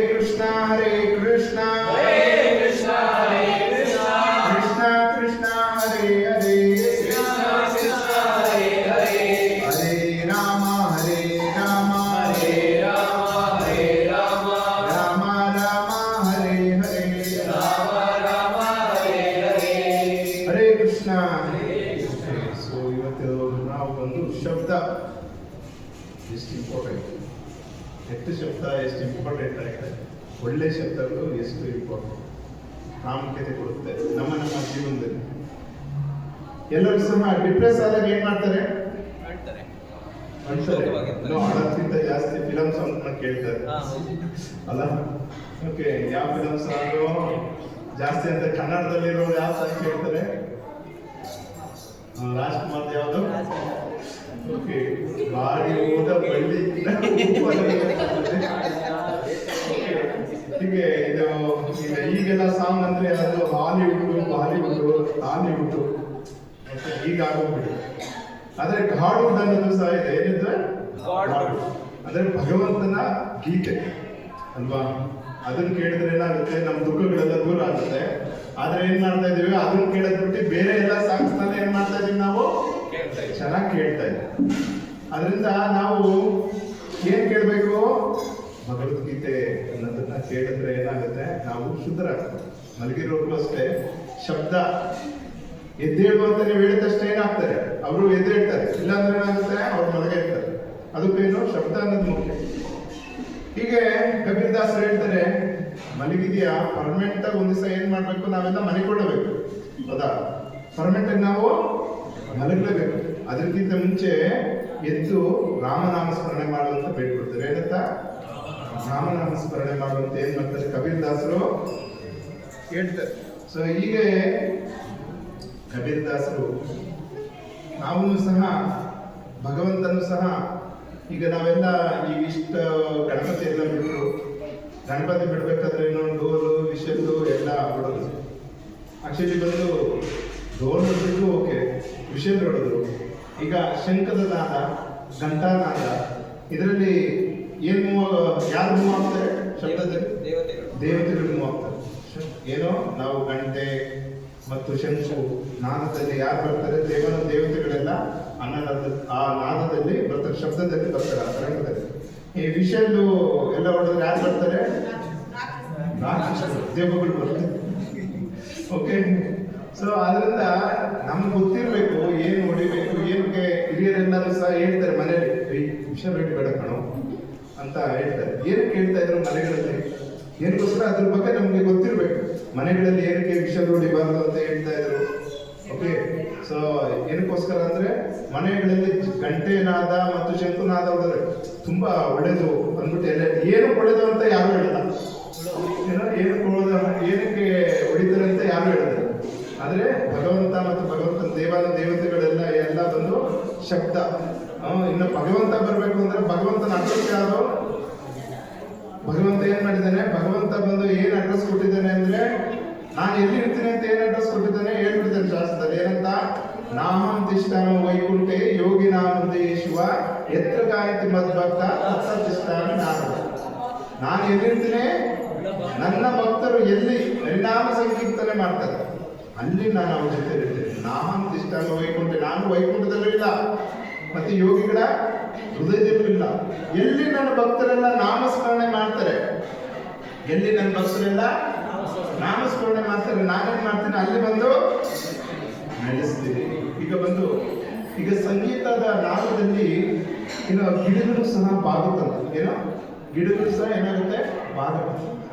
कृष्णा हरे Krishna Krishna Krishna Hare Hare Hare Ram Ram Ram Hare Hare Hare Krishna. So ಇವತ್ತು ನಾವು ಒಂದು ಶಬ್ದ ಎಷ್ಟು ಇಂಪಾರ್ಟೆಂಟ್, ಎಷ್ಟು ಶಬ್ದ ಎಷ್ಟು ಇಂಪಾರ್ಟೆಂಟ್ ಆಗಿದೆ, ಒಳ್ಳೆ ಶಬ್ದಗಳು ಎಷ್ಟು ಇಂಪಾರ್ಟೆಂಟ್ ಪ್ರಾಮುಖ್ಯತೆ ಕೊಡುತ್ತೆ ನಮ್ಮ ಜೀವನದಲ್ಲಿ. ಎಲ್ಲರೂ ಸಹ ಡಿಪ್ರೆಸ್ ಆದಾಗ ಏನ್ ಮಾಡ್ತಾರೆ? ಅದಕ್ಕಿಂತ ಜಾಸ್ತಿ ಫಿಲಮ್ ಸಾಂಗ್ ಕೇಳ್ತಾರೆ ಅಲ್ಲ. ಓಕೆ, ಯಾವ ಫಿಲಮ್ ಸಾಂಗ್ ಜಾಸ್ತಿ ಅಂತ ಕನ್ನಡದಲ್ಲಿರೋ ಯಾವ ಸಾಂಗ್ ಕೇಳ್ತಾರೆ? ರಾಜ್ಕುಮಾರ್ ಯಾವುದು? ಓಕೆ, ಬಾಡಿ ಹೋದ ಬಳ್ಳಿ ಹೀಗೆ ಇದು. ಈಗೆಲ್ಲ ಸಾಂಗ್ ಅಂದ್ರೆ ಅದು ಹಾಲಿವುಡ್ ಈಗ ಆಗೋಗ್ಬಿಟ್ಟು. ಆದ್ರೆ ಗಾಡ್ವುಡ್ ಅನ್ನೋದು ಸಹ ಇದೆ. ಏನಿದ್ರೆ ಅಂದ್ರೆ ಭಗವಂತನ ಗೀತೆ ಅಲ್ವಾ? ಅದನ್ನ ಕೇಳಿದ್ರೆ ಏನಾಗುತ್ತೆ, ನಮ್ಮ ದುಃಖಗಳೆಲ್ಲ ದೂರ ಆಗುತ್ತೆ. ಆದ್ರೆ ಏನ್ ಮಾಡ್ತಾ ಇದೀವಿ, ಅದನ್ನ ಕೇಳದ್ ಬಿಟ್ಟು ಬೇರೆ ಎಲ್ಲ ಸಾಂಗ್ಸ್ ನಲ್ಲಿ ಏನ್ ಮಾಡ್ತಾ ಇದೀವಿ, ನಾವು ಚೆನ್ನಾಗಿ ಕೇಳ್ತಾ ಇದ್ದೀವಿ. ಅದರಿಂದ ನಾವು ಏನ್ ಕೇಳ್ಬೇಕು? ಭಗವದ್ಗೀತೆ ಅನ್ನೋದನ್ನ ಕೇಳಿದ್ರೆ ಏನಾಗುತ್ತೆ, ನಾವು ಶುದ್ಧರಾಗ್ತೇವೆ. ಮಲಗಿರೋರ್ಗೂ ಅಷ್ಟೇ ಶಬ್ದ ಎದ್ದೇಳು ಅಂತ ನೀವು ಹೇಳಿದಷ್ಟೇ ಏನಾಗ್ತಾರೆ, ಅವರು ಎದ್ದೇಳ್ತಾರೆ. ಇಲ್ಲಾಂದ್ರೆ ಏನಾಗುತ್ತೆ, ಅವ್ರು ಮಲಗಿರ್ತಾರೆ. ಅದಕ್ಕೇನು ಶಬ್ದ ಅನ್ನೋದು ಮುಖ್ಯ. ಹೀಗೆ ಕಬೀರ್ ದಾಸರು ಹೇಳ್ತಾರೆ, ಮಲಗಿದೆಯಾ ಪರ್ಮನೆಂಟ್ ಆಗಿ ಒಂದ್ ದಿವಸ ಏನ್ ಮಾಡ್ಬೇಕು, ನಾವೆಲ್ಲ ಮಲಿಕೊಳ್ಳಬೇಕು. ಹೌದಾ? ಪರ್ಮನೆಂಟ್ ಆಗಿ ನಾವು ಮಲಗಲೇಬೇಕು. ಅದಕ್ಕಿಂತ ಮುಂಚೆ ಎದ್ದು ರಾಮನಾಮ ಸ್ಮರಣೆ ಮಾಡುವಂತ ಬೇಡ್ಕೊಡ್ತಾರೆ. ಏನಂತ? ರಾಮನಾಮ ಸ್ಮರಣೆ ಮಾಡುವಂತ ಏನ್ ಮಾಡ್ತಾರೆ ಕಬೀರ್ ದಾಸರು ಹೇಳ್ತಾರೆ. ಸೊ ಹೀಗೆ ಕಬೀರ್ ದಾಸರು ನಾವು ಸಹ ಭಗವಂತನು ಸಹ ಈಗ ನಾವೆಲ್ಲ ಈಗ ಇಷ್ಟ ಗಣಪತಿ ಎಲ್ಲ ಬಿಟ್ಟರು, ಗಣಪತಿ ಬಿಡ್ಬೇಕಾದ್ರೆ ಇನ್ನೊಂದು ಡೋಲು ವಿಷಲ್ಲು ಎಲ್ಲ ಹೊಡೋದು. ಆಕ್ಚುಲಿ ಬಂದು ಡೋಲ್ ಹೊಡೆದಿದ್ದು ಓಕೆ, ವಿಷಲ್ ಹೊಡೆದ್ರು. ಈಗ ಶಂಖದ ನಾದ, ಘಂಟಾನಾದ, ಇದರಲ್ಲಿ ಏನ್ ಯಾರು ಮೂವ್ ಆಗ್ತಾರೆ? ಶಬ್ದದಲ್ಲಿ ದೇವತೆಗಳು ಮೂವ್ ಆಗ್ತಾರೆ. ಏನೋ ನಾವು ಗಂಟೆ ಮತ್ತು ಶಂಖು ನಾದದಲ್ಲಿ ಯಾರು ಬರ್ತಾರೆ? ದೇವತೆಗಳೆಲ್ಲ ಆ ನಾದದಲ್ಲಿ ಬರ್ತಾರೆ, ಶಬ್ದದಲ್ಲಿ ಬರ್ತಾರೆ, ಆ ತರಂಗದಲ್ಲಿ. ಈ ವಿಷಲ್ಲು ಎಲ್ಲ ಹೊಡೆದ್ರೆ ಯಾರು ಬರ್ತಾರೆ? ದೇವಗಳು ಬರ್ತಾರೆ. ಓಕೆ, ಸೊ ಅದರಿಂದ ನಮ್ಗೆ ಗೊತ್ತಿರ್ಬೇಕು ಏನು ಹೊಡಿಬೇಕು, ಏನಕ್ಕೆ. ಹಿರಿಯರೆಲ್ಲರೂ ಸಹ ಹೇಳ್ತಾರೆ ಮನೆಯಲ್ಲಿ, ವಿಷ ಬೇಡಿ ಬೇಡ ಕಣೋ ಅಂತ ಹೇಳ್ತಾರೆ. ಏನಕ್ಕೆ ಹೇಳ್ತಾ ಇದ್ರು ಮನೆಗಳಲ್ಲಿ? ಏನಕ್ಕೋಸ್ಕರ ಅದ್ರ ಬಗ್ಗೆ ನಮ್ಗೆ ಗೊತ್ತಿರ್ಬೇಕು. ಮನೆಗಳಲ್ಲಿ ಏನಕ್ಕೆ ವಿಷ ಹೊಡಿಬಾರ್ದು ಅಂತ ಹೇಳ್ತಾ ಇದ್ರು. ಓಕೆ, ಸೊ ಏನಕ್ಕೋಸ್ಕರ ಅಂದ್ರೆ ಮನೆಗಳಲ್ಲಿ ಗಂಟೆ ನಾದ ಮತ್ತು ಶಂಕುನಾದ ಹೊಡೆದ್ರೆ ತುಂಬಾ ಒಳ್ಳೇದು ಅಂದ್ಬಿಟ್ಟು ಎಲ್ಲ. ಏನು ಒಳ್ಳೇದು ಅಂತ ಯಾರು ಹೇಳಲ್ಲ, ಏನಕ್ಕೆ ಹೊಡಿತಾರೆ ಅಂತ ಯಾರು ಹೇಳಿದ್ರು. ಆದ್ರೆ ಭಗವಂತ ಮತ್ತು ಭಗವಂತನ ದೇವತೆಗಳೆಲ್ಲ ಎಲ್ಲ ಬಂದು ಶಬ್ದ. ಇನ್ನು ಭಗವಂತ ಬರ್ಬೇಕು ಅಂದ್ರೆ ಭಗವಂತನ ಅಡ್ರೆಸ್ ಯಾವುದು? ಭಗವಂತ ಏನ್ ಮಾಡಿದ್ದಾನೆ? ಭಗವಂತ ಬಂದು ಏನ್ ಅಡ್ರೆಸ್ ಕೊಟ್ಟಿದ್ದಾನೆ ಅಂದ್ರೆ, ನಾನು ಎಲ್ಲಿ ಇರ್ತೀನಿ ಅಂತ ಏನ್ ಅಡ್ರೆಸ್ ಕೊಟ್ಟಿದ್ದಾನೆ ಹೇಳ್ಬಿಟ್ಟಿದ್ದಾನೆ ಶಾಸ್ತ್ರದಲ್ಲಿ. ಏನಂತ? ನಾಹಂ ತಿಷ್ಠಾಮಿ ವೈಕುಂಠೆ ಯೋಗಿನಾಮೃತೆ ಶಿವ ಯತ್ರ ಗಾಯತಿ ಮದ್ಭಕ್ತ ತತ್ರ ತಿಷ್ಠಾಮಿ ನಾರದ. ನಾನು ಎಲ್ಲಿರ್ತೀನಿ, ನನ್ನ ಭಕ್ತರು ಎಲ್ಲಿ ಹರಿನಾಮ ಸಂಕೀರ್ತನೆ ಮಾಡ್ತಾರೆ ಅಲ್ಲಿ ನಾನು ಅವ್ರ ಜೊತೆ ಇರ್ತೇನೆ. ನಾಹಂ ತಿಷ್ಠಾಮಿ ವೈಕುಂಠೆ, ನಾನು ವೈಕುಂಠದಲ್ಲೂ ಇಲ್ಲ ಮತ್ತೆ ಯೋಗಿಗಳ ಹೃದಯದಲ್ಲೂ ಇಲ್ಲ. ಎಲ್ಲಿ ನನ್ನ ಭಕ್ತರೆಲ್ಲ ನಾಮಸ್ಮರಣೆ ಮಾಡ್ತಾರೆ, ಎಲ್ಲಿ ನನ್ನ ಭಕ್ತರೆಲ್ಲ ನಾಮಸ್ಮರಣೆ ಮಾಡ್ತಾರೆ, ನಾನೇನ್ ಮಾಡ್ತೀನಿ ಅಲ್ಲಿ ಬಂದು ನಡೆಸ್ತೀನಿ. ಈಗ ಸಂಗೀತದ ನಾದದಲ್ಲಿ ಗಿಡಗಳು ಸಹ ಬಾಗುತ್ತಂತೆ. ಏನೋ ಗಿಡಗಳು ಸಹ ಏನಾಗುತ್ತೆ, ಬಾಗುತ್ತೆ.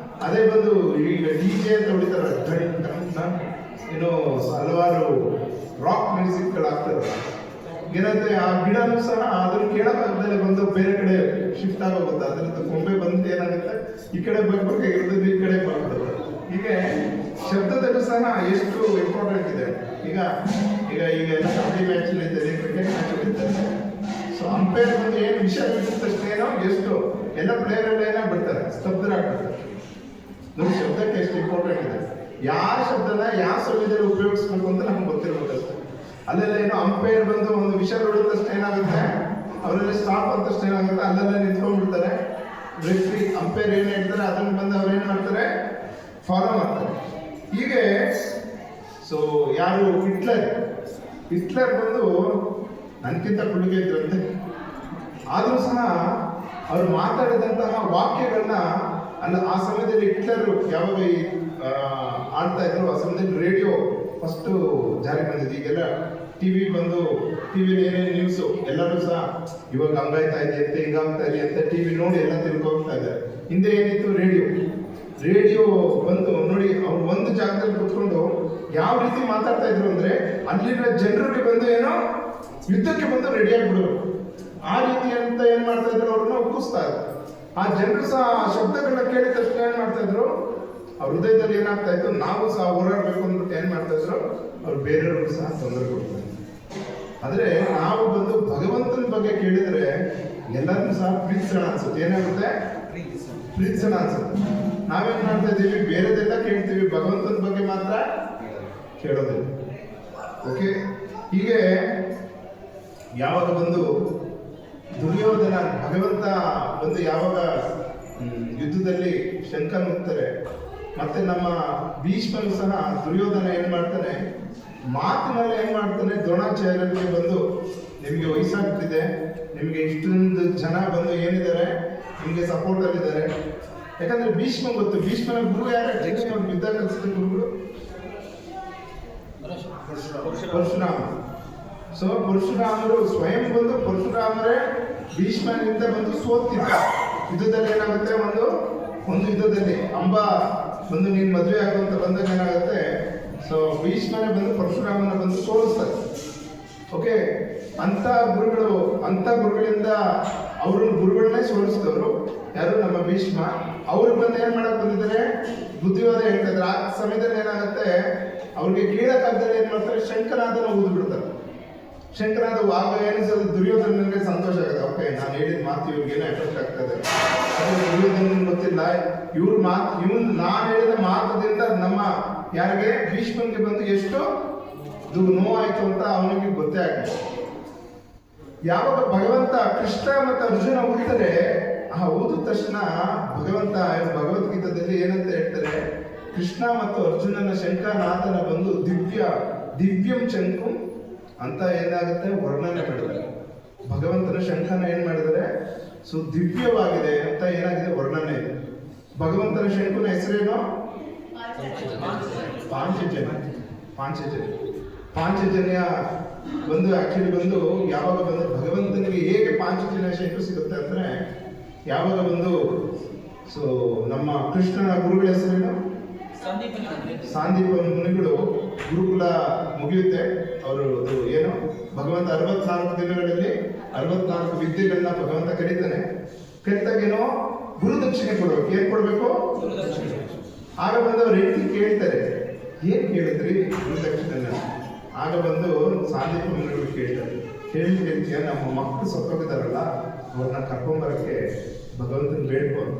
ಅದೇ ಬಂದು ಈಗ ಡಿಜೆ ಅಂತ ಹೊಡಿತಾರೆ, ಏನೋ ಹಲವಾರು ರಾಕ್ ಮ್ಯೂಸಿಕ್ಗಳಾಗ್ತದೆ. ಏನಾಗುತ್ತೆ, ಆ ಗಿಡನೂ ಸಹ ಅದನ್ನು ಕೇಳೋಕ್ಕಾಗದಲ್ಲಿ ಬಂದು ಬೇರೆ ಕಡೆ ಶಿಫ್ಟ್ ಆಗೋಗುತ್ತೆ. ಅದರದ್ದು ಕೊಂಬೆ ಬಂದು ಏನಾಗುತ್ತೆ, ಈ ಕಡೆ ಬರ್ಬೇಕಾಗಿರೋದು ಈ ಕಡೆ ಬರ್ಬಿಡುತ್ತೆ. ಹೀಗೆ ಶಬ್ದದಲ್ಲೂ ಸಹ ಎಷ್ಟು ಇಂಪಾರ್ಟೆಂಟ್ ಇದೆ. ಈಗ ಈಗ ಈಗ ಎಲ್ಲ ಕಬಡ್ಡಿ ಮ್ಯಾಚ್ ನಡೀತಾರೆ, ಕ್ರಿಕೆಟ್ ಮ್ಯಾಚ್ ನಡೀತಾರೆ. ಸೊ ಅಂಪೈರ್ ಬಂದು ಏನು ವಿಷಯ ಬಿಟ್ಟಿದ್ದಷ್ಟೇನೋ ಎಷ್ಟು ಎಲ್ಲ ಪ್ಲೇಯರ್ ಎಲ್ಲ ಏನೋ ಬಿಡ್ತಾರೆ, ಸ್ತಬ್ಧರಾಗ್ಬಿಡ್ತಾರೆ. ನೋಡಿ ಶಬ್ದಕ್ಕೆ ಎಷ್ಟು ಇಂಪಾರ್ಟೆಂಟ್ ಇದೆ. ಯಾವ ಶಬ್ದನ ಯಾವ ಸಮಯದಲ್ಲಿ ಉಪಯೋಗಿಸ್ಬೇಕು ಅಂತ ನಮ್ಗೆ ಗೊತ್ತಿರ್ಬೇಕಷ್ಟೆ. ಅಲ್ಲೆಲ್ಲ ಏನೋ ಅಂಪೈರ್ ಬಂದು ಒಂದು ವಿಷಯ ಹೊಡೆದಷ್ಟು ಏನಾಗುತ್ತೆ, ಅವರೆಲ್ಲ ಸ್ಟಾಪ್ ಅಂತಷ್ಟು ಏನಾಗುತ್ತೆ, ಅಲ್ಲೆಲ್ಲ ನಿಂತ್ಕೊಂಡ್ಬಿಡ್ತಾರೆ. ರೆಫ್ರಿ ಅಂಪೈರ್ ಏನು ಹೇಳ್ತಾರೆ ಅದನ್ನು ಬಂದು ಅವ್ರು ಏನು ಮಾಡ್ತಾರೆ, ಫಾಲೋ ಮಾಡ್ತಾರೆ. ಹೀಗೆ ಸೊ ಯಾರು ಹಿಟ್ಲರ್ ಬಂದು ನನಗಿಂತ ಕುಳಿಗೆ ಇದ್ರಂತೆ, ಆದರೂ ಸಹ ಅವರು ಮಾತಾಡಿದಂತಹ ವಾಕ್ಯಗಳನ್ನ ಆ ಸಮಯದಲ್ಲಿ ಹಿಟ್ಲರ್ ಯಾವಾಗ ಆಡ್ತಾ ಇದ್ರು ಆ ಸಮಯದಲ್ಲಿ ರೇಡಿಯೋ ಫಸ್ಟ್ ಜಾರಿ ಬಂದಿದ್ದು. ಈಗೆಲ್ಲ ಟಿವಿ ಬಂದು ಟಿವಿಲಿ ಏನೇನು ನ್ಯೂಸು ಎಲ್ಲರೂ ಸಹ ಇವಾಗ ಹಂಗಾಯ್ತಾ ಇದೆಯಂತೆ ಹಿಂಗಾಗ್ತಾ ಇದೆಯಂತೆ ಟಿವಿ ನೋಡಿ ಎಲ್ಲ ತಿಳ್ಕೊಳ್ತಾ ಇದ್ದಾರೆ. ಹಿಂದೆ ಏನಿತ್ತು, ರೇಡಿಯೋ ಬಂದು ನೋಡಿ ಅವ್ರು ಒಂದು ಜಾಗದಲ್ಲಿ ಕುತ್ಕೊಂಡು ಯಾವ ರೀತಿ ಮಾತಾಡ್ತಾ ಇದ್ರು ಅಂದ್ರೆ ಅಲ್ಲಿನ ಜನರಿಗೆ ಬಂದು ಏನೋ ಯುದ್ಧಕ್ಕೆ ಬಂದು ರೆಡಿ ಆಗಿಬಿಡೋರು. ಆ ರೀತಿ ಅಂತ ಏನ್ ಮಾಡ್ತಾ ಇದ್ರು, ಅವ್ರನ್ನ ಒಪ್ಪಿಸ್ತಾ ಇದ್ರು. ಆ ಜನರು ಸಹ ಆ ಶಬ್ದಗಳನ್ನ ಕೇಳಿದ ತಕ್ಷಣ ಏನ್ ಮಾಡ್ತಾ ಇದ್ರು, ಅವ್ರ ಹೃದಯದಲ್ಲಿ ಏನಾಗ್ತಾ ಇತ್ತು, ನಾವು ಸಹ ಹೋರಾಡಬೇಕು ಅಂದ್ಬಿಟ್ಟು ಏನ್ ಮಾಡ್ತಾ ಇದ್ರು, ಅವ್ರು ಬೇರೆಯವ್ರಿಗೂ ಸಹ ತೊಂದರೆ ಕೊಡ್ತಾರೆ. ಆದ್ರೆ ನಾವು ಬಂದು ಭಗವಂತನ ಬಗ್ಗೆ ಕೇಳಿದ್ರೆ ಎಲ್ಲರನ್ನೂ ಸಹ ಪ್ರೀತಿಸೋಣ ಅನ್ಸುತ್ತೆ. ಏನಾಗುತ್ತೆ, ಪ್ರೀತಿಸೋಣ ಅನ್ಸುತ್ತೆ. ನಾವೇನ್ ಮಾಡ್ತಾ ಇದ್ದೀವಿ, ಬೇರೆದೆಲ್ಲ ಕೇಳ್ತೀವಿ, ಭಗವಂತನ ಬಗ್ಗೆ ಮಾತ್ರ ಕೇಳೋದಿಲ್ಲ. ಓಕೆ, ಹೀಗೆ ಯಾವಾಗ ಬಂದು ದುರ್ಯೋಧನ ಭಗವಂತ ಬಂದು ಯಾವಾಗ ಯುದ್ಧದಲ್ಲಿ ಶಂಕ ನುಗ್ತಾರೆ, ಮತ್ತೆ ನಮ್ಮ ಭೀಷ್ಮನು ಸಹ ದುರ್ಯೋಧನ ಏನ್ ಮಾಡ್ತಾನೆ, ಮಾತಿನಲ್ಲಿ ಏನ್ ಮಾಡ್ತಾನೆ, ದ್ರೋಣಾಚಾರ್ಯರಿಗೆ ಬಂದು ನಿಮ್ಗೆ ವಯಸ್ಸಾಗ್ತಿದೆ, ನಿಮ್ಗೆ ಇಷ್ಟೊಂದು ಜನ ಬಂದು ಏನಿದ್ದಾರೆ ನಿಮ್ಗೆ ಸಪೋರ್ಟ್ ಅಲ್ಲಿದ್ದಾರೆ. ಯಾಕಂದ್ರೆ ಭೀಷ್ಮ ಗೊತ್ತು, ಭೀಷ್ಮನ ಗುರು ಯಾರು, ಯುದ್ಧ ಕಲಿಸಿದ ಗುರುಗಳು ಪರಶುರಾಮ. ಸೊ ಪರಶುರಾಮರು ಸ್ವಯಂ ಬಂದು ಪರಶುರಾಮರೇ ಭೀಷ್ಮನಿಂದ ಬಂದು ಸೋತಿದ್ದ ಯುದ್ಧದಲ್ಲಿ. ಏನಾಗುತ್ತೆ, ಒಂದು ಯುದ್ಧದಲ್ಲಿ ಅಂಬಾ ಬಂದು ನೀನ್ ಮದುವೆ ಆಗುವಂತ ಬಂದಾಗ ಏನಾಗುತ್ತೆ, ಸೊ ಭೀಷ್ಮನೇ ಬಂದು ಪರಶುರಾಮನ ಬಂದು ಸೋಲಿಸ್ತಾರೆ. ಓಕೆ, ಅಂತ ಗುರುಗಳಿಂದ ಅವ್ರನ್ನ ಗುರುಗಳನ್ನೇ ಸೋಲಿಸಿದವರು ಯಾರು, ನಮ್ಮ ಭೀಷ್ಮ. ಅವ್ರು ಬಂದು ಏನ್ ಮಾಡಕ್ ಬಂದಿದ್ದಾರೆ, ಬುದ್ಧಿವಾದ ಹೇಳ್ತಾ ಇದ್ದಾರೆ. ಆ ಸಮಯದಲ್ಲಿ ಏನಾಗುತ್ತೆ, ಅವ್ರಿಗೆ ಕೀಳಕಾಗದಲ್ಲಿ ಏನ್ ಮಾಡ್ತಾರೆ, ಶಂಕನಾದನ ಊದು ಬಿಡ್ತಾರೆ. ಶಂಕನಾದ ಆಗ ಏನಿಸೋದು, ದುರ್ಯೋಧನನಿಗೆ ಸಂತೋಷ ಆಗುತ್ತೆ. ಓಕೆ, ನಾನು ಹೇಳಿದ ಮಾತು ಇವ್ರಿಗೇನೋ ಎಫೆಕ್ಟ್ ಆಗ್ತದೆ. ದುರ್ಯೋಧನ ಗೊತ್ತಿಲ್ಲ, ನಾನು ಹೇಳಿದ ಮಾತದಿಂದ ನಮ್ಮ ಯಾರಿಗೆ, ಭೀಷ್ಮನ್ಗೆ ಬಂದು ಎಷ್ಟು ನೋವಾಯ್ತು ಅಂತ ಅವನಿಗೆ ಗೊತ್ತೇ ಆಗ್ತದೆ. ಯಾವಾಗ ಭಗವಂತ ಕೃಷ್ಣ ಮತ್ತು ಅರ್ಜುನ ಊದ್ತಾರೆ, ಆ ಊದಿದ ತಕ್ಷಣ ಭಗವಂತ ಭಗವದ್ಗೀತಾದಲ್ಲಿ ಏನಂತ ಹೇಳ್ತಾರೆ, ಕೃಷ್ಣ ಮತ್ತು ಅರ್ಜುನನ ಶಂಖನಾದನ ಬಂದು ದಿವ್ಯಂ ಶಂಕು ಅಂತ ಏನಾಗುತ್ತೆ ವರ್ಣನೆ ಮಾಡಿದ್ದಾರೆ. ಭಗವಂತನ ಶಂಖನ ಏನ್ ಮಾಡಿದರೆ ಸೊ ದಿವ್ಯವಾಗಿದೆ ಅಂತ ಏನಾಗಿದೆ ವರ್ಣನೆ ಇದೆ. ಭಗವಂತನ ಶಂಖನ ಹೆಸರೇನು, ಪಾಂಚಜನ್ಯ ಬಂದು ಆಕ್ಚುಲಿ ಬಂದು ಯಾವಾಗ ಬಂದು ಭಗವಂತನಿಗೆ ಹೇಗೆ ಪಾಂಚಜನ್ಯ ಶಂಕು ಸಿಗುತ್ತೆ ಅಂದ್ರೆ, ಯಾವಾಗ ಬಂದು ಸೊ ನಮ್ಮ ಕೃಷ್ಣನ ಗುರುಗಳ ಹೆಸರೇನು, ಸಾಂದೀಪ ಮುನಿಗಳು ಗುರುಕುಲ ಮುಗಿಯುತ್ತೆ. ಅವರು ಏನು ಭಗವಂತ 64 ದಿನಗಳಲ್ಲಿ 64 ವಿದ್ಯೆಗಳನ್ನ ಭಗವಂತ ಕರೀತಾನೆ. ಕಲಿತಾಗೇನೋ ಗುರುದಕ್ಷಿಣೆ ಕೊಡ್ಬೇಕು. ಏನ್ ಕೊಡ್ಬೇಕು, ಆಗ ಬಂದು ಅವ್ರು ಹೆಂಡತಿ ಕೇಳ್ತಾರೆ, ಏನ್ ಕೇಳಿದ್ರಿ ಗುರುದಕ್ಷಿಣೆನ? ಆಗ ಬಂದು ಸಾಂದೀಪ ಮುನಿಗಳು ಕೇಳ್ತೀಯ, ನಮ್ಮ ಮಕ್ಕಳು ಸತ್ತೋಗಿದಾರಲ್ಲ ಅವ್ರನ್ನ ಕರ್ಕೊಂಬರಕ್ಕೆ ಭಗವಂತನ ಬೇಡ್ಕೊ ಅಂತ.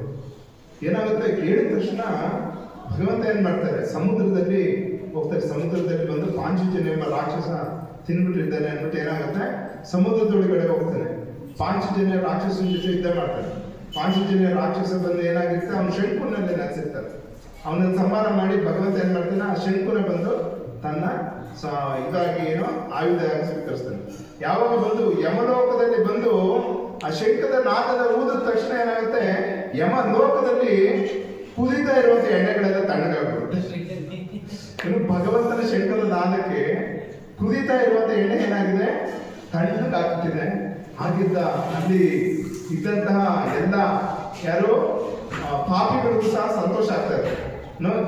ಏನಾಗುತ್ತೆ, ಕೇಳಿದ ತಕ್ಷಣ ಭಗವಂತ ಏನ್ ಮಾಡ್ತಾರೆ, ಸಮುದ್ರದಲ್ಲಿ ಹೋಗ್ತಾರೆ. ಸಮುದ್ರದಲ್ಲಿ ಬಂದು ಪಾಂಚಜನ್ಯ ಎಂಬ ರಾಕ್ಷಸ ತಿನ್ಬಿಟ್ಟಿರ್ತಾನೆ ಅಂದ್ಬಿಟ್ಟು ಏನಾಗುತ್ತೆ, ಸಮುದ್ರದೊಳಗಡೆ ಹೋಗ್ತಾನೆ. ಪಾಂಚಜನ್ಯ ರಾಕ್ಷಸನ ಜೊತೆ ಯುದ್ಧ ಮಾಡ್ತಾರೆ. ಪಾಂಚಜನ್ಯ ರಾಕ್ಷಸ ಬಂದು ಏನಾಗಿರುತ್ತೆ, ಅವನ ಶಂಕುನಲ್ಲಿ ನೆಲೆಸಿರ್ತಾರೆ. ಅವನನ್ನು ಸಂಹಾರ ಮಾಡಿ ಭಗವಂತ ಏನ್ ಮಾಡ್ತಾನೆ, ಆ ಶಂಕುನ ಬಂದು ತನ್ನ ಇದಾಗಿ ಏನೋ ಆಯುಧ ಆಗಿ ಸ್ವೀಕರಿಸ್ತಾನೆ. ಯಾವಾಗ ಬಂದು ಯಮಲೋಕದಲ್ಲಿ ಬಂದು ಆ ಶಂಕದ ನಾದದ ಊದಿದ ತಕ್ಷಣ ಏನಾಗುತ್ತೆ, ಯಮಲೋಕದಲ್ಲಿ ಕುದಿತಾ ಇರುವಂತ ಎಣ್ಣೆಗಳೆಲ್ಲ ತಣ್ಣಗಾಗ್ಬಿಡುತ್ತೆ. ಇನ್ನು ಭಗವಂತನ ಶಂಕದ ನಾದಕ್ಕೆ ಕುದಿತಾ ಇರುವಂತ ಎಣ್ಣೆ ಏನಾಗಿದೆ, ತಣ್ಣಗಾಗ್ತಿದೆ. ಆಗಿದ್ದ ಅಲ್ಲಿ ಇದ್ದಂತಹ ಎಲ್ಲ ಯಾರು ಪಾಪಿಗಳಿಗೂ ಸಹ ಸಂತೋಷ ಆಗ್ತಾ ಇದೆ.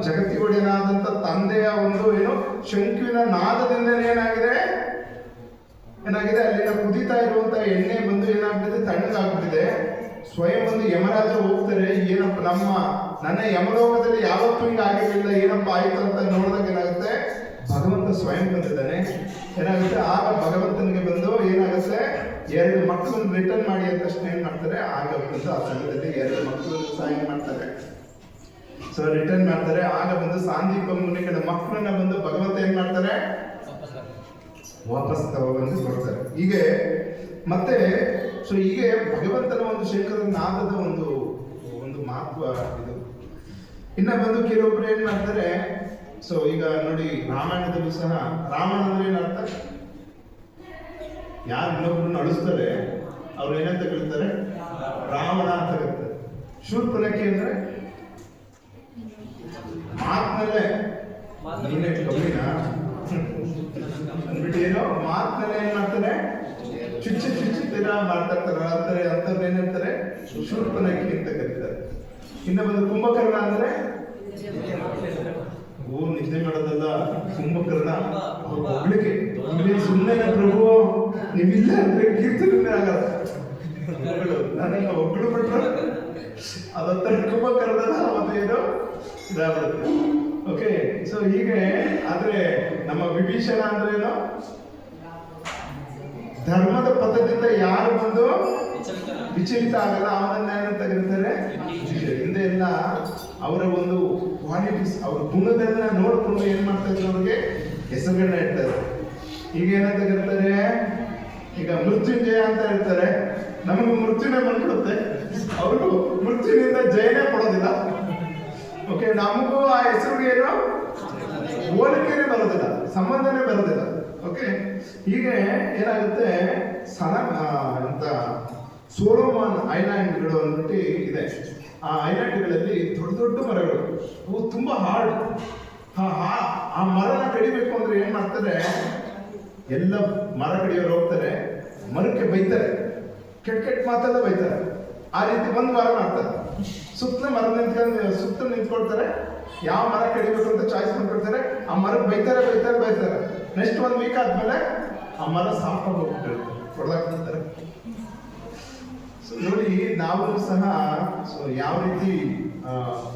ಜಗತ್ತಿಗೆ ಒಡೆಯನಾದಂತ ತಂದೆಯ ಒಂದು ಏನು ಶಂಕುವಿನ ನಾದದಿಂದ ಏನಾಗಿದೆ ಅಲ್ಲಿನ ಕುದಿತಾ ಇರುವಂತ ಎಣ್ಣೆ ಬಂದು ಏನಾಗ್ತಿದೆ, ತಣ್ಣಗಾಗ್ಬಿಟ್ಟಿದೆ. ಸ್ವಯಂ ಒಂದು ಯಮರಾಜ ಹೋಗ್ತಾರೆ, ಏನಪ್ಪ ನನ್ನ ಯಮಲೋಕದಲ್ಲಿ ಯಾವತ್ತೂ ಹಿಂಗೆ ಆಗಿರಲಿಲ್ಲ, ಏನಪ್ಪ ಆಯ್ತು ಅಂತ ನೋಡಿದಾಗ ಏನಾಗುತ್ತೆ, ಭಗವಂತ ಸ್ವಯಂ ಬಂದಿದ್ದಾನೆ. ಏನಾಗುತ್ತೆ, ಆಗ ಭಗವಂತನಿಗೆ ಬಂದು ಏನಾಗುತ್ತೆ, 2 ಮಕ್ಕಳನ್ನು ರಿಟರ್ನ್ ಮಾಡಿ ಅಂತ ತಕ್ಷಣ ಏನ್ ಮಾಡ್ತಾರೆ, ಆಗ ಬಂದು ಆ ಸಮಯದಲ್ಲಿ 2 ಮಕ್ಕಳನ್ನು ಸಹ ಏನ್ ಮಾಡ್ತಾರೆ, ಸೊ ರಿಟರ್ನ್ ಮಾಡ್ತಾರೆ. ಆಗ ಬಂದು ಸಾಂದೀಪ ಮುನಿಗಳ ಮಕ್ಕಳನ್ನ ಬಂದು ಭಗವಂತ ಏನ್ ಮಾಡ್ತಾರೆ, ವಾಪಸ್ ತಗೊಂಡು ಕೊಡ್ತಾರೆ. ಹೀಗೆ ಮತ್ತೆ ಸೊ ಹೀಗೆ ಭಗವಂತನ ಒಂದು ಶಂಕರ ನಾದದ ಒಂದು ಮಹತ್ವ ಇದು. ಇನ್ನ ಬಂದು ಕೆಲವೊಬ್ರು ಏನ್ ಮಾಡ್ತಾರೆ, ಸೊ ಈಗ ನೋಡಿ ರಾಮಾಯಣದಲ್ಲೂ ಸಹ ರಾವಣ ಅಂದ್ರೆ ಏನರ್ಥ? ಯಾರು ಇನ್ನೊಬ್ರನ್ನ ಅಳಿಸ್ತಾರೆ ಅವ್ರು ಏನಂತ ಕರೀತಾರೆ? ರಾವಣ ಅಂತ ಕರೀತಾರೆ. ಶೂರ್ಪನಖಿ ಅಂದ್ರೆ ಮಾತಿನಲ್ಲೇ ನೀನೇ ಕಮ್ಮಿನಾ ಅಂದ್ಬಿಟ್ಟು ಏನೋ ಮಾತಿನಲ್ಲೇ ಏನ್ ಮಾಡ್ತಾರೆ, ಚುಚ್ಚುತ್ತೀರ ಮಾಡ್ತಾ ಇರ್ತಾರೆ. ಅಂತಾರೆ ಅಂತವ್ರು ಏನಿರ್ತಾರೆ ಶೂರ್ಪನಖಿ ಅಂತ ಕರೀತಾರೆ. ಇನ್ನು ಬಂದು ಕುಂಭಕರ್ಣ ಅಂದ್ರೆ ನಿದ್ದೆ ಮಾಡೋದಲ್ಲ, ಕುಂಭಕರ್ಣ ಒಬ್ಳಿಗೆ ಸುಮ್ಮನೆ ಪ್ರಭು ನೀವಿಲ್ಲ ಅಂದ್ರೆ ಕೀರ್ತನೆ ಆಗಲ್ಲ, ನನಗೆ ಒಬ್ಳು ಬಿಟ್ರೆ ಅದೊಂಥರ ಕುಂಭಕರ್ಣದ ಅದೇನೋ ಇದಾಗ್ಬಿಡುತ್ತೆ. ಓಕೆ, ಸೊ ಹೀಗೆ ಆದ್ರೆ ನಮ್ಮ ವಿಭೀಷಣ ಅಂದ್ರೇನು? ಧರ್ಮದ ಪಥದಿಂದ ಯಾರು ಬಂದು ವಿಚಲಿತ ಆಗಲ್ಲ ಅವನನ್ನ ಏನಂತ ಕರೀತಾರೆ? ಹಿಂದೆ ಎಲ್ಲ ಅವರ ಒಂದು ಕ್ವಾಲಿಟೀಸ್, ಅವ್ರ ಗುಣದನ್ನ ನೋಡ್ಕೊಂಡು ಏನ್ ಮಾಡ್ತಾ ಇದ್ರು, ಅವ್ರಿಗೆ ಹೆಸರುಗಳನ್ನ ಇಡ್ತಾರೆ. ಈಗ ಏನಂತ ಕರೀತಾರೆ? ಈಗ ಮೃತ್ಯುಂಜಯ ಅಂತ ಹೇಳ್ತಾರೆ. ನಮಗೂ ಮೃತ್ಯುನೇ ಬಂದ್ಬಿಡುತ್ತೆ, ಅವ್ರಿಗೂ ಮೃತ್ಯುವಿನಿಂದ ಜಯನೇ ಕೊಡೋದಿಲ್ಲ. ಓಕೆ, ನಮಗೂ ಆ ಹೆಸರಿಗೆ ಏನೋ ಹೋಲಿಕೆನೇ ಬರೋದಿಲ್ಲ, ಸಂಬಂಧನೇ ಬರೋದಿಲ್ಲ. ಓಕೆ, ಹೀಗೆ ಏನಾಗುತ್ತೆ, ಅಂತ ಸೋಲೋಮಾನ್ ಐಲ್ಯಾಂಡ್ಗಳು ಅಂದ್ಬಿಟ್ಟು ಇದೆ. ಆ ಐಲ್ಯಾಂಡ್ಗಳಲ್ಲಿ ದೊಡ್ಡ ದೊಡ್ಡ ಮರಗಳು, ಅವು ತುಂಬಾ ಹಾರ್ಡ್. ಆ ಮರನ ಕಡಿಬೇಕು ಅಂದ್ರೆ ಏನ್ ಮಾಡ್ತಾರೆ, ಎಲ್ಲ ಮರ ಕಡಿಯೋರು ಹೋಗ್ತಾರೆ, ಮರಕ್ಕೆ ಬೈತಾರೆ, ಕೆಟ್ಟ ಕೆಟ್ಟ ಮಾತೆಲ್ಲ ಬೈತಾರೆ. ಆ ರೀತಿ ಒಂದು ವಾರ ಮಾಡ್ತಾರೆ, ಸುತ್ತಲ ಮರ ನಿಂತ್ಕೊಳ್ತಾರೆ, ಯಾವ ಮರ ಕಡಿಬೇಕು ಅಂತ ಚಾಯ್ಸ್ ಮಾಡ್ಕೊಳ್ತಾರೆ. ಆ ಮರಕ್ಕೆ ಬೈತಾರೆ ಬೈತಾರೆ ಬೈತಾರೆ. ನೆಕ್ಸ್ಟ್ 1 ವೀಕ್ ಆದ್ಮೇಲೆ ಆ ಮರ ಸಾಫ್ಟ್ ಆಗಿ ಹೋಗ್ಬಿಟ್ಟಿರುತ್ತೆ, ಹೊಡೆದಾಕ್ಬಿಡ್ತಾರೆ. ಸೊ ನೋಡಿ, ನಾವು ಸಹ ಸೊ ಯಾವ ರೀತಿ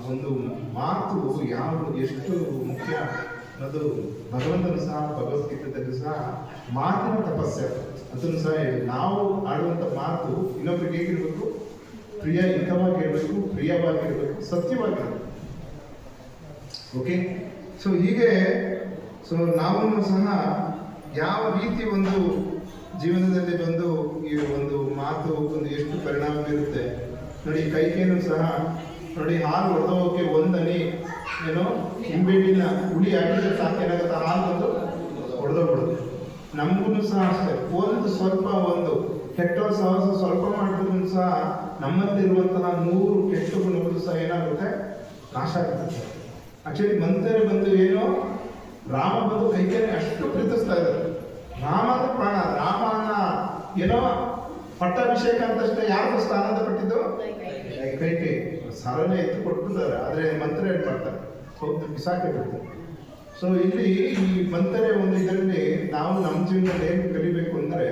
ಒಂದು ಮಾತು ಎಷ್ಟು ಮುಖ್ಯ ಅನ್ನೋದು ಭಗವಂತನು ಸಹ ಭಗವದ್ಗೀತೆಯಲ್ಲಿ ಸಹ ಮಾತಿನ ತಪಸ್ಸೆ ಅದನ್ನು ಸಹ ನಾವು ಆಡುವಂಥ ಮಾತು ಇನ್ನೊಬ್ಬರಿಗೆ ಹೇಗಿರ್ಬೇಕು? ಹಿತವಾಗಿರ್ಬೇಕು, ಪ್ರಿಯವಾಗಿರ್ಬೇಕು, ಸತ್ಯವಾಗಿರ್ಬೇಕು. ಓಕೆ, ಸೊ ಹೀಗೆ ಸೊ ನಾವು ಸಹ ಯಾವ ರೀತಿ ಒಂದು ಜೀವನದಲ್ಲಿ ಬಂದು ಈ ಒಂದು ಮಾತು ಒಂದು ಎಷ್ಟು ಪರಿಣಾಮ ಬೀರುತ್ತೆ ನೋಡಿ. ಕೈಕೇನು ಸಹ ನೋಡಿ, ಹಾಲು ಹೊಡೆದೋಕೆ ಒಂದನಿ ಏನೋ ಹಿಂಬೇಡಿನ ಹುಳಿ ಹಾಕಿದ್ರೆ ಸಾಕೇನಾಗುತ್ತೆ, ಹಾಲು ಬಂದು ಹೊಡೆದೋಗ್ಬಿಡುತ್ತೆ. ನಮಗೂ ಸಹ ಅಷ್ಟೇ, ಒಂದು ಕೆಟ್ಟವ್ರ ಸಹವಾಸ ಸ್ವಲ್ಪ ಮಾಡಿದ್ರು ಸಹ ನಮ್ಮಲ್ಲಿರುವಂತಹ 100 ಕೆಟ್ಟ ಗುಣಗಳು ಸಹ ಏನಾಗುತ್ತೆ, ನಾಶ ಆಗುತ್ತೆ. ಆಕ್ಚುಲಿ ಮಂತ್ರೆ ಬಂದು ಏನೋ ರಾಮ ಬಂದು ಕೈಕೇನೆ ಅಷ್ಟು ಪ್ರೀತಿಸ್ತಾ ಇದ್ದಾರೆ. ರಾಮ ಅಂದ್ರೆ ಪ್ರಾಣ. ರಾಮನ ಏನೋ ಪಟ್ಟಾಭಿಷೇಕ ಅಂತಷ್ಟೇ ಯಾರು ಆನಂದ ಪಟ್ಟಿದ್ದು? ಕೈಕೆ. ಸರನೆ ಎತ್ತು ಕೊಟ್ಟಿದ್ದಾರೆ, ಆದ್ರೆ ಮಂತ್ರ ಏನ್ ಮಾಡ್ತಾರೆ, ಹೋಗಿ ಬಿಸಾಕಿ ಬಿಡ್ತಾರೆ. ಸೊ ಇಲ್ಲಿ ಈ ಮಂತ್ರೆ ಒಂದು ಇದರಲ್ಲಿ ನಾವು ನಮ್ಮ ಜೀವನದಲ್ಲಿ ಏನು ಕಲಿಬೇಕು ಅಂದ್ರೆ,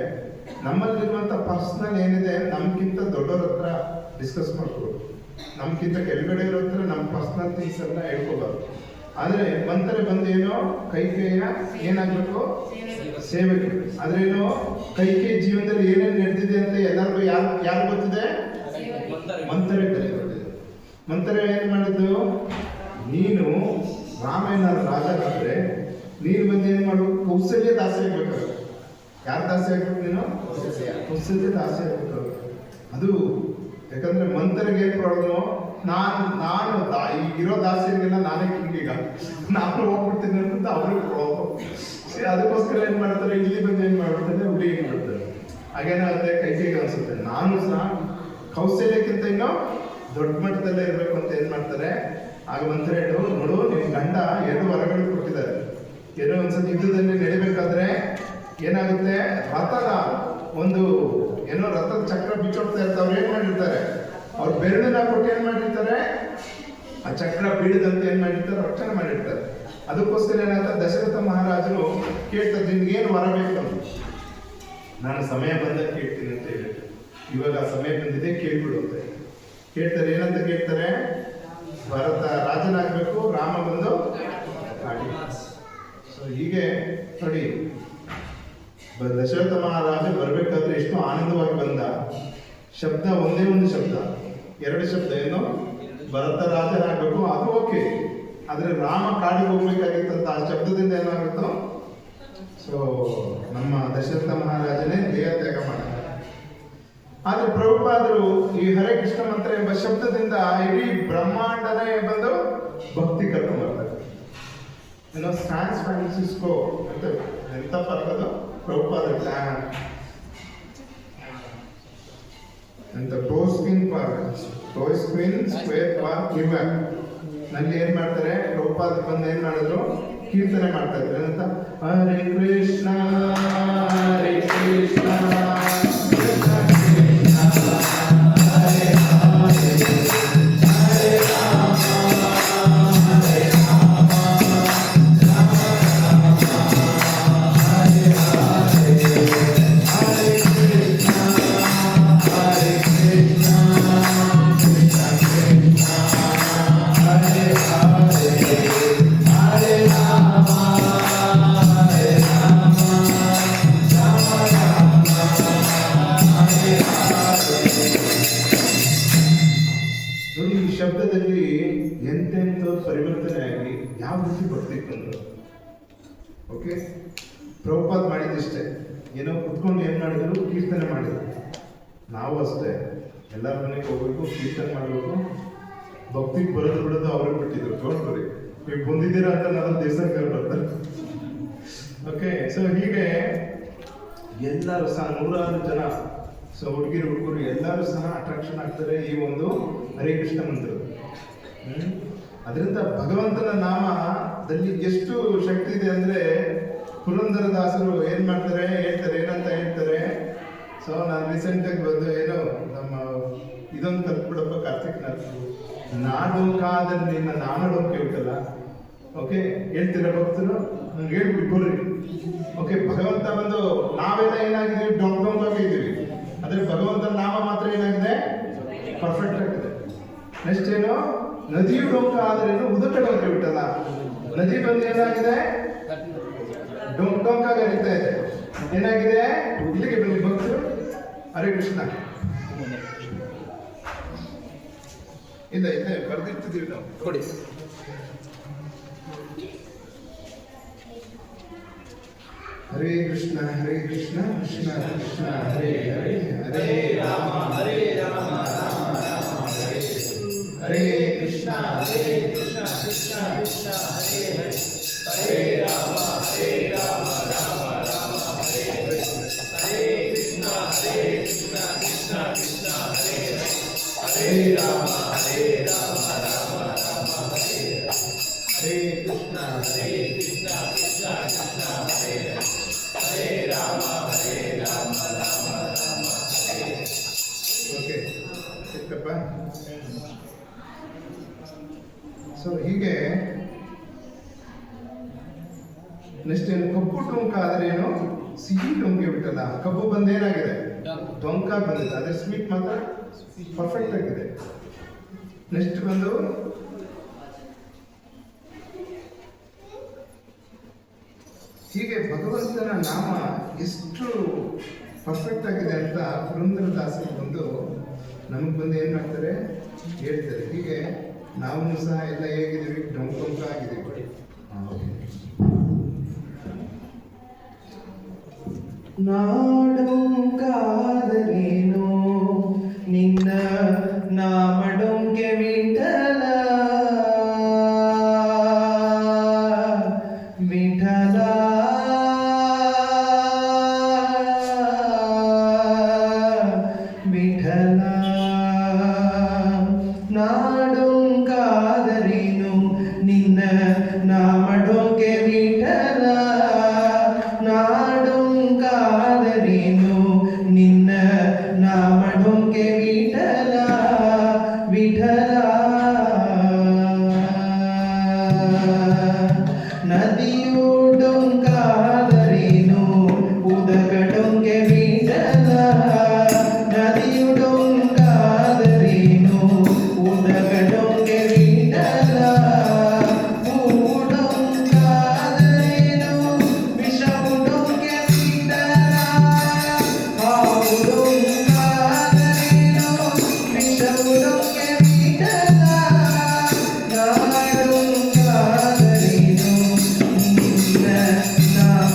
ನಮ್ಮಲ್ಲಿರುವಂತ ಪರ್ಸನಲ್ ಏನಿದೆ ನಮ್ಗಿಂತ ದೊಡ್ಡವ್ರ ಹತ್ರ ಡಿಸ್ಕಸ್ ಮಾಡ್ಕೋಬೇಕು, ನಮ್ಗಿಂತ ಕೆಳಗಡೆ ಇರೋ ಹತ್ರ ನಮ್ಮ ಪರ್ಸನಲ್ ಥಿಂಗ್ಸ್ ಎಲ್ಲ ಹೇಳ್ಕೋಬಾರ್ದು. ಆದ್ರೆ ಮಂತ್ರೆ ಬಂದೇನೋ ಕೈಕೇಯ ಏನಾಗ್ಬೇಕು, ಸೇವೆಗೆ. ಆದ್ರೇನೋ ಕೈಕೇಯ ಜೀವನದಲ್ಲಿ ಏನೇನು ನಡೆದಿದೆ ಅಂತ ಎಲ್ಲರಿಗೂ ಯಾರು ಗೊತ್ತಿದೆ? ಮಂತ್ರೆ ಗೊತ್ತಿದೆ. ಮಂತ್ರೆ ಏನ್ ಮಾಡಿದ್ದು, ನೀನು ರಾಮಾಯಣ ರಾಜನಾದ್ರೆ ನೀನು ಬಂದು ಏನ್ ಮಾಡ್ಬೇಕು, ಕೌಸಲ್ಯ ದಾಸಿ ಆಗ್ಬೇಕಾಗುತ್ತೆ. ಯಾರು ದಾಸಿ ಆಗ್ಬೇಕು? ನೀನು ಕೌಸಲ್ಯ ದಾಸಿ ಆಗ್ಬೇಕು. ಅದು ಯಾಕಂದ್ರೆ ಮಂತ್ರಿಗೆ ಏನ್ ಪ್ರಾಬ್ಲಮ್, ನಾನು ಇರೋ ದಾಸಿಯರಿಗೆಲ್ಲ ನಾನೇ ಕಿಂಗೀಗ, ನಾನು ಹೋಗ್ಬಿಡ್ತೀನಿ ಅಂತ ಅವ್ರಿಗೆ ಪ್ರಾಬ್ಲಮ್. ಅದಕ್ಕೋಸ್ಕರ ಏನ್ ಮಾಡ್ತಾರೆ, ಇಲ್ಲಿ ಬಂದು ಏನ್ ಮಾಡ್ಬಿಡ್ತಾರೆ, ಹುಡುಗಿ ಏನ್ ಮಾಡ್ತಾರೆ. ಹಾಗೇನಾಗುತ್ತೆ, ಕೈಕೇಯಿಗೆ ಅನ್ಸುತ್ತೆ ನಾನು ಸಹ ಕೌಶಲ್ಯಕ್ಕಿಂತ ಇನ್ನೂ ದೊಡ್ಡ ಮಟ್ಟದಲ್ಲೇ ಇರ್ಬೇಕು ಅಂತ ಏನ್ ಮಾಡ್ತಾರೆ. ಆಗ ಮಂತ್ರ ನೋಡು, ನಿನ್ ಗಂಡ 2 ವರಗಳು ಕೊಟ್ಟಿದ್ದಾರೆ. ಏನೋ ಒಂದ್ಸತಿ ಯುದ್ಧದಲ್ಲಿ ನಡಿಬೇಕಾದ್ರೆ ಏನಾಗುತ್ತೆ, ರಥದ ಒಂದು ಏನೋ ರಥದ ಚಕ್ರ ಬಿಚ್ಚೋಡ್ತಾ ಇರ್ತಾರೆ. ಅವ್ರು ಏನ್ ಮಾಡಿರ್ತಾರೆ, ಅವ್ರು ಬೆರಳನ್ನ ಕೊಟ್ಟು ಏನ್ ಮಾಡಿರ್ತಾರೆ, ಆ ಚಕ್ರ ಬೀಳದಂತೆ ಏನ್ ಮಾಡಿರ್ತಾರೆ, ರಕ್ಷಣೆ ಮಾಡಿರ್ತಾರೆ. ಅದಕ್ಕೋಸ್ಕರ ಏನಾಗುತ್ತೆ, ದಶರಥ ಮಹಾರಾಜರು ಕೇಳ್ತಾರೆ, ನಿನ್ಗೇನು ವರ ಬೇಕು? ನಾನು ಸಮಯ ಬಂದಾಗ ಕೇಳ್ತೀನಿ ಅಂತ ಹೇಳಿ, ಇವಾಗ ಸಮಯ ಬಂದಿದೆ ಕೇಳ್ಬಿಡು ಅಂತ ಕೇಳ್ತಾರೆ. ಏನಂತ ಕೇಳ್ತಾರೆ, ಭರತ ರಾಜನಾಗಬೇಕು, ರಾಮ ಬಂದು ಕಾಡಿ. ಸೊ ಹೀಗೆ ನೋಡಿ, ದಶರಥ ಮಹಾರಾಜ ಬರ್ಬೇಕಾದ್ರೆ ಎಷ್ಟು ಆನಂದವಾಗಿ ಬಂದ. ಶಬ್ದ ಒಂದೇ ಒಂದು ಶಬ್ದ, 2 ಶಬ್ದ, ಏನು ಭರತ ರಾಜನಾಗಬೇಕು ಅದು ಓಕೆ, ಆದ್ರೆ ರಾಮ ಕಾಡಿಗೆ ಹೋಗ್ಬೇಕಾಗಿತ್ತಂತ ಆ ಶಬ್ದದಿಂದ ಏನಾಗುತ್ತೋ. ಸೊ ನಮ್ಮ ದಶರಥ ಮಹಾರಾಜನೇ ದೇಹ ತ್ಯಾಗ ಮಾಡ್ತಾರೆ. ಆದ್ರೆ ಪ್ರಭುಪಾದರು ಈ ಹರೇ ಕೃಷ್ಣ ಮಂತ್ರ ಎಂಬ ಶಬ್ದದಿಂದ ಇಡೀ ಬ್ರಹ್ಮಾಂಡನೇ ಬಂದು ಭಕ್ತಿ ಕರ್ಕೊಂಡು ಬರ್ತಾರೆ. ಏನೋ ಸ್ಯಾನ್ ಫ್ರಾನ್ಸಿಸ್ಕೋ ಅಂತ ಎಂತ ಬರ್ತದೋ ಪ್ರಭುಪಾದ ಪ್ಲಾನ್ ಅಂತ ಟೋಸ್ಕ್ವಿನ್ ಸ್ಕ್ವೇರ್ ಪಾರ್ಕ್ ನ್ಯೂಯಾರ್ಕ್ ನಲ್ಲಿ ಏನ್ ಮಾಡ್ತಾರೆ, ಪ್ರಭುಪಾದ ಬಂದು ಏನ್ ಮಾಡಿದ್ರು, ಕೀರ್ತನೆ ಮಾಡ್ತಾ ಇದ್ರು ಅಂತ, ಹರೇ ಕೃಷ್ಣ ಹರೇ ಕೃಷ್ಣ ನೋಡಿ, ಈ ಶಬ್ದದಲ್ಲಿ ಎಂತೆಂತ ಪರಿವರ್ತನೆ ಆಗಿ ಯಾವ ರೀತಿ ಬರ್ತಿತ್ತು ಅಂದ್ರೆ, ಓಕೆ, ಪ್ರಭುಪಾದ್ ಮಾಡಿದಿಷ್ಟೇ, ಏನೋ ಕುತ್ಕೊಂಡು ಏನ್ ಮಾಡಿದ್ರು, ಕೀರ್ತನೆ ಮಾಡಿದ್ರು. ನಾವು ಅಷ್ಟೇ ಎಲ್ಲರ ಮನೆಗೆ ಹೋಗ್ಬೇಕು, ಕೀರ್ತನೆ ಮಾಡಬೇಕು, ಭಕ್ತಿಗೆ ಬರೋದು ಬಿಡೋದು ಅವ್ರಿಗೆ ಬಿಟ್ಟಿದ್ರು. ತೋರ್ಸ್ರಿ ನೀವು ಬಂದಿದ್ದೀರಾ ಅಂತ ನಾನು ದಿವಸ ಬರ್ತಾರೆ. ಓಕೆ, ಸೊ ಹೀಗೆ ಎಲ್ಲರೂ ಸಹ ನೂರಾರು ಜನ, ಸೊ ಹುಡುಗಿರು ಹುಡುಗರು ಎಲ್ಲರೂ ಸಹ ಅಟ್ರಾಕ್ಷನ್ ಆಗ್ತಾರೆ ಈ ಒಂದು ಹರೇ ಕೃಷ್ಣ ಮಂತ್ರ. ಅದರಿಂದ ಭಗವಂತನ ನಾಮದಲ್ಲಿ ಎಷ್ಟು ಶಕ್ತಿ ಇದೆ ಅಂದ್ರೆ, ಪುರಂದರದಾಸರು ಏನ್ ಮಾಡ್ತಾರೆ, ಹೇಳ್ತಾರೆ, ಏನಂತ ಹೇಳ್ತಾರೆ. ಸೊ ನಾನು ರೀಸೆಂಟ್ ಆಗಿ ಬಂದು ಏನೋ ನಮ್ಮ ಇದೊಂದು ಕಲ್ತ್ಬಿಡಪ್ಪ, ಕಾರ್ತಿಕ್ ನಾಡೋಕಾದ್ರೆ ನಿನ್ನ ನಾನಡೋಕೆ ಉಂಟಲ್ಲ, ಓಕೆ, ಹೇಳ್ತೀರಾ ಭಕ್ತರು, ನಂಗೆ ಹೇಳ್ಬಿಟ್ಟು ಬರ್ರಿ. ಓಕೆ, ಭಗವಂತ ಬಂದು ನಾವೆಲ್ಲ ಏನಾಗಿದ್ದೀವಿ, ಡೊಂಕ್ ಆಗಿದ್ದೀವಿ, ಆದ್ರೆ ಭಗವಂತನ ನಾಮ ಮಾತ್ರ ಏನಾಗಿದೆ, ಪರ್ಫೆಕ್ಟ್ ಆಗಿದೆ. ನೆಕ್ಸ್ಟ್ ಏನು, ನದಿಯು ಡೊಂಕ ಆದ್ರೇನು ಉದಕ ಡೊಂಕ ಬಿಟ್ಟಲ್ಲ, ನದಿ ಬಂದು ಏನಾಗಿದೆ, ಡೊಂಕಾಗ ಹರಿತಾ ಇದೆ. ಏನಾಗಿದೆ, ಇಲ್ಲಿಗೆ ಬನ್ನಿ ಭಕ್ತರು. ಹರೇ ಕೃಷ್ಣ ಇಲ್ಲ ಇದೆ ಬರ್ದಿರ್ತಿದೀವಿ ನಾವು, ಕೊಡಿ. ಹರೇ ಕೃಷ್ಣ ಕೃಷ್ಣ ಕೃಷ್ಣ ಹರೇ ಹರೇ, ಹರೇ ರಾಮ ಹರೇ ರಾಮ ರಾಮ ರಾಮ ಹರೇ ಹರೇ, ಕೃಷ್ಣ ಕೃಷ್ಣ ಕೃಷ್ಣ ಕೃಷ್ಣ ಹರೇ ಹರೇ, ಹರೇ ರಾಮ ರಾಮ ರಾಮ ಹರೇ ಹರೇ, ಹರೇ ಕೃಷ್ಣ ಕೃಷ್ಣ ಕೃಷ್ಣ ಹರೇ ಹರೇ, ಹರೇ ರಾಮ ರಾಮ ರಾಮ ಹರೇ ಹರೇ, ಹರೇ ಕೃಷ್ಣ ಕೃಷ್ಣ ಕೃಷ್ಣ ಹರೇ ಹರೇ, ಹರೇ ರಾಮ ರಾಮ ರಾಮ ಹರೇ. ಓಕೆ, ಸಿಕ್ತಪ್ಪ. ಸೊ ಹೀಗೆ ನೆಕ್ಸ್ಟ್ ಏನು, ಕಪ್ಪು ಟೊಂಕ ಆದ್ರೆ ಏನು, ಸಿಹಿ ಟೊಂಕೆ ಬಿಟ್ಟಲ್ಲ, ಕಬ್ಬು ಬಂದೇನಾಗಿದೆ, ಟೊಂಕ ಬಂದಿದೆ, ಅದೇ ಸ್ವೀಟ್ ಮಾತ್ರ ಪರ್ಫೆಕ್ಟ್ ಆಗಿದೆ. ನೆಕ್ಸ್ಟ್ ಬಂದು ಹೀಗೆ ಭಗವಂತನ ನಾಮ ಎಷ್ಟು ಪರ್ಫೆಕ್ಟ್ ಆಗಿದೆ ಅಂತ ಪುರಂದರದಾಸರು ಬಂದು ನಮಗೆ ಬಂದು ಏನ್ ಮಾಡ್ತಾರೆ, ಹೇಳ್ತಾರೆ. ಹೀಗೆ ನಾವು ಸಹ ಎಲ್ಲ ಹೇಗಿದ್ದೀವಿ, ಡೊಂಕ ಆಗಿದ್ದೀವಿ. ನಾಡೊಂಕಾದರೇನೋ ನಿನ್ನ ನಾಮಡೊಂಕೆ ವಿಠಲ ವಿಠಲ, ವಿಠಲ. ನಾಡೊಂಕಾದರೇನು ನಿನ್ನ ನಾಮಡೊಂಕೆ ವಿಠಲ, ನಾಡೊಂಕಾದರೇನು ನಿನ್ನ ನಾಮಡೊಂಕೆ ವಿಠಲ, ವಿಠಲ. ನದಿಯು ಡೊಂಕಾದರೇನು ಉದಕ ಡೊಂಕೆ ವಿಠಲ, ನದಿಯು ಡೊಂಕಾದರೇನು ಉದಕ ಡೊಂಕೆ ವಿಠಲ, ಹೂಡೊಂಕಾದರೇನು ವಿಷವು ಡೊಂಕೆ ವಿಠಲ, ಹಾವು ಡೊಂಕಾದರೇನು ವಿಷವು ಡೊಂಕೆ ವಿಠಲ, ನಾಡೊಂಕಾದರೇನು ನಿನ್ನ ನಾಮ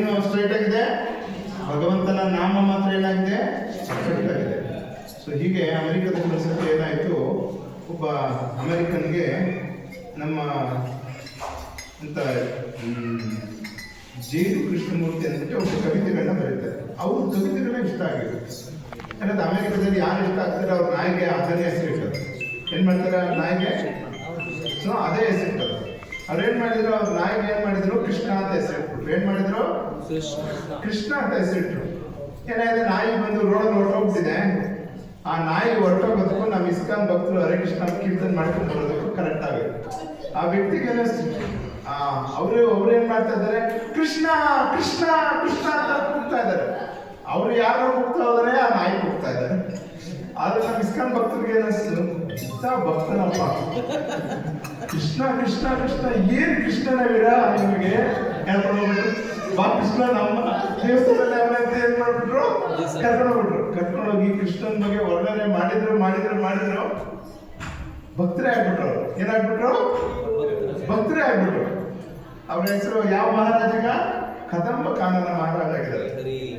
ಏನು ಸ್ಟ್ರೈಟ್ ಆಗಿದೆ? ಭಗವಂತನ ನಾಮ ಮಾತ್ರ ಏನಾಗಿದೆ? ಸ್ಟ್ರೈಟ್ ಆಗಿದೆ. ಸೊ ಹೀಗೆ ಅಮೆರಿಕದ ಒಂದ್ಸತಿ ಏನಾಯ್ತು, ಒಬ್ಬ ಅಮೆರಿಕನ್ಗೆ ನಮ್ಮ ಅಂತ ಜೇನು ಕೃಷ್ಣಮೂರ್ತಿ ಅಂದ್ಬಿಟ್ಟು ಒಬ್ಬ ಕವಿತೆಗಳನ್ನ ಬರೀತಾರೆ. ಅವ್ರ ಕವಿತೆಗಳನ್ನ ಇಷ್ಟ ಆಗಿದೆ. ಯಾಕಂದ್ರೆ ಅಮೆರಿಕದಲ್ಲಿ ಯಾರು ಇಷ್ಟ ಆಗ್ತಾರೆ ಅವ್ರ ನಾಯಿಗೆ ಅದನ್ನೇ ಹೆಸರಿಟ್ಟರು. ಏನ್ ಮಾಡ್ತಾರೆ ನಾಯಿಗೆ? ಸೊ ಅದೇ ಹೆಸರಿಟ್ಟರು. ಅವ್ರೇನ್ ಮಾಡಿದ್ರು, ಅವ್ರ ನಾಯಿಗೆ ಏನ್ ಮಾಡಿದ್ರು? ಕೃಷ್ಣ ಅಂತ ಹೆಸರಿಟ್ರು. ಏನ್ ಮಾಡಿದ್ರು? ಕೃಷ್ಣ ಅಂತ ಹೆಸರಿಟ್ರು. ಏನಾಗಿದೆ, ನಾಯಿ ಬಂದು ರೋಡಲ್ಲಿ ಹೊರಟೋಗ್ಬಿಟ್ಟಿದೆ. ಆ ನಾಯಿ ಹೊರಟೋಗೋದಕ್ಕೂ ನಮ್ಮ ಇಸ್ಕಾನ್ ಭಕ್ತರು ಹರೇ ಕೃಷ್ಣ ಕೀರ್ತನೆ ಮಾಡ್ಕೊಂಡು ಬರೋದಕ್ಕೂ ಕರೆಕ್ಟ್ ಆಗುತ್ತೆ. ಆ ವ್ಯಕ್ತಿಗೆ ಅವ್ರು ಏನ್ ಮಾಡ್ತಾ ಇದ್ದಾರೆ? ಕೃಷ್ಣ ಕೃಷ್ಣ ಕೃಷ್ಣ ಅಂತ ಕೂಗ್ತಾ ಇದ್ದಾರೆ. ಅವ್ರು ಯಾರು ಕೂಗ್ತಾ ಹೋದರೆ ಆ ನಾಯಿ ಕೂಗ್ತಾ ಇದ್ದಾರೆ. ಆದ್ರೆ ನಮ್ಮ ಇಸ್ಕಾನ್ ಭಕ್ತರಿಗೆ ಏನಿಸ್ತು, ಭಕ್ತನಪ್ಪ, ಕೃಷ್ಣ ಕೃಷ್ಣ ಕೃಷ್ಣ, ಏನ್ ಕೃಷ್ಣನ ವೀರ ನಿಮಗೆ ಹೇಳ್ಕೊಂಡು ಹೋಗ್ಬಿಟ್ರು. ಬಾ ಕೃಷ್ಣ ನಮ್ಮ ದೇವಸ್ಥಾನದಲ್ಲಿ ಅವರಂತ ಏನ್ ಮಾಡ್ಬಿಟ್ರು? ಕರ್ಕೊಂಡೋಗಿ ಕೃಷ್ಣನ ಬಗ್ಗೆ ವರ್ಣನೆ ಮಾಡಿದ್ರು ಮಾಡಿದ್ರು ಮಾಡಿದ್ರು ಭಕ್ತರೇ ಆಗ್ಬಿಟ್ರು. ಅವ್ರು ಏನಾಗ್ಬಿಟ್ರು? ಭಕ್ತರೇ ಆಗ್ಬಿಟ್ರು. ಅವ್ರ ಹೆಸರು ಯಾವ ಮಹಾರಾಜಗ? ಕದಂಬ ಕಾನನ ಮಹಾರಾಜ ಆಗಿದ್ದಾರೆ.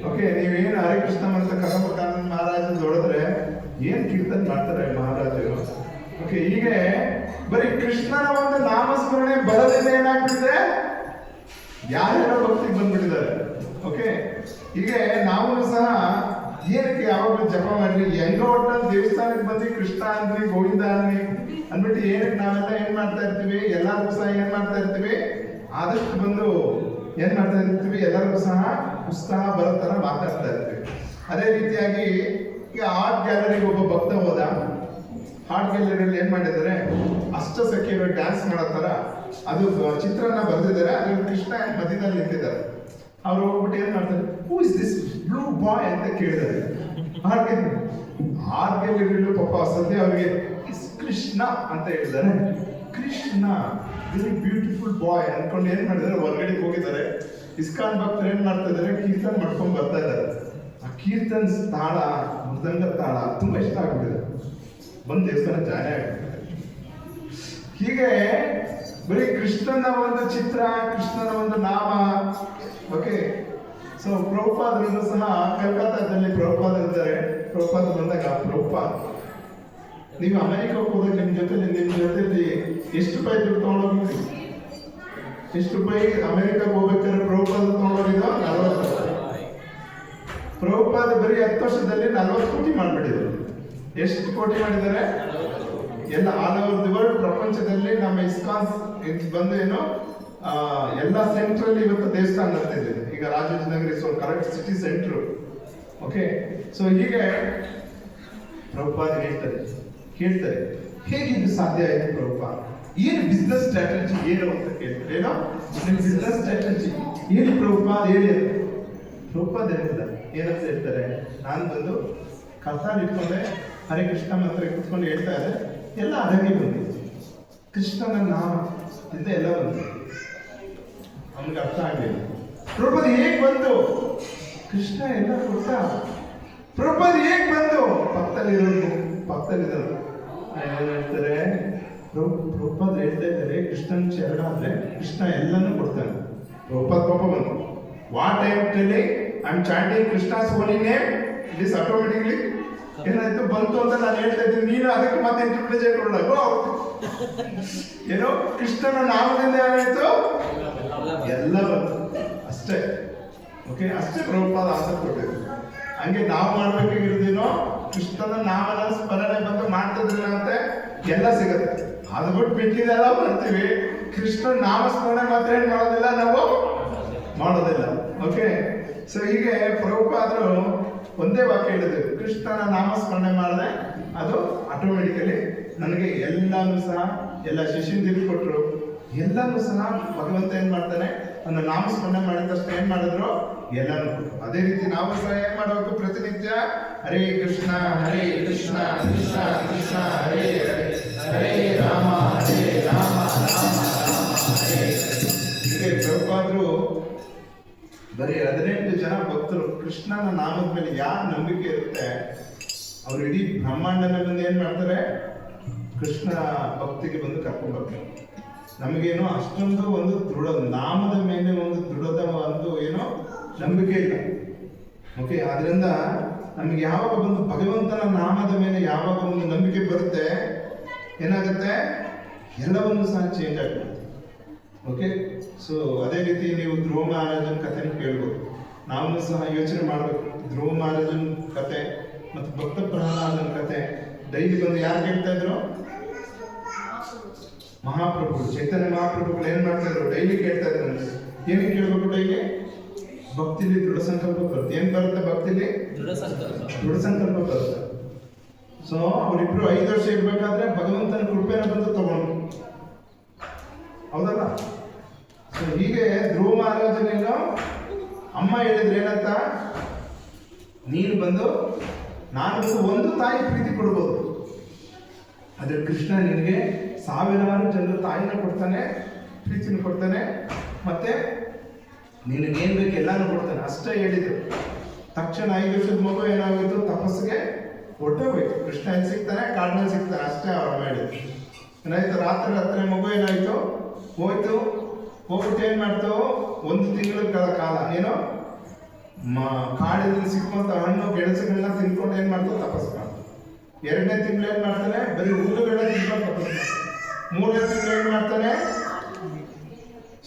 ಓಕೆ, ನೀವೇನು ಹರೇ ಕೃಷ್ಣ ಅಂತ ಕದಂಬ ಕಾನನ ಮಹಾರಾಜ ನೋಡಿದ್ರೆ ಏನ್ ಕೀರ್ತನೆ ಮಾಡ್ತಾರೆ ಮಹಾರಾಜರು. ಓಕೆ, ಹೀಗೆ ಬರೀ ಕೃಷ್ಣನ ಒಂದು ನಾಮಸ್ಮರಣೆ ಬರದಿಂದ ಏನಾಗ್ಬಿಟ್ಟಿದೆ? ಯಾರ್ಯಾರೋ ಭಕ್ತಿಗೆ ಬಂದ್ಬಿಟ್ಟಿದ್ದಾರೆ. ಓಕೆ, ಹೀಗೆ ನಾವು ಸಹ ಏನಕ್ಕೆ ಯಾವಾಗಲೂ ಜಪ ಮಾಡ್ರಿ, ಹೆಂಗೋ ಒಟ್ಟಲ್ಲಿ ದೇವಸ್ಥಾನಕ್ಕೆ ಬಂದು ಕೃಷ್ಣ ಅಂದ್ರಿ ಗೋವಿಂದ ಅಂದ್ರಿ ಅಂದ್ಬಿಟ್ಟು ಏನಕ್ಕೆ ನಾವೆಲ್ಲ ಏನ್ ಮಾಡ್ತಾ ಇರ್ತೀವಿ? ಎಲ್ಲರಿಗೂ ಸಹ ಏನ್ ಮಾಡ್ತಾ ಇರ್ತೀವಿ? ಆದಷ್ಟು ಬಂದು ಏನ್ ಮಾಡ್ತಾ ಇರ್ತೀವಿ? ಎಲ್ಲರಿಗೂ ಸಹ ಉತ್ಸಾಹ ಬರೋ ತರ ಮಾತಾಡ್ತಾ ಇರ್ತೀವಿ. ಅದೇ ರೀತಿಯಾಗಿ ಈಗ ಆರ್ಟ್ ಗ್ಯಾಲರಿಗೆ ಒಬ್ಬ ಭಕ್ತ ಹೋದ. ಆರ್ಟ್ ಗ್ಯಾಲರಿಯಲ್ಲಿ ಏನ್ ಮಾಡಿದ್ದಾರೆ? ಅಷ್ಟ ಸಖಿಯರು ಡ್ಯಾನ್ಸ್ ಮಾಡೋ ತರ ಅದು ಚಿತ್ರನ ಬರೆದಿದ್ದಾರೆ. ಅದ್ರಲ್ಲಿ ಕೃಷ್ಣ ಮಧ್ಯದಲ್ಲಿ ನಿಂತಿದ್ದಾರೆ. ಅವ್ರು ಹೋಗ್ಬಿಟ್ಟು ಏನ್ ಮಾಡ್ತಾರೆ? ಹೂ ಇಸ್ ದಿಸ್ ಬ್ಲೂ ಬಾಯ್ ಅಂತ ಕೇಳಿದ್ದಾರೆ. ಆರ್ಟ್ ಗ್ಯಾಲರಿಯಲ್ಲೂ ಪಾಪ ಸದ್ಯ ಅವ್ರಿಗೆ ಕೃಷ್ಣ ಅಂತ ಹೇಳಿದ್ದಾರೆ. ಕೃಷ್ಣ ವೆರಿ ಬ್ಯೂಟಿಫುಲ್ ಬಾಯ್ ಅನ್ಕೊಂಡು ಏನ್ ಮಾಡಿದ್ದಾರೆ? ಹೊರಗಡೆಗೆ ಹೋಗಿದ್ದಾರೆ. ಇಸ್ಕಾನ್ ಭಕ್ತರು ಏನ್ ಮಾಡ್ತಾ ಇದ್ದಾರೆ? ಕೀರ್ತನ್ ಮಾಡ್ಕೊಂಡು ಬರ್ತಾ ಇದ್ದಾರೆ. ಆ ಕೀರ್ತನ್ ತಾಳ, ಮೃದಂಗ ತಾಳ ತುಂಬಾ ಇಷ್ಟ ಆಗ್ಬಿಟ್ಟಿದೆ. ಬಂದು ದೇವಸ್ಥಾನ ಜಾನೆ ಆಗ್ಬಿಟ್ಟಿದೆ. ಹೀಗೆ ಬರೀ ಕೃಷ್ಣನ ಒಂದು ಚಿತ್ರ, ಕೃಷ್ಣನ ಒಂದು ನಾಮ. ಓಕೆ, ಸೊ ಪ್ರಭುಪಾದರು ಸಹ ಕಲ್ಕತ್ತಾದಲ್ಲಿ ಪ್ರಭುಪಾದ ಇದ್ದಾರೆ. ಪ್ರಭುಪಾದ ಬಂದಾಗ ಪ್ರಭುಪಾದ, ನೀವು ಅಮೆರಿಕಕ್ಕೆ ಹೋದಾಗ ನಿಮ್ಮ ಜೊತೆಲಿ ಎಷ್ಟು ರೂಪಾಯಿ ದುಡ್ಡು ತಗೊಂಡೋಗಿದ್ರಿ? ಎಷ್ಟು ರೂಪಾಯಿ ಅಮೆರಿಕಕ್ಕೆ ಹೋಗ್ಬೇಕಾದ್ರೆ ಪ್ರಭುಪಾದ ತಗೊಂಡೋಗಿದ್ದು? 40 ರೂಪಾಯಿ. ಪ್ರಭುಪಾದ ಬರೀ 10 ವರ್ಷದಲ್ಲಿ 40 ಕೋಟಿ ಮಾಡ್ಬಿಟ್ಟಿದ್ರು. ಎಷ್ಟು ಕೋಟಿ ಮಾಡಿದ್ದಾರೆ? ಎಲ್ಲ ಆಲ್ ಓವರ್ ದಿ ವರ್ಲ್ಡ್, ಪ್ರಪಂಚದಲ್ಲಿ ನಮ್ಮ ಇಸ್ಕಾನ್ ಬಂದು ಏನು ಎಲ್ಲ ಸೆಂಟ್ರಲ್ಲಿ ಇವತ್ತು ದೇವಸ್ಥಾನ ನಡೆದಿದೆ. ಈಗ Rajajinagar so correct city centre. Okay, so ಹೀಗೆ ಪ್ರಭುಪಾದ ಕೇಳ್ತಾರೆ ಹೇಗಿದ್ದು ಸಾಧ್ಯ ಆಯ್ತು ಪ್ರಭುಪಾದ? ಏನು ಬಿಸ್ನೆಸ್ ಸ್ಟ್ರಾಟಜಿ ಏನು ಅಂತ ಕೇಳ್ತಾರೆ. ಏನೋ ನಿಮ್ಮ ಬಿಸ್ನೆಸ್ ಸ್ಟ್ರಾಟಜಿ ಏನು ಪ್ರಭುಪಾದ ಹೇಳಿ ಅಂತ. ಪ್ರಭುಪಾದ ಹೇಳಿಲ್ಲ. ಏನಂತ ಹೇಳ್ತಾರೆ? ನಾನು ಬಂದು ಕಥಾಲ್ ಇಟ್ಕೊಂಡೆ, ಹರೇ ಕೃಷ್ಣ ಮಂತ್ರ ಕುತ್ಕೊಂಡು ಹೇಳ್ತಾ ಇದ್ದೆ, ಎಲ್ಲ ಅಡಗಿ ಬಂದಿತ್ತು. ಕೃಷ್ಣನ ನಾಮ ಇಂದ ಎಲ್ಲ ಬಂತು. ಅವನಿಗೆ ಅರ್ಥ ಆಗಲಿಲ್ಲ. ಪ್ರಭುಪಾದ ಹೇಗ್ ಬಂತು? ಕೃಷ್ಣ ಎಲ್ಲ ಕೊಟ್ಟ. ಪ್ರಭುಪಾದ ಹೇಗ್ ಬಂತು? ಪಕ್ಕದಲ್ಲಿರೋದು ಏನ್ ಹೇಳ್ತಾರೆ? ಪ್ರಭುಪಾದ ಹೇಳ್ತಾ ಇದ್ದಾರೆ, ಕೃಷ್ಣನ್ ಶರಣ ಆದ್ರೆ ಕೃಷ್ಣ ಎಲ್ಲನೂ ಕೊಡ್ತಾನೆ. ಪ್ರಭುಪಾದ ಪಾಪ ಬಂತು. What I am telling, I am chanting Krishna's Holi name, it is automatically ಏನಾಯ್ತು ಬಂತು ಅಂತ ನಾನು ಹೇಳ್ತಾ ಇದ್ದೀನಿ. ನೀನು ಅದಕ್ಕೆ ಮತ್ತೆ ಇಂಟರ್ಪ್ರಿಟೇಷನ್ ಕೊಡಬೇಕು. ಏನೋ ಕೃಷ್ಣನ ನಾಮದಿಂದ ಏನಾಯ್ತು? ಎಲ್ಲ ಬಂತು ಅಷ್ಟೇ. ಓಕೆ, ಅಷ್ಟೇ ಪ್ರಭುಪಾದ ಆಸೆ ಕೊಟ್ಟಿದ್ರು. ಹಂಗೆ ನಾವು ಮಾಡ್ಬೇಕಾಗಿರೋದೇನೋ ಕೃಷ್ಣನ ನಾಮನ ಸ್ಮರಣೆ ಬಂದು ಮಾಡ್ತಿದ್ರಿಲ್ಲ ಅಂತೆ ಎಲ್ಲ ಸಿಗುತ್ತೆ. ಅದು ಬಿಟ್ಟು ಬಿಟ್ಟಿದೆಲ್ಲ ಮಾಡ್ತೀವಿ. ಕೃಷ್ಣನ ನಾಮ ಸ್ಮರಣೆ ಮಾತ್ರ ಏನ್ ಮಾಡೋದಿಲ್ಲ, ನಾವು ಮಾಡೋದಿಲ್ಲ. ಓಕೆ, ಸೊ ಹೀಗೆ ಪ್ರಭುಪಾದರು ಒಂದೇ ವಾಕ್ಯ ಹೇಳಿದ್ರು, ಕೃಷ್ಣನ ನಾಮಸ್ಮರಣೆ ಮಾಡಿದ್ರೆ ಅದು ಆಟೋಮೆಟಿಕಲಿ ನನಗೆ ಎಲ್ಲಾನು ಸಹ ಎಲ್ಲ ಶಿಷ್ಯಂದಿರು ಕೊಟ್ಟರು. ಎಲ್ಲಾನು ಸಹ ಭಗವಂತ ಏನ್ ಮಾಡ್ತಾನೆ? ಒಂದು ನಾಮಸ್ಮರಣೆ ಮಾಡಿದ ತಕ್ಷಣ ಏನ್ ಮಾಡಿದ್ರು? ಎಲ್ಲಾನು ಕೊಟ್ಟರು. ಅದೇ ರೀತಿ ನಾವು ಸಹ ಏನ್ ಮಾಡಬೇಕು? ಪ್ರತಿನಿತ್ಯ ಹರೇ ಕೃಷ್ಣ ಕೃಷ್ಣ ಕೃಷ್ಣ ಹರೇ ಹರೇ, ಹರೇ ರಾಮ ರಾಮ ರಾಮ ಹರೇ. ಹೀಗೆ ಪ್ರಭುಪಾದರು ಬರೀ 18 ಜನ ಭಕ್ತರು ಕೃಷ್ಣನ ನಾಮದ ಮೇಲೆ ಯಾರ ನಂಬಿಕೆ ಇರುತ್ತೆ ಅವ್ರು ಇಡೀ ಬ್ರಹ್ಮಾಂಡನ ಬಂದು ಏನ್ ಮಾಡ್ತಾರೆ? ಕೃಷ್ಣ ಭಕ್ತಿಗೆ ಬಂದು ಕರ್ಕೊಂಡು ಬರ್ತಾರೆ. ನಮಗೇನೋ ಅಷ್ಟೊಂದು ಒಂದು ದೃಢ ನಾಮದ ಮೇಲೆ ಒಂದು ದೃಢದ ಒಂದು ಏನೋ ನಂಬಿಕೆ ಇಲ್ಲ. ಓಕೆ, ಆದ್ರಿಂದ ನಮಗೆ ಯಾವಾಗ ಒಂದು ಭಗವಂತನ ನಾಮದ ಮೇಲೆ ಯಾವಾಗ ಒಂದು ನಂಬಿಕೆ ಬರುತ್ತೆ, ಏನಾಗುತ್ತೆ, ಎಲ್ಲವನ್ನು ಸಹ ಚೇಂಜ್ ಆಗುತ್ತೆ. ಓಕೆ, ಸೊ ಅದೇ ರೀತಿ ನೀವು ಧ್ರುವ ಮಹಾರಾಜನ ಕಥೆನ ಕೇಳ್ಬೋದು. ನಾವು ಸಹ ಯೋಚನೆ ಮಾಡಬೇಕು. ಧ್ರುವ ಮಹಾರಾಜನ ಕತೆ ಮತ್ತು ಭಕ್ತ ಪ್ರಹ್ಲಾದನ ಕತೆ ಡೈಲಿ ಬಂದು ಯಾರು ಕೇಳ್ತಾ ಇದ್ರು? ಮಹಾಪ್ರಭುಗಳು, ಚೈತನ್ಯ ಮಹಾಪ್ರಭುಗಳು ಏನ್ ಮಾಡ್ತಾ ಇದ್ರು? ಡೈಲಿ ಕೇಳ್ತಾ ಇದ್ರು. ಏನಕ್ಕೆ ಕೇಳ್ಬೇಕು? ಡೈಲಿ ಭಕ್ತಿಲಿ ದೃಢ ಸಂಕಲ್ಪ ಬರುತ್ತೆ. ಏನ್ ಬರುತ್ತೆ ಭಕ್ತಿಲಿ? ದೃಢ ಸಂಕಲ್ಪ ಬರುತ್ತೆ. ಸೊ ಅವರಿಬ್ರು 5 ವರ್ಷ ಇರ್ಬೇಕಾದ್ರೆ ಭಗವಂತನ ಕೃಪೆನ ಬಂದು ತಗೊಂಡು, ಹೌದಲ್ಲ? ಸೊ ಹೀಗೆ ಧ್ರುವ ಮಹಾರಾಜನೇನೋ ಅಮ್ಮ ಹೇಳಿದ್ರೆ ಏನಂತ, ನೀನು ಬಂದು ನಾನು ಒಂದು ತಾಯಿ ಪ್ರೀತಿ ಕೊಡ್ಬೋದು, ಆದ್ರೆ ಕೃಷ್ಣ ನಿನಗೆ ಸಾವಿರಾರು ಜನರು ತಾಯಿನ ಕೊಡ್ತಾನೆ, ಪ್ರೀತಿನ ಕೊಡ್ತಾನೆ, ಮತ್ತೆ ನಿನಗೇನ್ ಬೇಕು ಎಲ್ಲಾನು ಕೊಡ್ತಾನೆ ಅಷ್ಟೇ ಹೇಳಿದ್ರು. ತಕ್ಷಣ 5 ವರ್ಷದ ಮಗು ಏನಾಗೋಯ್ತು? ತಪಸ್ಸಿಗೆ ಹೊಟ್ಟೋಗ್ಬೇಕು. ಕೃಷ್ಣ ಎಲ್ಲಿ ಸಿಗ್ತಾನೆ? ಕಾಡಿನಲ್ಲಿ ಸಿಗ್ತಾನೆ, ಅಷ್ಟೇ ಅವ್ರು ಮಾಡಿದ್ರು. ಏನಾಯ್ತು? ರಾತ್ರಿ ಹತ್ತನೇ ಮಗು ಏನಾಯ್ತು? ಹೋಯ್ತು. ಹೋಗ್ಬಿಟ್ಟು ಏನ್ ಮಾಡ್ತು? 1 ತಿಂಗಳ ಕಾಲ ಏನೋ ಕಾಡಿನಲ್ಲಿ ಸಿಕ್ಕಂತ ಹಣ್ಣು ಗೆಣಸುಗಳನ್ನ ತಿನ್ಕೊಂಡು ಏನ್ ಮಾಡ್ತು? ತಪಸ್ ಮಾಡ್ತು. 2ನೇ ತಿಂಗಳು ಏನ್ ಮಾಡ್ತಾನೆ? ಬರೀ ಹುಲ್ಲುಗಳನ್ನ ತಿನ್ಕೊಂಡು ತಪಸ್ ಮಾಡ್ತಾನೆ. 3ನೇ ತಿಂಗಳು ಏನ್ ಮಾಡ್ತಾನೆ?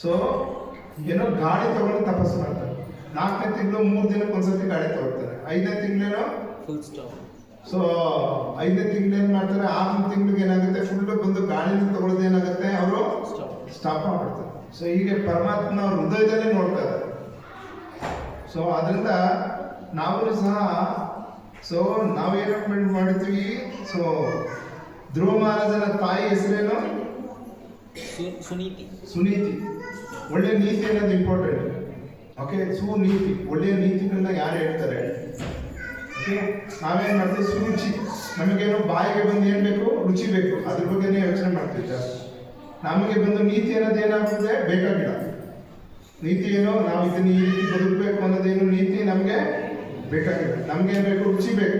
ಸೊ ಏನೋ ಗಾಡಿ ತಗೊಂಡು ತಪಸ್ ಮಾಡ್ತಾನೆ. 4ನೇ ತಿಂಗಳು 3 ದಿನಕ್ಕೆ ಒಂದ್ಸತಿ ಗಾಡಿ ತಗೊಳ್ತಾರೆ. 5ನೇ ತಿಂಗಳೇನೋ ಫುಲ್ ಸ್ಟಾಪ್. ಸೊ 5ನೇ ತಿಂಗಳು ಏನ್ ಮಾಡ್ತಾರೆ? 6ನೇ ತಿಂಗಳಿಗೆ ಏನಾಗುತ್ತೆ? ಫುಲ್ ಬಂದು ಗಾಡಿನ ತಗೊಳ್ಳೋದು ಏನಾಗುತ್ತೆ? ಅವರು ಸ್ಟಾಪ್ ಮಾಡ್ತಾರೆ. ಸೊ ಹೀಗೆ ಪರಮಾತ್ಮನ ಅವ್ರ ಹೃದಯದಲ್ಲಿ ನೋಡ್ತಾ ಇದ್ದಾರೆ. ಸೊ ಅದರಿಂದ ನಾವು ಸಹ ಸೊ ನಾವೇನು ಮಾಡ್ತೀವಿ? ಸೊ ಧ್ರುವ ಮಹಾರಾಜನ ತಾಯಿ ಹೆಸರೇನು? ಸುನೀತಿ. ಒಳ್ಳೆ ನೀತಿ ಅನ್ನೋದು ಇಂಪಾರ್ಟೆಂಟ್. ಓಕೆ, ಸುನೀತಿ, ಒಳ್ಳೆಯ ನೀತಿಗಳನ್ನ ಯಾರು ಹೇಳ್ತಾರೆ? ಓಕೆ, ನಾವೇನ್ ಮಾಡ್ತೀವಿ? ಸುರುಚಿ. ನಮಗೇನೋ ಬಾಯಿಗೆ ಬಂದು ಏನ್ ಬೇಕು? ರುಚಿ ಬೇಕು, ಅದ್ರ ಬಗ್ಗೆನೇ ಯೋಚನೆ ಮಾಡ್ತೀವಿ ಜಾಸ್ತಿ. ನಮಗೆ ಬಂದು ನೀತಿ ಅನ್ನೋದು ಏನಾಗ್ತದೆ? ಬೇಕಾಗಿಲ್ಲ. ನೀತಿ ಏನೋ ನಾವು ಇದನ್ನ ಈ ರೀತಿ ಬದುಕಬೇಕು ಅನ್ನೋದೇನು ನೀತಿ ನಮಗೆ ಬೇಕಾಗಿಲ್ಲ. ನಮ್ಗೆ ಏನ್ ಬೇಕು? ರುಚಿ ಬೇಕು.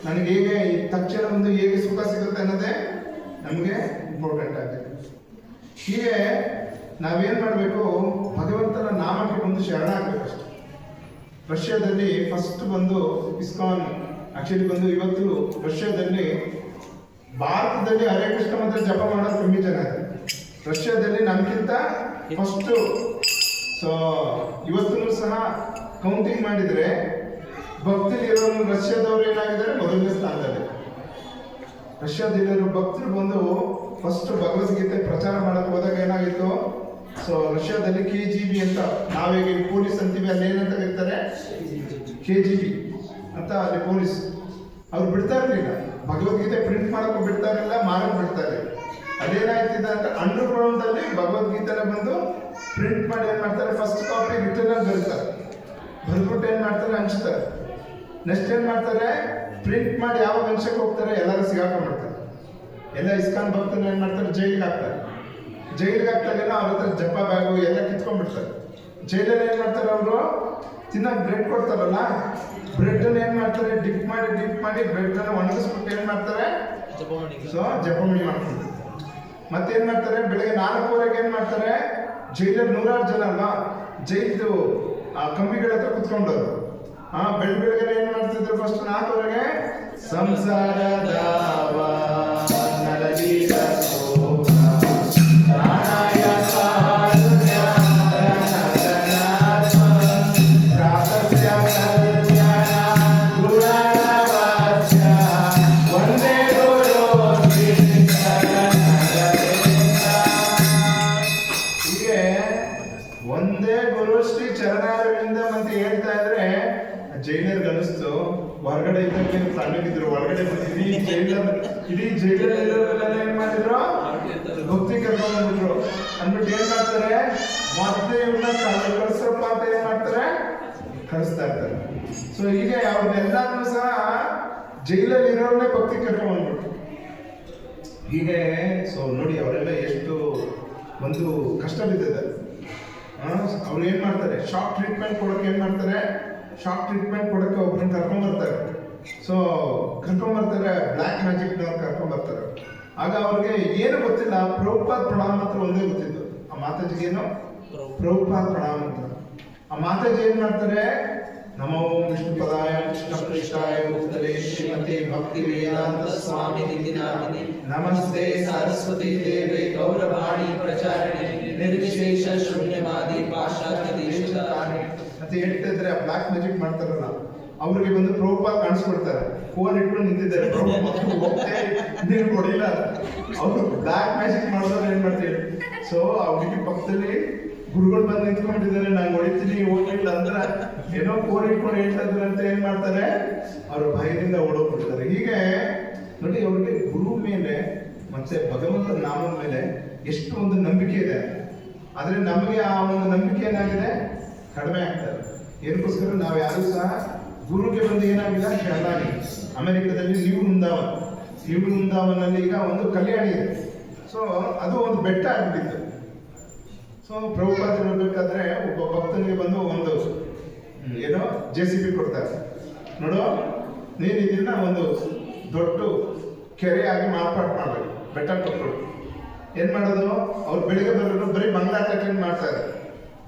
ನನಗೆ ಹೇಗೆ ತಕ್ಷಣ ಒಂದು ಹೇಗೆ ಸುಖ ಸಿಗುತ್ತೆ ಅನ್ನೋದೇ ನಮಗೆ ಇಂಪಾರ್ಟೆಂಟ್ ಆಗಿದೆ. ಹೀಗೆ ನಾವೇನ್ ಮಾಡಬೇಕು? ಭಗವಂತನ ನಾಮಕ್ಕೆ ಬಂದು ಶರಣಾಗಬೇಕಷ್ಟೆ. ರಷ್ಯಾದಲ್ಲಿ ಫಸ್ಟ್ ಬಂದು ಇಸ್ಕಾನ್ ಆಕ್ಚುಲಿ ಬಂದು ಇವತ್ತು ರಷ್ಯಾದಲ್ಲಿ, ಭಾರತದಲ್ಲಿ ಹರೇ ಕೃಷ್ಣ ಮಂತ್ರ ಜಪ ಮಾಡೋದು ಕಮ್ಮಿ ಜನ ಇದೆ. ರಷ್ಯಾದಲ್ಲಿ ನಮ್ಗಿಂತ ಫಸ್ಟ್. ಸೊ ಇವತ್ತು ಸಹ ಕೌಂಟಿಂಗ್ ಮಾಡಿದ್ರೆ ಭಕ್ತರು ಇರೋರು ರಷ್ಯಾದವ್ರು ಏನಾಗಿದ್ದಾರೆ? ಮೊದಲನೇ ಸ್ಥಾನದಲ್ಲಿ. ರಷ್ಯಾದಲ್ಲಿರೋ ಭಕ್ತರು ಬಂದು ಫಸ್ಟ್ ಭಗವದ್ಗೀತೆ ಪ್ರಚಾರ ಮಾಡಕ್ ಹೋದಾಗ ಏನಾಗಿತ್ತು? ಸೊ ರಷ್ಯಾದಲ್ಲಿ KGB ಅಂತ, ನಾವೀಗ ಪೊಲೀಸ್ ಅಂತೀವಿ, ಅಲ್ಲಿ ಏನಂತ ಕರೀತಾರೆ? KGB ಅಂತ. ಅಲ್ಲಿ ಪೊಲೀಸ್ ಅವ್ರು ಬಿಡ್ತಾ ಇರಲಿಲ್ಲ, ಭಗವದ್ಗೀತೆ ಪ್ರಿಂಟ್ ಮಾಡಕ್ಕೂ ಬಿಡ್ತಾ ಇರಲಿಲ್ಲ, ಮಾರಕ್ ಬಿಡ್ತಾ ಇರಲಿಲ್ಲ. ಅದೇನಾಯ್ತಿದೆ ಅಂದ್ರೆ ಅಂಡರ್ ಗ್ರೌಂಡ್ ಅಲ್ಲಿ ಭಗವದ್ಗೀತೆನ ಬಂದು ಪ್ರಿಂಟ್ ಮಾಡಿ ಏನ್ ಮಾಡ್ತಾರೆ? ಫಸ್ಟ್ ಕಾಪಿ ರಿಟರ್ನ್ ಅಲ್ಲಿ ಬರೀತಾರೆ. ಬರ್ಬಿಟ್ಟು ಏನ್ ಮಾಡ್ತಾರೆ? ಹಂಚ್ತಾರೆ. ನೆಕ್ಸ್ಟ್ ಏನ್ ಮಾಡ್ತಾರೆ? ಪ್ರಿಂಟ್ ಮಾಡಿ ಯಾವ ವಂಶಕ್ಕೆ ಹೋಗ್ತಾರೆ? ಎಲ್ಲರೂ ಸಿಗಾಕೊಂಡ್ಬಿಡ್ತಾರೆ. ಎಲ್ಲ ಇಸ್ಕಾನ್ ಭಕ್ತರು ಏನ್ ಮಾಡ್ತಾರೆ? ಜೈಲಿಗೆ ಹಾಕ್ತಾರೆ. ಜೈಲಿಗೆ ಹಾಕ್ತಾಗೆಲ್ಲ ಅವ್ರ ಹತ್ರ ಜಪ ಬ್ಯಾಗು ಎಲ್ಲ ಕಿತ್ಕೊಂಡ್ಬಿಡ್ತಾರೆ. ಜೈಲಲ್ಲಿ ಏನ್ ಮಾಡ್ತಾರೆ? ಅವರು ತಿನ್ನಕ್ ಬ್ರೆಡ್ ಕೊಡ್ತಾರಲ್ಲ, ಬ್ರೆಡ್ ಅನ್ನ ಏನ್ ಮಾಡ್ತಾರೆ? ಡಿಪ್ ಮಾಡಿ ಬ್ರೆಡ್ ಅನ್ನ ಒಣಗಿಸ್ಬಿಟ್ಟು ಏನ್ ಮಾಡ್ತಾರೆ? ಸೊ ಜಪಮಣಿ ಮಾಡ್ತಾರೆ. ಮತ್ತೇನ್ ಮಾಡ್ತಾರೆ? ಬೆಳಗ್ಗೆ 4:15 ಏನ್ ಮಾಡ್ತಾರೆ? ಜೈಲಲ್ಲಿ 100 ಜನ ಅಲ್ವಾ, ಜೈಲ್ದು ಕಂಬಿಗಳ ಹತ್ರ ಕುತ್ಕೊಂಡವ್ರು. ಬೆಳಗ್ಗೆ ಏನ್ ಮಾಡ್ತಿದ್ರು? ಫಸ್ಟ್ 4:15 ಸಂಸಾರದ ಒಂದೇ ಗುರು ಶ್ರೀ ಚರಣಾರವಿಂದ ಅಂತ ಹೇಳ್ತಾ ಇದ್ರೆ ಜೈಲರ್ಗೆ ಅನಿಸ್ತು. ಹೊರಗಡೆ ಇದ್ದಕ್ಕೆ ತಣ್ಣಗಿದ್ರು, ಒಳಗಡೆ ಇಡೀ ಜೈಲಲ್ಲಿರೋರೆಲ್ಲ ಏನ್ ಮಾಡಿದ್ರು? ಭಕ್ತಿ ಕರ್ಕೊಂಡ್ಬಿಟ್ರು ಅಂದ್ಬಿಟ್ಟು ಏನ್ ಮಾಡ್ತಾರೆ? ಮತ್ತೆ ಇವ್ರನ್ನ ಕಳಿಸ್ರಪ್ಪ ಅಂತ ಏನ್ ಮಾಡ್ತಾರೆ? ಕಳಿಸ್ತಾ ಇರ್ತಾರೆ. ಸೊ ಹೀಗೆ ಅವ್ರನ್ನೆಲ್ಲಾದ್ರೂ ಸಹ ಜೈಲಲ್ಲಿ ಇರೋರ್ನೇ ಭಕ್ತಿ ಕರ್ಕೊಂಡ್ಬಿಟ್ರು. ಹೀಗೆ ಸೊ ನೋಡಿ, ಅವರೆಲ್ಲ ಎಷ್ಟು ಒಂದು ಕಷ್ಟ ಬಿದ್ದಿದ್ದಾರೆ. ಅವ್ರು ಏನ್ ಮಾಡ್ತಾರೆ? ಶಾಕ್ ಟ್ರೀಟ್ಮೆಂಟ್ ಕೊಡೋಕೆ ಏನ್ ಮಾಡ್ತಾರೆ? ಶಾಕ್ ಟ್ರೀಟ್ಮೆಂಟ್ ಕೊಡೋಕೆ ಒಬ್ಬರನ್ನ ಕರ್ಕೊಂಡ್ಬರ್ತಾರೆ. ಸೊ ಕರ್ಕೊಂಡ್ಬರ್ತಾರೆ, ಬ್ಲ್ಯಾಕ್ ಮ್ಯಾಜಿಕ್ ನವ್ರು ಕರ್ಕೊಂಡ್ಬರ್ತಾರೆ. ಆಗ ಅವ್ರಿಗೆ ಏನು ಗೊತ್ತಿಲ್ಲ, ಪ್ರಭುಪಾದ್ ಪ್ರಣಾಮ ಅಂತ ಒಂದೇ ಗೊತ್ತಿದ್ದು. ಆ ಮಾತಾಜಿಗೆ ಏನು? ಪ್ರಭುಪಾದ್ ಪ್ರಣಾಮ ಅಂತ. ಆ ಮಾತಾಜಿ ಏನ್ ಮಾಡ್ತಾರೆ, ನಮೋ ವಿಷ್ಣು ಪದಾಯ ಕೃಷ್ಣ ಪೃಷ್ಠಾಯ ಭೂತಲೇ ಶ್ರೀಮತಿ ಭಕ್ತಿ ವೇದಾಂತ ಸ್ವಾಮಿ ನಿತಿನಾಮಿನಿ ನಮಸ್ತೆ ಸರಸ್ವತಿ ದೇವಿ ಗೌರವಾಣಿ ಪ್ರಚಾರಿಣಿ ನಿರ್ವಿಶೇಷ ಶೂನ್ಯವಾದಿ ಪಾಶ್ಚಾತ್ಯ ದೇಶಧಾರಿಣಿ ಅಂತ ಹೇಳ್ತಾ ಇದ್ರೆ ಆ ಬ್ಲಾಕ್ ಮ್ಯಾಜಿಕ್ ಮಾಡ್ತಾರಲ್ಲ, ಅವ್ರಿಗೆ ಬಂದು ಪ್ರಭುಪಾದ ಕಾಣಿಸ್ಕೊಡ್ತಾರೆ, ಫೋನ್ ಇಟ್ಕೊಂಡು ನಿಂತಿದ್ದಾರೆ, ನೀರು ಕೊಡಿಲ್ಲ, ಅವರು ಬ್ಲಾಕ್ ಮ್ಯಾಜಿಕ್ ಮಾಡಿದವ್ರು ಏನ್ ಮಾಡ್ತೀವಿ. ಸೊ ಅವ್ರಿಗೆ ಪಕ್ಕದಲ್ಲಿ ಗುರುಗಳು ಬಂದು ನಿಂತ್ಕೊಂಡಿದ್ದಾರೆ, ನಾನು ಹೊಡಿತೀನಿ ಹೋಗ್ಲಿಲ್ಲ ಅಂದ್ರೆ ಏನೋ ಫೋನ್ ಇಟ್ಕೊಂಡು ಹೇಳ್ತಾ ಇದ್ದಾರೆ ಅಂತ ಏನ್ ಮಾಡ್ತಾರೆ, ಅವರು ಭಯದಿಂದ ಓಡೋಗ್ಬಿಡ್ತಾರೆ. ಹೀಗೆ ನೋಡಿ, ಅವ್ರಿಗೆ ಗುರು ಮೇಲೆ ಮತ್ತೆ ಭಗವಂತನ ನಾಮದ ಮೇಲೆ ಎಷ್ಟು ಒಂದು ನಂಬಿಕೆ ಇದೆ. ಆದ್ರೆ ನಮಗೆ ಆ ಒಂದು ನಂಬಿಕೆ ಏನಾಗಿದೆ, ಕಡಿಮೆ ಆಗ್ತಾರೆ. ಏನಕ್ಕೋಸ್ಕರ ನಾವು ಯಾರು ಸಹ ಗುರುಗೆ ಬಂದು ಏನಾಗಿಲ್ಲ ಶರಣಾಗಿ. ಅಮೆರಿಕದಲ್ಲಿ ನ್ಯೂ ವೃಂದಾವನಲ್ಲಿ ಈಗ ಒಂದು ಕಲ್ಯಾಣಿ ಇದೆ. ಸೊ ಅದು ಒಂದು ಬೆಟ್ಟ ಆಗ್ಬಿಟ್ಟಿತ್ತು. ಸೊ ಪ್ರಭುಪಾದ ಇರಬೇಕಾದ್ರೆ ಒಬ್ಬ ಭಕ್ತನಿಗೆ ಬಂದು ಒಂದು ಏನೋ JCB ಕೊಡ್ತಾರೆ, ನೋಡು ನೀನು ಇದನ್ನ ಒಂದು ದೊಡ್ಡ ಕೆರೆಯಾಗಿ ಮಾರ್ಪಾಡು ಮಾಡಬೇಕು, ಬೆಟ್ಟ ಕೊಟ್ಟರು. ಏನ್ ಮಾಡೋದು, ಅವ್ರು ಬೆಳಿಗ್ಗೆ ಬರೋದು ಬರೀ ಮಂಗಳಾರತಿ ಅಟೆಂಡ್ ಮಾಡ್ತಾರೆ,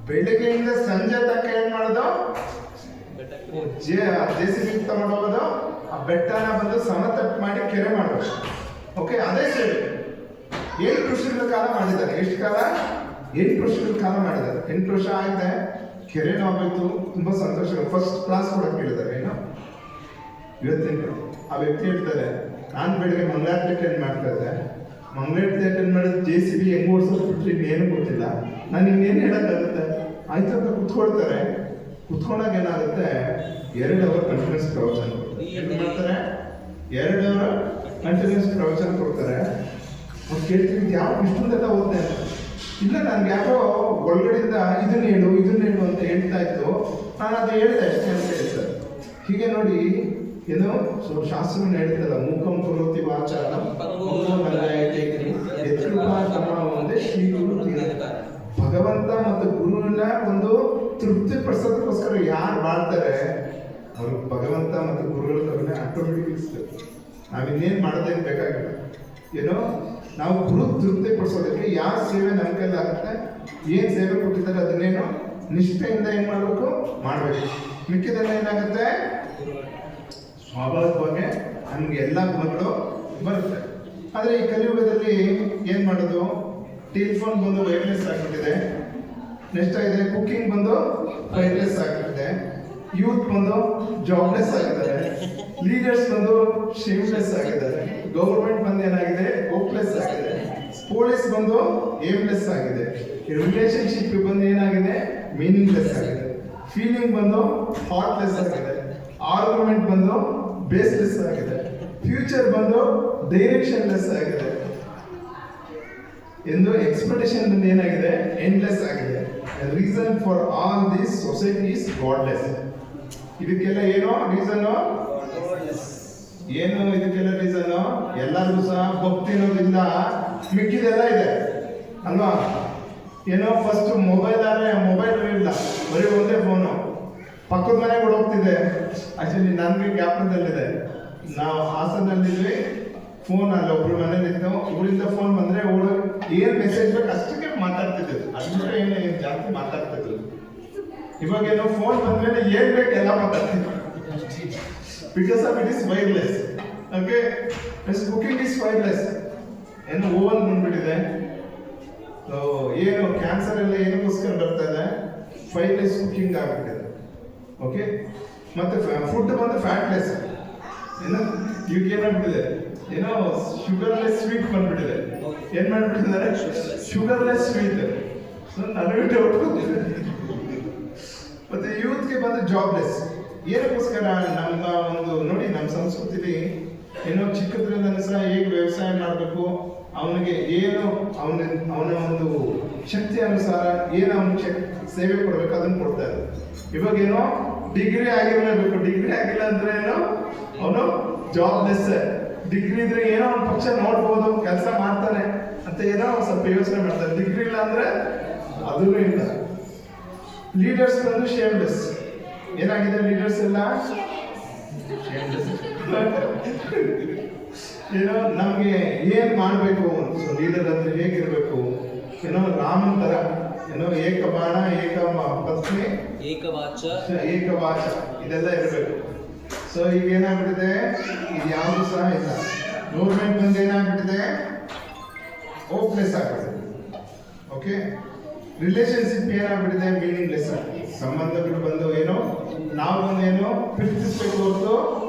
ಬೆಳಿಗ್ಗೆಯಿಂದ ಸಂಜೆ ತನಕ ಏನ್ ಮಾಡೋದು, JCB ತಗೊಂಡು ಹೋಗೋದು, ಆ ಬೆಟ್ಟನ ಬಂದು ಸಮತಟ್ಟು ಮಾಡಿ ಕೆರೆ ಮಾಡೋದು. ಓಕೆ, ಅದೇ ಸೇವೆ 7 ವರ್ಷಗಳ ಕಾಲ ಮಾಡಿದ್ದಾರೆ. ಎಷ್ಟು ಕಾಲ? 8 ವರ್ಷಗಳ ಕಾಲ ಮಾಡಿದ್ದಾರೆ. 8 ವರ್ಷ ಆಯ್ತೆ, ಕೆರೆನೂ ಆಗೋಯ್ತು, ತುಂಬಾ ಸಂತೋಷ. ಫಸ್ಟ್ ಕ್ಲಾಸ್ ಕೊಡಕ್ಕೆ ಹೇಳಿದ್ದಾರೆ. ಏನು ಇವತ್ತಿನ ಆ ವ್ಯಕ್ತಿ ಹೇಳ್ತಾರೆ, ನಾನು ಬೆಳಿಗ್ಗೆ ಮಂಗಳಾರತಿ ಅಟೆಂಡ್ ಮಾಡ್ತಾ ಇದ್ದೆ, ಮಂಗಳಾರತಿ ಅಟೆಂಡ್ ಮಾಡಿದ JCB ಹೆಂಗ್ ಓಡಿಸೋದು ಬಿಟ್ರಿ ಇನ್ನೇನು ಗೊತ್ತಿಲ್ಲ, ನಾನು ಇನ್ನೇನು ಹೇಳಕ್ಕಾಗುತ್ತೆ. ಆಯ್ತು ಅಂತ ಕುತ್ಕೊಳ್ತಾರೆ. ಕುತ್ಕೊಂಡಾಗ ಏನಾಗುತ್ತೆ, 2 ಅವರ್ ಕಂಟಿನ್ಯೂಸ್ ಪ್ರವಚನ ಮಾಡ್ತಾರೆ. 2 ಅವರ್ ಕಂಟಿನ್ಯೂಸ್ ಪ್ರವಚನ ಕೊಡ್ತಾರೆ. ಅವ್ರು ಕೇಳ್ತೀವಿ, ಯಾವ ಇಷ್ಟೊಂದೆಲ್ಲ ಓದ್ತಾ ಇಲ್ಲ. ಇಲ್ಲ, ನನ್ಗೆ ಯಾಕೋ ಒಳಗಡೆಯಿಂದ ಇದನ್ನ ಹೇಳು ಅಂತ ಹೇಳ್ತಾ ಇತ್ತು, ನಾನು ಅದು ಹೇಳಿದೆ ಅಷ್ಟೇ ಅಂತ ಹೇಳ್ತಾರೆ. ಹೀಗೆ ನೋಡಿ, ಏನೋ ಶಾಸ್ತ್ರ ಹೇಳ್ತಲ್ಲ, ಮೂಕಂ ಕರೋತಿ ವಾಚಾಲಂ ಭಗವಂತ ಮತ್ತು ಗುರುವಿನ ಒಂದು ತೃಪ್ತಿ ಪಡಿಸೋದಕ್ಕೋಸ್ಕರ ಯಾರು ಮಾಡ್ತಾರೆ, ಅವರು ಭಗವಂತ ಮತ್ತು ಗುರುಗಳ ಕರುಣೆ ಆಟೋಮೆಟಿಕ್. ನಾವಿನ್ನೇನು ಮಾಡೋದೇನು ಬೇಕಾಗಿಲ್ಲ. ಏನೋ ನಾವು ಗುರು ತೃಪ್ತಿ ಪಡಿಸೋದಕ್ಕೆ ಯಾವ ಸೇವೆ ನಮ್ಮ ಕೈಲಿ ಆಗುತ್ತೆ, ಏನ್ ಸೇವೆ ಕೊಟ್ಟಿದ್ದಾರೆ ಅದನ್ನೇನು ನಿಷ್ಠೆಯಿಂದ ಏನ್ ಮಾಡ್ಬೇಕು, ಮಾಡ್ಬೇಕು. ಮಿಕ್ಕಿದೆಲ್ಲ ಏನಾಗುತ್ತೆ, ಸ್ವಾಭಾವಿಕವಾಗಿ ನಮ್ಗೆ ಎಲ್ಲ ಗುಣಗಳು ಬರುತ್ತೆ. ಆದ್ರೆ ಈ ಕಲಿಯುಗದಲ್ಲಿ ಏನ್ ಮಾಡೋದು, ಟೆಲಿಫೋನ್ ಬಂದು ವೈರ್ಲೆಸ್ ಆಗ್ಬಿಟ್ಟಿದೆ, ನೆಕ್ಸ್ಟ್ ಆಗಿದೆ ಕುಕಿಂಗ್ ಬಂದು ವೈರ್ಲೆಸ್ ಆಗ್ಬಿಟ್ಟಿದೆ, ಯೂತ್ ಬಂದು ಜಾಬ್ಲೆಸ್ ಆಗಿದ್ದಾರೆ, ಲೀಡರ್ಸ್ ಬಂದು ಶೇಮ್ಲೆಸ್ ಆಗಿದ್ದಾರೆ, ಗೌರ್ಮೆಂಟ್ ಬಂದು ಏನಾಗಿದೆ ಹೋಪ್ಲೆಸ್ ಆಗಿದೆ, ಪೊಲೀಸ್ ಬಂದು ಏಮ್ಲೆಸ್ ಆಗಿದೆ, ರಿಲೇಶನ್ಶಿಪ್ ಬಂದು ಏನಾಗಿದೆ ಮೀನಿಂಗ್ಲೆಸ್ ಆಗಿದೆ, ಫೀಲಿಂಗ್ ಬಂದು ಹಾರ್ಟ್ಲೆಸ್ ಆಗಿದೆ, ಆರ್ಗ್ಯುಮೆಂಟ್ ಬಂದು ಬೇಸ್ಲೆಸ್ ಆಗಿದೆ, ಫ್ಯೂಚರ್ ಬಂದು ಡೈರೆಕ್ಷನ್ಲೆಸ್ ಆಗಿದೆ, ಎಂದು ಎಕ್ಸ್ಪೆಕ್ಟೇಷನ್ ಬಂದು ಏನಾಗಿದೆ ಎಂಡ್ಲೆಸ್ ಆಗಿದೆ. Reason for all this society is godless. ಇದಕ್ಕೆಲ್ಲ ಏನೋ ರೀಸನ್, ಏನು ಇದಕ್ಕೆಲ್ಲ ರೀಸನ್, ಎಲ್ಲರಿಗೂ ಸಹ ಭಕ್ತಿ ಅನ್ನೋದ್ರಿಂದ ಮಿಕ್ಕಿದೆಲ್ಲ ಇದೆ ಅಲ್ವಾ. ಏನೋ ಫಸ್ಟ್ ಮೊಬೈಲ್ ಆದ್ರೆ ಮೊಬೈಲ್ ಇಲ್ಲ, ಬರೀ ಒಂದೇ ಫೋನು, ಪಕ್ಕದ ಮನೆಗೆ ಹೋಗ್ತಿದೆ. ಆಕ್ಚುಲಿ ನನ್ಗೆ ಜ್ಞಾಪನದಲ್ಲಿದೆ, ನಾವು ಹಾಸನಲ್ಲಿದ್ವಿ, ಫೋನ್ ಅಲ್ಲಿ ಒಬ್ರು ಮನೇಲಿ ಇತ್ತು, ಊರಿಂದ ಫೋನ್ ಬಂದ್ರೆ ಏನ್ ಮೆಸೇಜ್ ಬೇಕು ಅಷ್ಟಕ್ಕೆ ಮಾತಾಡ್ತಿದ್ರು, ಅದ್ರ ಏನು ಜಾಸ್ತಿ ಮಾತಾಡ್ತಿದ್ರು. ಇವಾಗ ಏನೋ ಫೋನ್ ಬಂದ್ಮೇಲೆ ಏನ್ ಬೇಕು ಎಲ್ಲ ಮಾತಾಡ್ತಿದ್ರು, because of it is wireless. Okay, cooking is wireless. ಏನು ಓವನ್ ಬಂದ್ಬಿಟ್ಟಿದೆ, ಏನು ಕ್ಯಾನ್ಸರ್ ಎಲ್ಲ ಏನಕ್ಕೋಸ್ಕರ ಬರ್ತಾ ಇದೆ, ವೈರ್ಲೆಸ್ ಕುಕಿಂಗ್ ಆಗ್ಬಿಟ್ಟಿದೆ. ಓಕೆ, ಮತ್ತೆ ಫುಡ್ ಬಂದು ಫ್ಯಾಟ್ಲೆಸ್. ಏನು ಈಗ ಏನಾಗ್ಬಿಟ್ಟಿದೆ, ಏನೋ ಶುಗರ್ಲೆಸ್ ಸ್ವೀಟ್ ಬಂದ್ಬಿಟ್ಟಿದೆ. ಏನ್ ಮಾಡ್ಬಿಟ್ಟಿದ್ದಾರೆ, ಶುಗರ್ಲೆಸ್ ಸ್ವೀಟ್. ನನಗೆ ಡೌಟ್. ಮತ್ತೆ ಯೂತ್ಗೆ ಬಂದು ಜಾಬ್ಲೆಸ್. ಏನಕ್ಕೋಸ್ಕರ ನಮ್ಮ ಒಂದು ನೋಡಿ, ನಮ್ಮ ಸಂಸ್ಕೃತಿಲಿ ಏನೋ ಚಿಕ್ಕದ್ರಿಂದ ಸಹ ಹೇಗೆ ವ್ಯವಸಾಯ ಮಾಡಬೇಕು, ಅವನಿಗೆ ಏನು ಅವನ ಒಂದು ಶಕ್ತಿ ಅನುಸಾರ ಏನು ಅವನಿಗೆ ಸೇವೆ ಕೊಡ್ಬೇಕು ಅದನ್ನ ಕೊಡ್ತಾರೆ. ಇವಾಗ ಏನೋ ಡಿಗ್ರಿ ಆಗಿರಲೇಬೇಕು, ಡಿಗ್ರಿ ಆಗಿಲ್ಲ ಅಂದ್ರೆ ಏನೋ ಅವನು ಜಾಬ್ಲೆಸ್. ಡಿಗ್ರಿ ಇದ್ರೆ ಏನೋ ಒಂದು ಪಕ್ಷ ನೋಡ್ಬೋದು, ಕೆಲಸ ಮಾಡ್ತಾನೆ ಅಂತ ಏನೋ ಸ್ವಲ್ಪ ಯೋಚನೆ ಮಾಡ್ತಾರೆ. ಡಿಗ್ರಿ ಇಲ್ಲ ಅಂದ್ರೆ ಅದೂ ಇಲ್ಲ. ಲೀಡರ್ಸ್ ಬಂದು ಶೇಮ್ಲೆಸ್. ಏನಾಗಿದೆ ಲೀಡರ್ಸ್ ಎಲ್ಲ ಏನೋ ನಮ್ಗೆ ಏನ್ ಮಾಡ್ಬೇಕು, ಲೀಡರ್ ಅಂದ್ರೆ ಹೇಗಿರ್ಬೇಕು, ಏನೋ ರಾಮನ್ ತರ ಏನೋ ಏಕಬಾಣ ಏಕ ಪತ್ನಿ ಏಕವಾಚ ಏಕವಾಚ ಇದೆಲ್ಲ ಇರಬೇಕು. ಸೊ ಈಗ ಏನಾಗ್ಬಿಟ್ಟಿದೆ, ಇದು ಯಾವುದು ಸಹ ಇಲ್ಲ. ಗೌರ್ಮೆಂಟ್ ಬಂದು ಏನಾಗ್ಬಿಟ್ಟಿದೆ, ಹೋಪ್ಲೆಸ್ ಆಗ್ಬಿಟ್ಟಿದೆ. ಓಕೆ, ರಿಲೇಶನ್ಶಿಪ್ ಏನಾಗ್ಬಿಟ್ಟಿದೆ, ಮೀನಿಂಗ್ಲೆಸ್ ಆಗಿದೆ. ಸಂಬಂಧಗಳು ಬಂದು ಏನೋ ನಾವು ಬಂದೇನೋ ಪ್ರೀತಿಸ್ಬೇಕು ಹೊರತು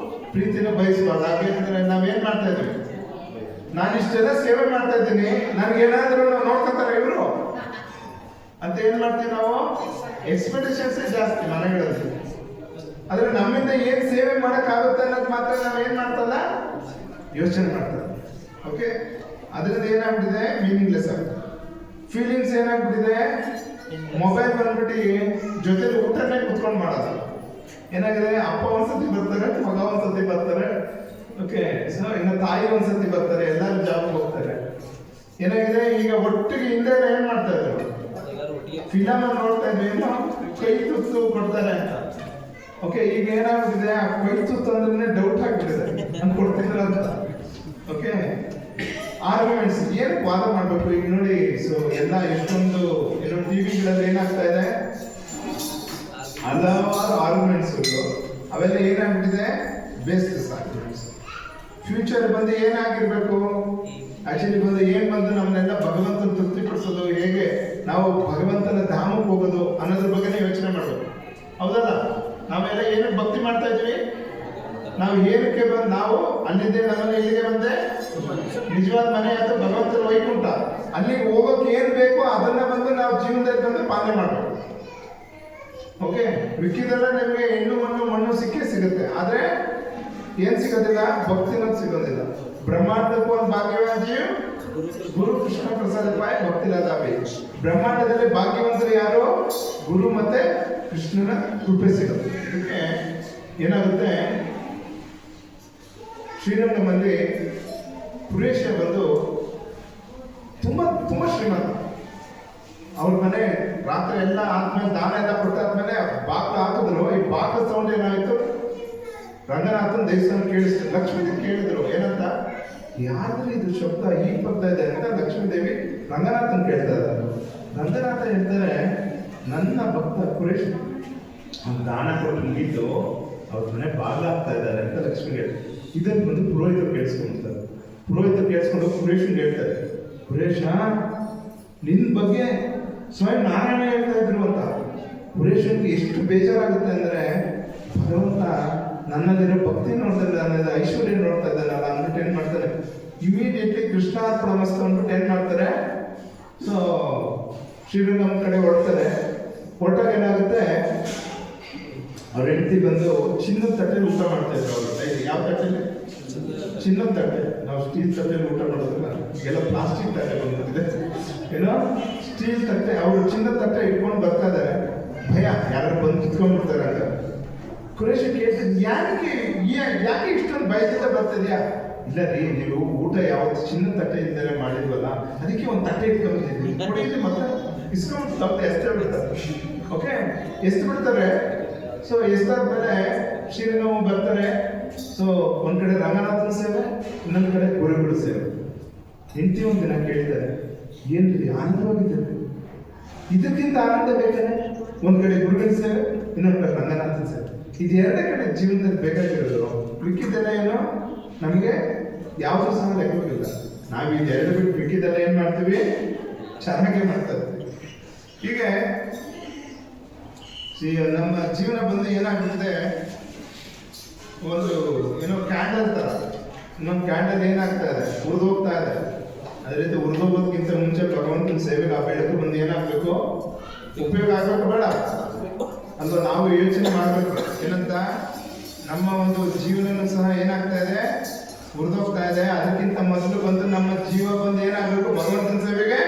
ಪ್ರೀತಿನ ಬಯಸಬಾರ್ದು. ಹಾಗೇನಂದ್ರೆ ನಾವೇನ್ ಮಾಡ್ತಾ ಇದ್ವಿ, ನಾನು ಇಷ್ಟೆಲ್ಲ ಸೇವೆ ಮಾಡ್ತಾ ಇದ್ದೀನಿ, ನನ್ಗೇನಾದ್ರೂ ನೋಡ್ಕೊತಾರೆ ಇವರು ಅಂತ ಏನ್ ಮಾಡ್ತೀವಿ ನಾವು, ಎಕ್ಸ್ಪೆಕ್ಟೇಷನ್ಸ್ ಜಾಸ್ತಿ ಮನೆಗಳಲ್ಲಿ. ಆದ್ರೆ ನಮ್ಮಿಂದ ಏನ್ ಸೇವೆ ಮಾಡಕ್ ಆಗುತ್ತೆ ಅನ್ನೋದು ಮಾತ್ರ ನಾವ್ ಏನ್ ಮಾಡ್ತಲ್ಲ ಯೋಚನೆ ಮಾಡ್ತಾರೆ. ಓಕೆ, ಅದರಿಂದ ಏನಾಗ್ಬಿಟ್ಟಿದೆ, ಮೀನಿಂಗ್ಲೆಸ್ ಆಗುತ್ತೆ. ಫೀಲಿಂಗ್ಸ್ ಏನಾಗ್ಬಿಟ್ಟಿದೆ, ಮೊಬೈಲ್ ಬಂದ್ಬಿಟ್ಟು ಜೊತೆಲಿ ಊಟನೇ ಕುತ್ಕೊಂಡು ಮಾಡೋದು. ಏನಾಗಿದೆ, ಅಪ್ಪ ಒಂದ್ಸತಿ ಬರ್ತಾರೆ, ಮಗ ಒಂದ್ಸತಿ ಬರ್ತಾರೆ. ಓಕೆ, ಸೊ ಇನ್ನು ತಾಯಿ ಒಂದ್ಸತಿ ಬರ್ತಾರೆ, ಎಲ್ಲರೂ ಜಾಬ್ ಹೋಗ್ತಾರೆ. ಏನಾಗಿದೆ, ಈಗ ಒಟ್ಟಿಗೆ ಹಿಂದೆ ಏನ್ ಮಾಡ್ತಾ ಇದ್ರು, ಫಿಲಮ್ ನೋಡ್ತಾ ಇದ್ವಿ, ಏನೋ ಕೈ ತುತ್ತು ಕೊಡ್ತಾರೆ ಅಂತ. ಓಕೆ, ಈಗ ಏನಾಗ್ಬಿಟ್ಟಿದೆ, ಆ ಕೈ ತುತ್ತು ಅಂದ್ರೆ ಡೌಟ್ ಆಗ್ಬಿಟ್ಟಿದೆ, ನಾನು ಕೊಡ್ತಿದ್ರ ಅಂತ. ಓಕೆ, ಆರ್ಗ್ಯುಮೆಂಟ್ಸ್ ಏನು ವಾದ ಮಾಡ್ಬೇಕು ಈಗ ನೋಡಿ. ಸೊ ಎಲ್ಲ ಎಷ್ಟೊಂದು ಏನೋ ಟಿವಿಗಳಲ್ಲಿ ಏನಾಗ್ತಾ ಇದೆ, ಹಲವಾರು ಆರ್ಗ್ಯುಮೆಂಟ್ಸ್ ಅವೆಲ್ಲ ಏನಾಗ್ಬಿಟ್ಟಿದೆ, ಬೇಸ್ಲೆಸ್ ಆರ್ಗ್ಯುಮೆಂಟ್ಸ್. ಫ್ಯೂಚರ್ ಬಂದು ಏನಾಗಿರ್ಬೇಕು, ಆಕ್ಚುಲಿ ಬಂದು ಏನ್ ಬಂದು ನಮ್ಮನ್ನೆಲ್ಲ ಭಗವಂತನ ತೃಪ್ತಿಪಡಿಸೋದು, ಹೇಗೆ ನಾವು ಭಗವಂತನ ಧಾಮಕ್ಕೆ ಹೋಗೋದು ಅನ್ನೋದ್ರ ಬಗ್ಗೆನೇ ಯೋಚನೆ ಮಾಡ್ಬೇಕು. ಹೌದಲ್ಲ, ನಾವೆಲ್ಲ ಏನಕ್ಕೆ ಭಕ್ತಿ ಮಾಡ್ತಾ ಇದ್ವಿ, ನಾವು ಏನಕ್ಕೆ ಬಂದು ನಾವು ಅಲ್ಲಿದ್ದೆ, ನಮ್ಮನ್ನ ಇಲ್ಲಿಗೆ ಬಂದೆ ನಿಜವಾದ ಮನೆ ಅಥವಾ ಭಗವಂತನ ವೈಕುಂಠ, ಅಲ್ಲಿಗೆ ಹೋಗೋಕೆ ಏನ್ ಬೇಕೋ ಅದನ್ನ ಬಂದು ನಾವು ಜೀವನದಲ್ಲಿ ಬಂದು ಪಾಲನೆ ಮಾಡ್ಬೇಕು. ಓಕೆ, ಮಿಕ್ಕಿದೆಲ್ಲ ನಿಮಗೆ ಹೆಣ್ಣು ಮಣ್ಣು ಸಿಕ್ಕೇ ಸಿಗುತ್ತೆ, ಆದ್ರೆ ಏನ್ ಸಿಗೋದಿಲ್ಲ, ಭಕ್ತಿನ ಸಿಗೋದಿಲ್ಲ. ಬ್ರಹ್ಮಾಂಡಕ್ಕೂ ಒಂದು ಭಾಗ್ಯವಾಜಿಯು ಗುರು ಕೃಷ್ಣ ಪ್ರಸಾದ ಪಾಯ ಭಕ್ತಿಲಾದಾವೆ. ಬ್ರಹ್ಮಾಂಡದಲ್ಲಿ ಭಾಗ್ಯವಂತರು ಯಾರು, ಗುರು ಮತ್ತೆ ಕೃಷ್ಣನ ಕೃಪೆ ಸಿಗುತ್ತೆ. ಇದಕ್ಕೆ ಏನಾಗುತ್ತೆ, ಶ್ರೀರಂಗಮಲ್ಲಿ ಪುರೇಶ ಬಂದು ತುಂಬಾ ತುಂಬಾ ಶ್ರೀಮಂತ. ಅವ್ರ ಮನೆ ರಾತ್ರಿ ಎಲ್ಲ ಆದ್ಮೇಲೆ, ದಾನ ಎಲ್ಲ ಕೊಟ್ಟಾದ್ಮೇಲೆ ಬಾಗ್ಲ ಹಾಕಿದ್ರು. ಈ ಬಾಗ್ಲ ಸೌಂಡ್ ಏನಾಯ್ತು, ರಂಗನಾಥನ್ ದೇವಸ್ಥಾನ ಕೇಳಿಸ್ತು. ಲಕ್ಷ್ಮೀ ಕೇಳಿದ್ರು, ಏನಂತ, ಯಾರು ಇದು ಶಬ್ದ ಹೀಗೆ ಬರ್ತಾ ಇದೆ ಅಂತ ಲಕ್ಷ್ಮೀ ದೇವಿ ರಂಗನಾಥನ್ ಕೇಳ್ತಾ ಇದ್ದಾರೆ. ರಂಗನಾಥ ಹೇಳ್ತಾರೆ, ನನ್ನ ಭಕ್ತ ಪುರೇಶ್ ದಾನ ಕೊಟ್ಟು ಮುಗಿತು, ಅವ್ರ ಮನೆ ಬಾಗ್ಲ ಆಗ್ತಾ ಇದ್ದಾರೆ ಅಂತ ಲಕ್ಷ್ಮಿ ಹೇಳ್ತಾರೆ. ಇದನ್ನು ಬಂದು ಪುರೋಹಿತರು ಕೇಳಿಸ್ಕೊಂಡ್ತಾರೆ. ಪುರೋಹಿತರು ಕೇಳಿಸ್ಕೊಂಡು ಪುರೇಶನ್ ಹೇಳ್ತಾರೆ, ಪುರೇಶ ನಿನ್ನ ಬಗ್ಗೆ ಸ್ವಯಂ ನಾರಾಯಣ ಹೇಳ್ತಾ ಇದ್ರು ಅಂತ. ಪುರೇಶನ್ಗೆ ಎಷ್ಟು ಬೇಜಾರಾಗುತ್ತೆ ಅಂದ್ರೆ, ಭಗವಂತ ನನ್ನಲ್ಲಿರೋ ಭಕ್ತಿ ನೋಡ್ತಾ ಇದ್ದಾನೆ, ಐಶ್ವರ್ಯ ನೋಡ್ತಾ ಇದ್ದಾನಲ್ಲ ಅಂದ್ಬಿಟ್ಟು ಏನ್ ಮಾಡ್ತಾರೆ, ಇಮಿಡಿಯೇಟ್ಲಿ ಕೃಷ್ಣಾರ್ಪಣ ಮಸ್ತು ಅಂದ್ಬಿಟ್ಟು ಏನ್ ಮಾಡ್ತಾರೆ, ಸೊ ಶ್ರೀರಂಗಂ ಕಡೆ ಹೊಡ್ತಾರೆ. ಹೊರಟಾಗ ಏನಾಗುತ್ತೆ, ಅವ್ರ ಹೆಂಡತಿ ಬಂದು ಚಿನ್ನದ ತಟ್ಟೆಲಿ ಊಟ ಮಾಡ್ತಾ ಇದ್ರು. ಅವರು ಯಾವ ತಟ್ಟೆಲಿ, ಚಿನ್ನದ ತಟ್ಟೆ. ನಾವು ಸ್ಟೀಲ್ ತಟ್ಟೆಲಿ ಊಟ ಮಾಡೋದಿಲ್ಲ, ಈಗೆಲ್ಲ ಪ್ಲಾಸ್ಟಿಕ್ ತಟ್ಟೆ ಬಂದಿದೆ. ಏನೋ ಸ್ಟೀಲ್ ತಟ್ಟೆ, ಅವರು ಚಿನ್ನದ ತಟ್ಟೆ ಇಟ್ಕೊಂಡು ಬರ್ತಾ ಇದ್ದಾರೆ. ಭಯ, ಯಾರು ಬಂದು ಕಿತ್ಕೊಂಡ್ಬಿಡ್ತಾರೆ ಅಂತ. ಕುರೇಶ ಕೇಳ್ತಿದ್, ಯಾಕೆ ಇಷ್ಟೊಂದು ಭಯದಿಂದ ಬರ್ತಿದ್ಯಾ? ಇಲ್ಲ ರೀ, ನೀವು ಊಟ ಯಾವತ್ತು ಚಿನ್ನದ ತಟ್ಟೆ ಇದ್ದಾರೆ ಮಾಡಿದ್ವಲ್ಲ, ಅದಕ್ಕೆ ಒಂದು ತಟ್ಟೆ ಇಟ್ಕೊಂಡಿದ್ದೀವಿ ಕುಡಿಯಲ್ಲಿ ಮತ್ತೆ ಇಸ್ಕೊಂಡು ತಪ್ಪು ಎಷ್ಟೇ ಬಿಡ್ತಾರೆ. ಓಕೆ, ಎಷ್ಟು ಬಿಡ್ತಾರೆ. ಸೊ ಎಷ್ಟಾದ್ಮೇಲೆ ಶ್ರೀರಂಗಮ ಬರ್ತಾರೆ. ಸೊ ಒಂದ್ ಕಡೆ ರಂಗನಾಥನ ಸೇವೆ, ಇನ್ನೊಂದ್ ಕಡೆ ಗುರುಗಳ ಸೇವೆ. ಹೆಂಡತಿ ಒಂದ್ ದಿನ ಕೇಳ್ತಾರೆ, ಏನ್ರಿ ಆನಂದವಾಗಿದ್ದಾರೆ, ಇದಕ್ಕಿಂತ ಆನಂದ ಬೇಕಾದ್ರೆ ಒಂದ್ ಕಡೆ ಗುರುಗಳ ಸೇವೆ, ಇನ್ನೊಂದ್ ಕಡೆ ರಂಗನಾಥನ ಸೇವೆ. ಇದು ಎರಡೇ ಕಡೆ ಜೀವನದಲ್ಲಿ ಬೇಕಾಗಿರೋದು. ಮಿಕ್ಕಿದ್ದೆಲ್ಲ ಏನೋ ನಮಗೆ ಯಾವುದು ಸಹ ಲೆಕ್ಕವಿಲ್ಲ. ನಾವು ಇದೆರಡು ಬಿಟ್ಟು ಮಿಕ್ಕಿದ್ದೆಲ್ಲ ಏನ್ ಮಾಡ್ತೀವಿ, ಚೆನ್ನಾಗೇ ಮಾಡ್ತಾ ಇರ್ತೀವಿ. ಹೀಗೆ ನಮ್ಮ ಜೀವನ ಬಂದು ಏನಾಗ್ಬಿಟ್ಟಿದೆ, ಒಂದು ಏನೋ ಕ್ಯಾಂಡಲ್ ತರ, ಇನ್ನೊಂದು ಕ್ಯಾಂಡಲ್ ಏನಾಗ್ತಾ ಇದೆ, ಉರಿದೋಗ್ತಾ ಇದೆ. ಅದೇ ರೀತಿ ಉರಿದೋಗೋದಕ್ಕಿಂತ ಮುಂಚೆ ಭಗವಂತನ ಸೇವೆಗೆ ಆ ಬೆಳಕು ಬಂದು ಏನಾಗಬೇಕು, ಉಪಯೋಗ ಆಗ್ಬೇಕು ಬೇಡ ಅಲ್ವಾ? ನಾವು ಯೋಚನೆ ಮಾಡಬೇಕು ಏನಂತ, ನಮ್ಮ ಒಂದು ಜೀವನ ಸಹ ಏನಾಗ್ತಾ ಇದೆ, ಉರಿದೋಗ್ತಾ ಇದೆ. ಅದಕ್ಕಿಂತ ಮೊದಲು ಬಂದು ನಮ್ಮ ಜೀವ ಬಂದು ಏನಾಗಬೇಕು, ಭಗವಂತನ ಸೇವೆಗೆ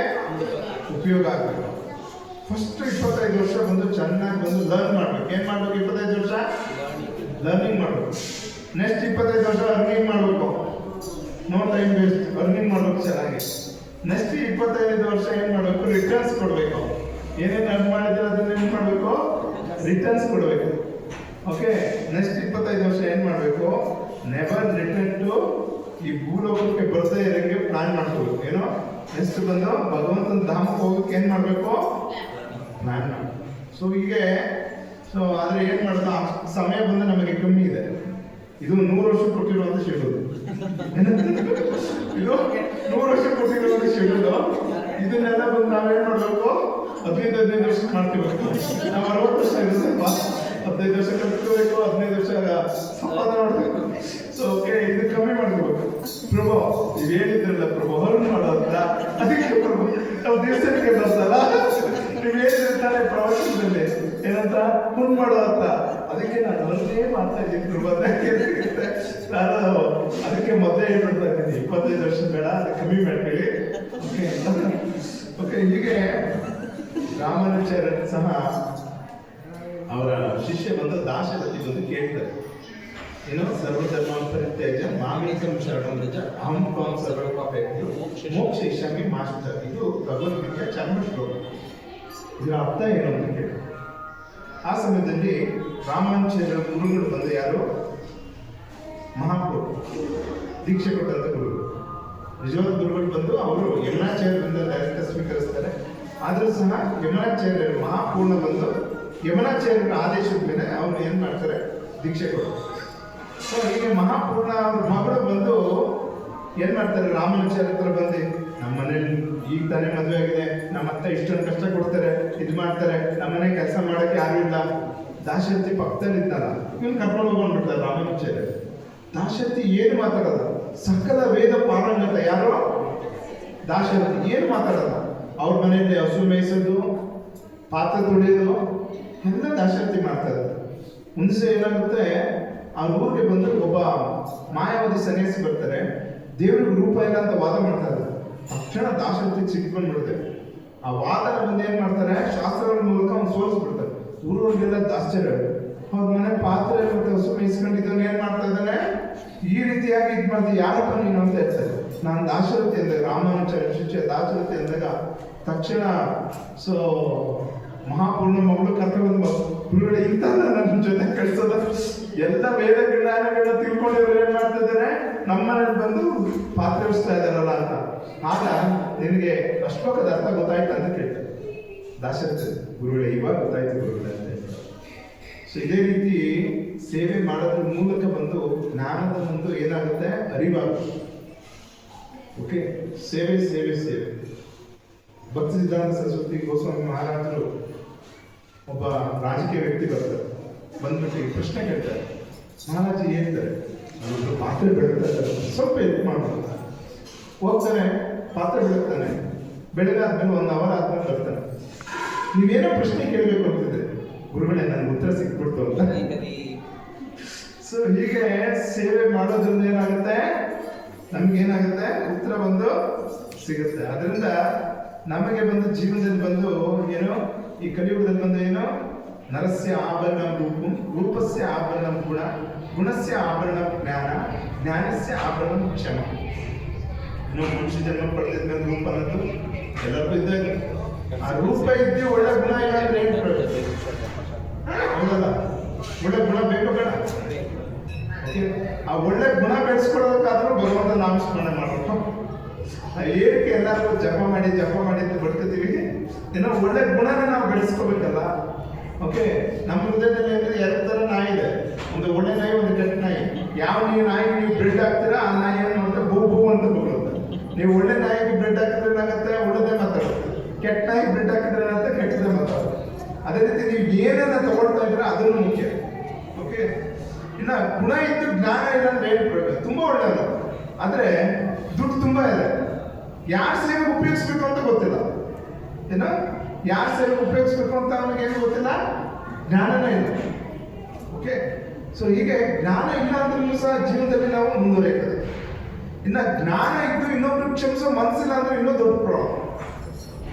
ಉಪಯೋಗ ಆಗ್ಬೇಕು. ಫಸ್ಟ್ 25 ವರ್ಷ ಬಂದು ಚೆನ್ನಾಗಿ ಬಂದು ಲರ್ನ್ ಮಾಡ್ಬೇಕು. ಏನ್ ಮಾಡ್ಬೇಕು, 25 ವರ್ಷ ಲರ್ನಿಂಗ್ ಮಾಡ್ಬೇಕು. ನೆಕ್ಸ್ಟ್ 25 ವರ್ಷ ಅರ್ನಿಂಗ್ ಮಾಡ್ಬೇಕು. ನೋ ಟೈಮ್ ವೇಸ್ಟ್, ಅರ್ನಿಂಗ್ ಮಾಡ್ಬೇಕು ಚೆನ್ನಾಗಿ. ನೆಕ್ಸ್ಟ್ 25 ವರ್ಷ ಏನ್ ಮಾಡ್ಬೇಕು, ರಿಟರ್ನ್ಸ್ ಕೊಡ್ಬೇಕು. ಏನೇನು ಅರ್ನ್ ಮಾಡಿದ್ರೆ ಅದನ್ನ ಏನ್ ಮಾಡ್ಬೇಕು, ರಿಟರ್ನ್ಸ್ ಕೊಡ್ಬೇಕು. ಓಕೆ, ನೆಕ್ಸ್ಟ್ 25 ವರ್ಷ ಏನ್ ಮಾಡ್ಬೇಕು, ನೆವರ್ ರಿಟರ್ನ್ ಟು ಈ ಭೂಲೋಕಕ್ಕೆ ಬರ್ತಾ ಇರೋಂಗೆ ಪ್ಲಾನ್ ಮಾಡ್ಕೋಬೇಕು. ಏನೋ ನೆಕ್ಸ್ಟ್ ಬಂದು ಭಗವಂತನ ಧಾಮಕ್ಕೆ ಹೋಗಕ್ಕೆ ಏನ್ ಮಾಡ್ಬೇಕು, ಜ್ಞಾನ. ಸೊ ಹೀಗೆ ಸೊ ಆದರೆ ಏನು ಮಾಡೋದು, ಆ ಸಮಯ ಬಂದು ನಮಗೆ ಕಮ್ಮಿ ಇದೆ. ಇದು 100 ವರ್ಷ ಕೊಟ್ಟಿರುವಂತ ಶೆಡ್ಯೂಲ್, ಇದು 100 ವರ್ಷ ಕೊಟ್ಟಿರುವಂತ ಶೆಡ್ಯೂಲ್. ಇದನ್ನೆಲ್ಲ ಬಂದು ನಾವೇನ್ ಮಾಡಬೇಕು, 15 ವರ್ಷ ಮಾಡ್ತೀವಿ. ನಾವು 60 ವರ್ಷ ಇರುತ್ತಪ್ಪ, 15 ವರ್ಷ ಕಲ್ತ್ಕೋಬೇಕು, 15 ವರ್ಷ ಸಂಪಾದನೆ ಮಾಡಬೇಕು. ಸೊ ಓಕೆ, ಇದು ಕಮ್ಮಿ ಮಾಡ್ಕೋಬೇಕು. ಪ್ರಭು ನೀವು ಹೇಳಿದ್ರಲ್ಲ ಪ್ರಭು ಹೊರಗೆ ಮಾಡೋದ್ರ, ಅದಕ್ಕೆ ಪ್ರಭು ನಾವು ದೇವಸ್ಥಾನಕ್ಕೆ ಬರ್ತಲ್ಲ, ನೀವು ಹೇಳಿರ್ತಾರೆ ಪ್ರವಾಸದಲ್ಲಿ ಏನಂತ ಹುಣ್ ಮಾಡೋ ಅಂತ, ಅದಕ್ಕೆ ನಾನು ಒಂದೇ ಮಾಡ್ತಾ ಇದ್ದೀನಿ ಪ್ರಭು. ನಾನು ಅದಕ್ಕೆ ಮೊದಲೇ ಹೇಳ್ಬಿಡ್ತಾ ಇದ್ದೀನಿ, 25 ವರ್ಷ ಬೇಡ, ಅದು ಕಮ್ಮಿ ಮಾಡ್ಕೊಳ್ಳಿ. Okay okay. ಹೀಗೆ ರಾಮಾನುಜಾಚಾರ್ಯ ಸಹ ಅವರ ಶಿಷ್ಯ ಬಂದು ದಾಶರಥಿ ಬಂದು ಕೇಳ್ತಾರೆ, ಏನು ಸರ್ವಧರ್ಮ ಪರಿತ್ಯಾಜ್ಯ ಮಾಮೇಕಂ ಶರಣಂ ವ್ರಜ ಅಹಂ ತ್ವಾಂ ಸರ್ವಪಾಪೇಭ್ಯೋ ಮೋಕ್ಷಯಿಷ್ಯಾಮಿ ಮಾ ಶುಚಃ. ಇದು ಭಗವದ್ಗೀತೆಯ ಚರ್ಮ ಶ್ಲೋಕ. ಇದರ ಅರ್ಥ ಏನು ಅಂತ ಕೇಳಿ, ಆ ಸಮಯದಲ್ಲಿ ರಾಮಾನುಜಾಚಾರ್ಯ ಗುರುಗಳು ಬಂದು ಯಾರು, ಮಹಾಪುರು ದೀಕ್ಷೆ ಕೊಟ್ಟಂತ ಗುರುಗಳು, ನಿಜವಾದ ಗುರುಗಳು ಬಂದು ಅವರು ಯಮನಾಚಾರ್ಯರಿಂದ ಡೈರೆಕ್ಟ್ ಸ್ವೀಕರಿಸ್ತಾರೆ. ಆದರೂ ಸಹ ಯಮನಾಚಾರ್ಯರು ಮಹಾಪೂರ್ಣ ಬಂದು ಯಮನಾಚಾರ್ಯರ ಆದೇಶದ ಮೇಲೆ ಅವ್ರು ಏನ್ ಮಾಡ್ತಾರೆ, ದೀಕ್ಷೆ ಕೊಡ್ತಾರೆ. ಸೊ ಹೀಗೆ ಮಹಾಪೂರ್ಣ ಅವ್ರ ಮಗಳು ಬಂದು ಏನ್ ಮಾಡ್ತಾರೆ, ರಾಮಾನುಜಾಚಾರ್ಯ ಹತ್ರ ಬಂದು ನಮ್ಮ ಮನೇಲಿ ಈಗ ತಾನೇ ಮದುವೆ ಆಗಿದೆ, ನಮ್ಮ ಅತ್ತ ಇಷ್ಟೊಂದು ಕಷ್ಟ ಕೊಡ್ತಾರೆ, ಇದು ಮಾಡ್ತಾರೆ, ನಮ್ಮನೆ ಕೆಲಸ ಮಾಡಕ್ಕೆ ಯಾರು ಇಲ್ಲ. ದಾಶರಥಿ ಪಕ್ಕದಲ್ಲಿ ಇದ್ದಾರ, ಇವ್ನು ಕರ್ಕೊಂಡು ಹೋಗ್ಬಿಡ್ತಾರೆ ರಾಮಾನುಜಾಚಾರ್ಯ. ದಾಶರಥಿ ಏನು ಮಾತಾಡೋದು, ಸಕಲ ವೇದ ಪಾರಂಗತ ಯಾರು, ದಾಶರಥಿ ಏನು ಮಾತಾಡೋದು. ಅವ್ರ ಮನೆಯಲ್ಲಿ ಹಸು ಮೇಯಿಸೋದು, ಪಾತ್ರೆ ತೊಳೆಯೋದು ಎಲ್ಲ ದಾಶರಥಿ ಮಾಡ್ತಾರೆ. ಮುಂದೆ ಏನಾಗುತ್ತೆ, ಅವ್ರ ಊರಿಗೆ ಬಂದು ಒಬ್ಬ ಮಾಯಾವತಿ ಸನ್ಯಾಸಿ ಬರ್ತಾರೆ, ದೇವ್ರಿಗೆ ರೂಪ ಇಲ್ಲ ಅಂತ ವಾದ ಮಾಡ್ತಾರೆ. ತಕ್ಷಣ ದಾಶರಥಿ ಸಿಕ್ಕೊಂಡ್ಬಿಡುತ್ತೆ. ಆ ವಾದನ ಬಂದು ಏನ್ ಮಾಡ್ತಾರೆ, ಶಾಸ್ತ್ರಗಳ ಮೂಲಕ ಅವ್ನು ಸೋಲಿಸ್ಬಿಡ್ತಾರೆ. ಊರವ್ರಿಗೆಲ್ಲ ಆಶ್ಚರ್ಯ, ಅವ್ರ ಮನೆ ಪಾತ್ರೆ ಮತ್ತೆ ಹಸು ಮೇಯಿಸ್ಕೊಂಡಿದ್ದವನು ಏನ್ ಮಾಡ್ತಾ ಇದ್ದಾನೆ, ಈ ರೀತಿಯಾಗಿ ಇದು ಮಾಡಿದ್ರೆ ಯಾರಪ್ಪ ನೀನು ಅಂತ ಹೇಳ್ತಾರೆ. ನಾನು ದಾಶರಥಿ ಅಂದಾಗ, ರಾಮಾನುಜಾಚಾರ್ಯ ಶಿಷ್ಯ ದಾಶರಥಿ ಅಂದಾಗ ತಕ್ಷಣ ಸೊ ಮಹಾಪೂರ್ಣ ಮಗಳು ಕರ್ಕೊಂಡು ಗುರುಗಳೇ ಇಂಥ ನನ್ನ ಜೊತೆ ಕಳಿಸೋದ, ಎಲ್ಲ ವೇದ ಜ್ಞಾನಗಳನ್ನ ತಿಳ್ಕೊಂಡಿರೋ ಏನ್ ಮಾಡ್ತಾ ಇದ್ದಾರೆ, ನಮ್ಮನೇಲಿ ಬಂದು ಪಾತ್ರೆ ಹೊಸ್ತಾ ಇದ್ದಾರಲ್ಲ ಅಂತ. ಆಗ ನಿನಗೆ ಅಶ್ಲೋಕದ ಅರ್ಥ ಗೊತ್ತಾಯ್ತು ಅಂತ ಕೇಳ್ತಾರೆ ದಾಶರಥಿ. ಗುರುಗಳೇ ಇವಾಗ ಗೊತ್ತಾಯ್ತು ಗುರುಗಳೇ ಅಂತ ಹೇಳ್ತಾರೆ. ಸೊ ಇದೇ ರೀತಿ ಸೇವೆ ಮಾಡೋದ್ರ ಮೂಲಕ ಬಂದು ಜ್ಞಾನದ ಒಂದು ಏನಾಗುತ್ತೆ, ಅರಿವಾಗುತ್ತೆ. ಓಕೆ, ಸೇವೆ ಸೇವೆ ಸೇವೆ. ಭಕ್ತಿ ಸಿದ್ಧಾಂತ ಸರಸ್ವತಿ ಗೋಸ್ವಾಮಿ ಮಹಾರಾಜರು ಒಬ್ಬ ರಾಜಕೀಯ ವ್ಯಕ್ತಿ ಬರ್ತಾರೆ, ಬಂದ್ಬಿಟ್ಟು ಪ್ರಶ್ನೆ ಕೇಳ್ತಾರೆ. ಮಹಾರಾಜಿ ಹೇಳ್ತಾರೆ, ಅವರು ಪಾತ್ರೆ ಬೆಳಗ್ತಾ ಇದ್ದಾರೆ, ಸ್ವಲ್ಪ ಹೆಲ್ಪ್ ಮಾಡ್ಬೋದು. ಹೋಗ್ತಾನೆ, ಪಾತ್ರೆ ಬೆಳಗ್ತಾನೆ, ಬೆಳಗಾದ್ಮೇಲೆ 1 ಅವರ್ ಆದ್ಮೇಲೆ ಬರ್ತಾನೆ. ನೀವೇನೋ ಪ್ರಶ್ನೆ ಕೇಳಬೇಕು ಅಂತಿದ್ರೆ, ಗುರುಗಳೇ ನನ್ಗೆ ಉತ್ತರ ಸಿಕ್ಬಿಡ್ತು ಅಂತ. ಸೊ ಹೀಗೆ ಸೇವೆ ಮಾಡೋದ್ರಿಂದ ಏನಾಗುತ್ತೆ, ನಮ್ಗೇನಾಗುತ್ತೆ, ಉತ್ತರ ಬಂದು ಸಿಗುತ್ತೆ. ಅದರಿಂದ ನಮಗೆ ಬಂದು ಜೀವನದಲ್ಲಿ ಬಂದು ಏನು, ಈ ಕಲಿಯುಗದಲ್ಲಿ ಬಂದು ಏನು, ನರಸ್ಯ ಆಭರಣ ರೂಪಂ, ರೂಪಸ್ಯ ಆಭರಣ ಗುಣ, ಗುಣಸ್ಯ ಆಭರಣ ಜ್ಞಾನ, ಜ್ಞಾನಸ್ಯ ಆಭರಣ ಕ್ಷಮ. ಇನ್ನು ಮನುಷ್ಯ ಜನ್ಮ ಪಡೆದಿದ್ದ ರೂಪ ಅನ್ನೋದು ಎಲ್ಲರಿಗೂ ಇದ್ದಾಗ, ಆ ರೂಪ ಇದ್ದು ಒಳ್ಳೆ ಗುಣ ಏನಾದ್ರೆ ಏನು ಹೌದಲ್ಲ, ಒಳ್ಳೆ ಗುಣ ಬೇಕು ಬೇಡ. ಓಕೆ, ಆ ಒಳ್ಳೆ ಗುಣ ಬೆಳೆಸ್ಕೊಳ್ಳೋದಕ್ಕಾದ್ರೂ ಭಗವಂತ ನಾಮಸ್ಮರಣೆ ಮಾಡಬೇಕು. ಏನಕ್ಕೆ ಎಲ್ಲರೂ ಜಪ ಮಾಡಿ ಅಂತ ಬಡ್ಕೋತೀವಿ, ಏನೋ ಒಳ್ಳೆ ಗುಣನ ನಾವು ಬೆಳೆಸ್ಕೋಬೇಕಲ್ಲ. ಓಕೆ, ನಮ್ಮ ಹೃದಯದಲ್ಲಿ ಅಂದ್ರೆ 2 ಥರ ನಾಯಿ ಇದೆ, ಒಂದು ಒಳ್ಳೆ ನಾಯಿ, ಒಂದು ಕೆಟ್ಟ ನಾಯಿ. ಯಾವ ನಾಯಿ ನೀವು ಬ್ರೆಡ್ ಹಾಕ್ತೀರಾ, ಆ ನಾಯಿ ಏನು ಮಾಡುತ್ತೆ, ಬೂ ಬೂ ಅಂತ ಬರುತ್ತೆ. ನೀವು ಒಳ್ಳೆ ನಾಯಿಗೆ ಬ್ರೆಡ್ ಹಾಕಿದ್ರೆ ಏನಾಗುತ್ತೆ, ಒಳ್ಳೆದೇ ಮಾತಾಡುತ್ತೆ. ಕೆಟ್ಟ ನಾಯಿ ಬ್ರೆಡ್ ಹಾಕಿದ್ರೆ ಏನಾಗುತ್ತೆ, ಕೆಟ್ಟದೇ ಮಾತಾಡುತ್ತೆ. ಅದೇ ರೀತಿ ನೀವು ಏನನ್ನ ತಗೊಳ್ತಾ ಇದ್ರೆ ಅದನ್ನು ಮುಖ್ಯ. ಓಕೆ, ಇನ್ನ ಗುಣ ಇದ್ದು ಜ್ಞಾನ ಇಲ್ಲ ಅಂತ ಹೇಳ್ಬಿಡ್ಬೇಕು, ತುಂಬಾ ಒಳ್ಳೆಯದು. ಆದ್ರೆ ದುಡ್ಡು ತುಂಬಾ ಇದೆ, ಯಾರ ಸೇವೆ ಉಪಯೋಗಿಸ್ಬೇಕು ಅಂತ ಗೊತ್ತಿಲ್ಲ. ಏನೋ ಯಾರ ಸೇವೆ ಉಪಯೋಗಿಸ್ಬೇಕು ಅಂತ ಅವನಿಗೆ ಏನು ಗೊತ್ತಿಲ್ಲ, ಜ್ಞಾನನೇ ಇಲ್ಲ. ಓಕೆ, ಸೊ ಹೀಗೆ ಜ್ಞಾನ ಇಲ್ಲ ಅಂದ್ರೂ ಸಹ ಜೀವನದಲ್ಲಿ ನಾವು ಮುಂದುವರಿಯುತ್ತದೆ. ಇನ್ನ ಜ್ಞಾನ ಇದ್ದು ಇನ್ನೊಬ್ರು ಕ್ಷಮಿಸೋ ಮನಸ್ಸಿಲ್ಲ ಅಂದ್ರೆ ಇನ್ನೂ ದೊಡ್ಡ ಪ್ರಾಬ್ಲಮ್.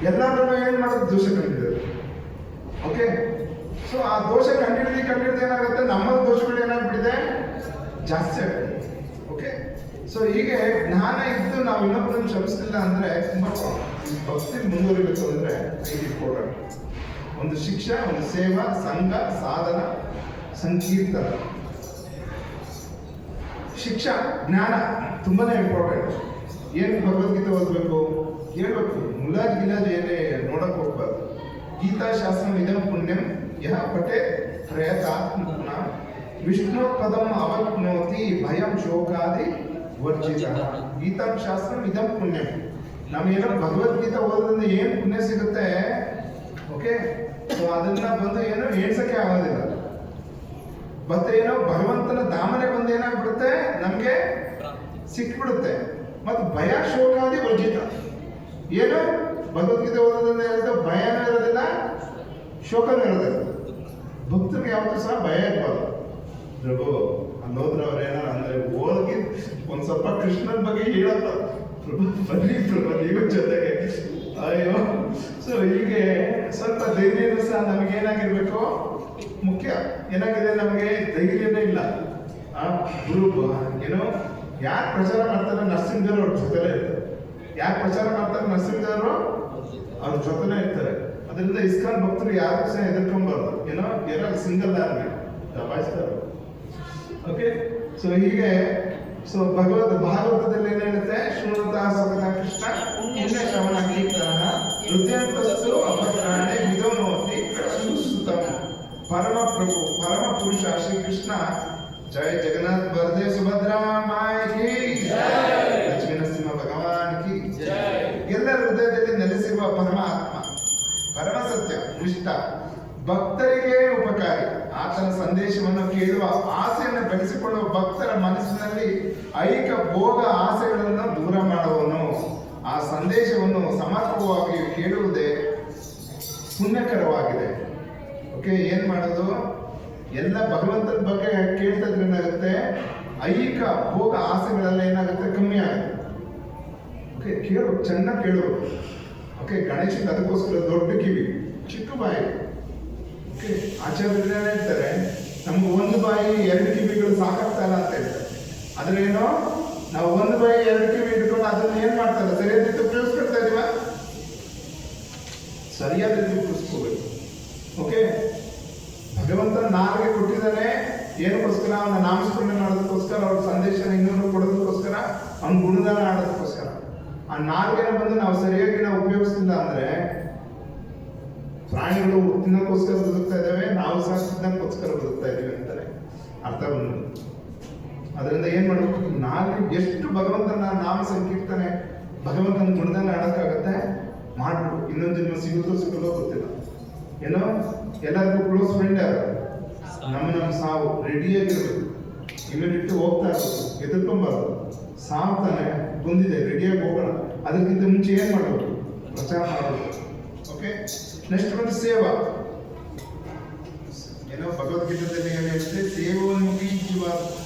ಎಲ್ಲರೂ ಏನ್ ಮಾಡೋದು, ದೋಷ ಕಂಡಿದ್ದಾರೆ. ಓಕೆ, ಸೊ ಆ ದೋಷ ಕಂಡಿಡಿದು ಏನಾಗುತ್ತೆ, ನಮ್ಮ ದೋಷಗಳು ಏನಾಗ್ಬಿಟ್ಟಿದೆ, ಜಾಸ್ತಿ ಆಗುತ್ತೆ. ಓಕೆ, ಸೊ ಹೀಗೆ ಜ್ಞಾನ ಇದ್ದು ನಾವು ಇನ್ನೊಬ್ಬರನ್ನು ಕ್ಷಮಿಸ್ತಿಲ್ಲ ಅಂದ್ರೆ ತುಂಬಾ ಭಕ್ತಿ ಮುಂದುವರಿಬೇಕು ಅಂದ್ರೆ 5 ಇಂಪಾರ್ಟೆಂಟ್. ಒಂದು ಶಿಕ್ಷಾ, ಒಂದು ಸೇವಾ, ಸಂಘ, ಸಾಧನ, ಸಂಕೀರ್ತನ. ಶಿಕ್ಷಾ ಜ್ಞಾನ ತುಂಬಾನೇ ಇಂಪಾರ್ಟೆಂಟ್. ಏನು ಭಗವದ್ಗೀತೆ ಓದಬೇಕು, ಹೇಳ್ಬೇಕು, ಮುಲಾಜ್ ಗಿಲಾಜ್ ಏನೇ ನೋಡಕ್ ಹೋಗ್ಬಾರ್ದು. ಗೀತಾಶಾಸ್ತ್ರಂ ಇದಂ ಪುಣ್ಯಂ ಯಹ ಪಠೆ ಪ್ರಯತಾತ್ಮನ ವಿಷ್ಣು ಪದಂ ಅವಜ್ಞೋತಿ ಭಯಂ ಶೋಕಾದಿ ವರ್ಜಿತ. ಗೀತಾ ಶಾಸ್ತ್ರಂ ಇದಂ ಪುಣ್ಯಂ. ನಮಗೇನೋ ಭಗವದ್ಗೀತೆ ಓದೋದ್ರಿಂದ ಏನು ಪುಣ್ಯ ಸಿಗುತ್ತೆ, ಓಕೆ, ಸೊ ಅದನ್ನ ಬಂದು ಏನೋ ಹೇಳ್ಸಕ್ಕೆ ಆಗೋದಿಲ್ಲ. ಮತ್ತೆ ಏನೋ ಭಗವಂತನ ಧಾಮನೆ ಬಂದು ಏನಾಗ್ಬಿಡುತ್ತೆ, ನಮ್ಗೆ ಸಿಕ್ಬಿಡುತ್ತೆ. ಮತ್ತು ಭಯ ಶೋಕಾದಿ ವರ್ಜಿತ. ಏನು ಭಗವದ್ಗೀತೆ ಓದೋದ್ರಿಂದ ಏನಾಗುತ್ತೆ, ಭಯನೂ ಇರೋದಿಲ್ಲ, ಶೋಕನೂ ಇರೋದಿಲ್ಲ. ಭಕ್ತರಿಗೆ ಯಾವತ್ತೂ ಸಹ ಭಯ ಇರ್ಬಾರ್ದು. ಪ್ರಭು ಅನ್ನೋದ್ರ ಅವ್ರು ಏನಾರ ಅಂದ್ರೆ ಹೋಗಿ ಒಂದ್ ಸ್ವಲ್ಪ ಕೃಷ್ಣನ ಬಗ್ಗೆ ಹೇಳತ್ತ, ಪ್ರಭು ಬನ್ನಿ ಪ್ರಭು ನೀವು ಜೊತೆಗೆ, ಅಯ್ಯೋ. ಸೊ ಹೀಗೆ ಸ್ವಲ್ಪ ಧೈರ್ಯನೂ ಸಹ ನಮಗೇನಾಗಿರ್ಬೇಕು, ಮುಖ್ಯ. ಏನಾಗಿದೆ, ನಮಗೆ ಧೈರ್ಯನೇ ಇಲ್ಲ. ಗುರು ಏನೋ ಯಾರು ಪ್ರಚಾರ ಮಾಡ್ತಾರೆ, ನರಸಿಂಹದೇವರು ಅವ್ರ ಜೊತೆಲೇ ಇರ್ತಾರೆ. ಯಾರು ಪ್ರಚಾರ ಮಾಡ್ತಾರೆ, ನರಸಿಂಹದೇವರು ಅವ್ರ ಜೊತೆಲೇ ಇರ್ತಾರೆ. ಅದರಿಂದ ಇಸ್ಕಾನ್ ಭಕ್ತರು ಯಾರು ಸಹ ಎದುರ್ಕೊಂಬಾರ್ದು. ಏನೋ ಯಾರು ಸಿಂಗಲ್ ಆರ್ಮಿ ದಬಾಯಿಸ್ತಾರೆ. ಓಕೆ, ಸೊ ಹೀಗೆ ಸೊ ಭಾಗವತದಲ್ಲಿ ಏನ್ ಹೇಳುತ್ತೆ, ಶೃಣುತಾ ಸಕಲ ಕೃಷ್ಣ ಪುಣ್ಯ ಶ್ರವಣ ಕೀರ್ತನ ಹೃದಯಂತಸ್ತು ಅಪತ್ರಾಣೆ ವಿಧೋನೋತಿ ಸುಸುತಂ. ಪರಮ ಪ್ರಭು ಪರಮ ಪುರುಷ ಶ್ರೀ ಕೃಷ್ಣ. ಜಯ ಜಗನ್ನಾಥ ಬಲದೇ ಸುಭದ್ರಾ ಮಾಯ ಕಿ ಲಕ್ಷ್ಮೀ ನರಸಿಂಹ ಭಗವಾನ್ ಕಿ. ಎಲ್ಲರ ಹೃದಯದಲ್ಲಿ ನೆಲೆಸಿರುವ ಪರಮಾತ್ಮ, ಪರಮ ಸತ್ಯ ನಿಷ್ಠ, ಭಕ್ತರಿಗೆ ಉಪಕಾರಿ. ಆತನ ಸಂದೇಶವನ್ನು ಕೇಳುವ ಆಸೆಯನ್ನು ಬೆಳೆಸಿಕೊಳ್ಳುವ ಭಕ್ತರ ಮನಸ್ಸಿನಲ್ಲಿ ಐಕ ಭೋಗ ಆಸೆಗಳನ್ನು ದೂರ ಮಾಡುವನು. ಆ ಸಂದೇಶವನ್ನು ಸಮರ್ಪಕವಾಗಿ ಕೇಳುವುದೇ ಪುಣ್ಯಕರವಾಗಿದೆ. ಓಕೆ, ಏನ್ ಮಾಡೋದು, ಎಲ್ಲ ಭಗವಂತನ ಬಗ್ಗೆ ಕೇಳ್ತಾ ಇದ್ರೆ ಏನಾಗುತ್ತೆ, ಐಕ ಭೋಗ ಆಸೆಗಳೆಲ್ಲ ಏನಾಗುತ್ತೆ, ಕಮ್ಮಿ ಆಗುತ್ತೆ. ಓಕೆ, ಕೇಳು, ಚೆನ್ನಾಗಿ ಕೇಳು. ಓಕೆ, ಗಣೇಶನ್ ಅದಕ್ಕೋಸ್ಕರ ದೊಡ್ಡ ಕಿವಿ ಚಿಕ್ಕ ಬಾಯಿ. ಓಕೆ, ಆಚಾರ್ಯರು ಹೇಳ್ತಾರೆ, ನಮ್ಗೆ ಒಂದು ಬಾಯಿ ಎರಡು ಕಿವಿಗಳು ಸಾಕಾಗ್ತಲ್ಲ ಅಂತ ಹೇಳ್ತಾರೆ. ಆದ್ರೇನೋ ನಾವು ಒಂದು ಬಾಯಿ ಎರಡು ಕಿವಿ ಇಟ್ಕೊಂಡು ಅದನ್ನ ಏನ್ ಮಾಡ್ತಾರೆ, ಸರಿಯಾದ ರೀತಿ ಉಪಯೋಗಿಸ್ಕೊಳ್ತಾ ಇದೀವ, ಸರಿಯಾದ ರೀತಿ ಉಪಯೋಗಿಸ್ಕೋಬೇಕು. ಓಕೆ, ಭಗವಂತನ ನಾಲ್ಗೆ ಕೊಟ್ಟಿದ್ದಾನೆ ಏನಕ್ಕೋಸ್ಕರ, ಅವನ ನಾಮಸ್ಮರಣೆ ಮಾಡೋದಕ್ಕೋಸ್ಕರ, ಅವ್ರ ಸಂದೇಶನ ಇನ್ನೊಂದು ಕೊಡೋದಕ್ಕೋಸ್ಕರ, ಅವ್ನ ಗುಣದಾನ ಆಡೋದಕ್ಕೋಸ್ಕರ. ಆ ನಾಲ್ಗೆನ ಬಂದು ನಾವು ಸರಿಯಾಗಿ ನಾವು ಉಪಯೋಗಿಸ್ತಿಲ್ಲ ಅಂದ್ರೆ, ಪ್ರಾಣಿಗಳು ತಿನ್ನೋಕ್ಕೋಸ್ಕರ ಬದುಕ್ತಾ ಇದ್ದಾವೆ, ನಾವು ಸಹ ತಿನ್ನೋಕ್ಕೋಸ್ಕರ ಬದುಕ್ತಾ ಇದ್ದೀವಿ ಅಂತಾರೆ ಅರ್ಥ ಬಂದು. ಅದರಿಂದ ಏನ್ ಮಾಡ್ಬೇಕು, ನಾಲ್ಕು ಎಷ್ಟು ಭಗವಂತನ ನಾಮ ಸಂಕೀರ್ತನೆ, ಭಗವಂತನ ಗುಣದಾನ ಆಡೋಕ್ಕಾಗತ್ತೆ, ಮಾಡ್ಬಿಡು. ಇನ್ನೊಂದು ಜನ್ಮ ಸಿಗುತ್ತೋ ಗೊತ್ತಿಲ್ಲ. ಏನೋ ಎಲ್ಲರಿಗೂ ಕ್ಲೋಸ್ ಫ್ರೆಂಡ್ ಯಾರು, ನಮ್ಮ ಸಾವು ರೆಡಿಯಾಗಿರ್ಬೇಕು. ಇಮಿಡಿಯೇಟ್ ಹೋಗ್ತಾ ಇರ್ಬೇಕು, ಎದುರ್ಕೊಂಬಾರ್ದು. ಸಾವು ತಾನೆ ಬಂದಿದೆ, ರೆಡಿಯಾಗಿ ಹೋಗೋಣ. ಅದಕ್ಕಿಂತ ಮುಂಚೆ ಏನ್ ಮಾಡ್ಬೇಕು, ಪ್ರಚಾರ ಮಾಡಬೇಕು. ಓಕೆ, ನೆಕ್ಸ್ಟ್ ಒಂದು ಸೇವಾ. ಏನೋ ಭಗವದ್ಗೀತೆಯಲ್ಲಿ ಏನ್ ಹೇಳ್ತದೆ, ಸೇವೋನ್ಮುಖಿ ಜೀವ.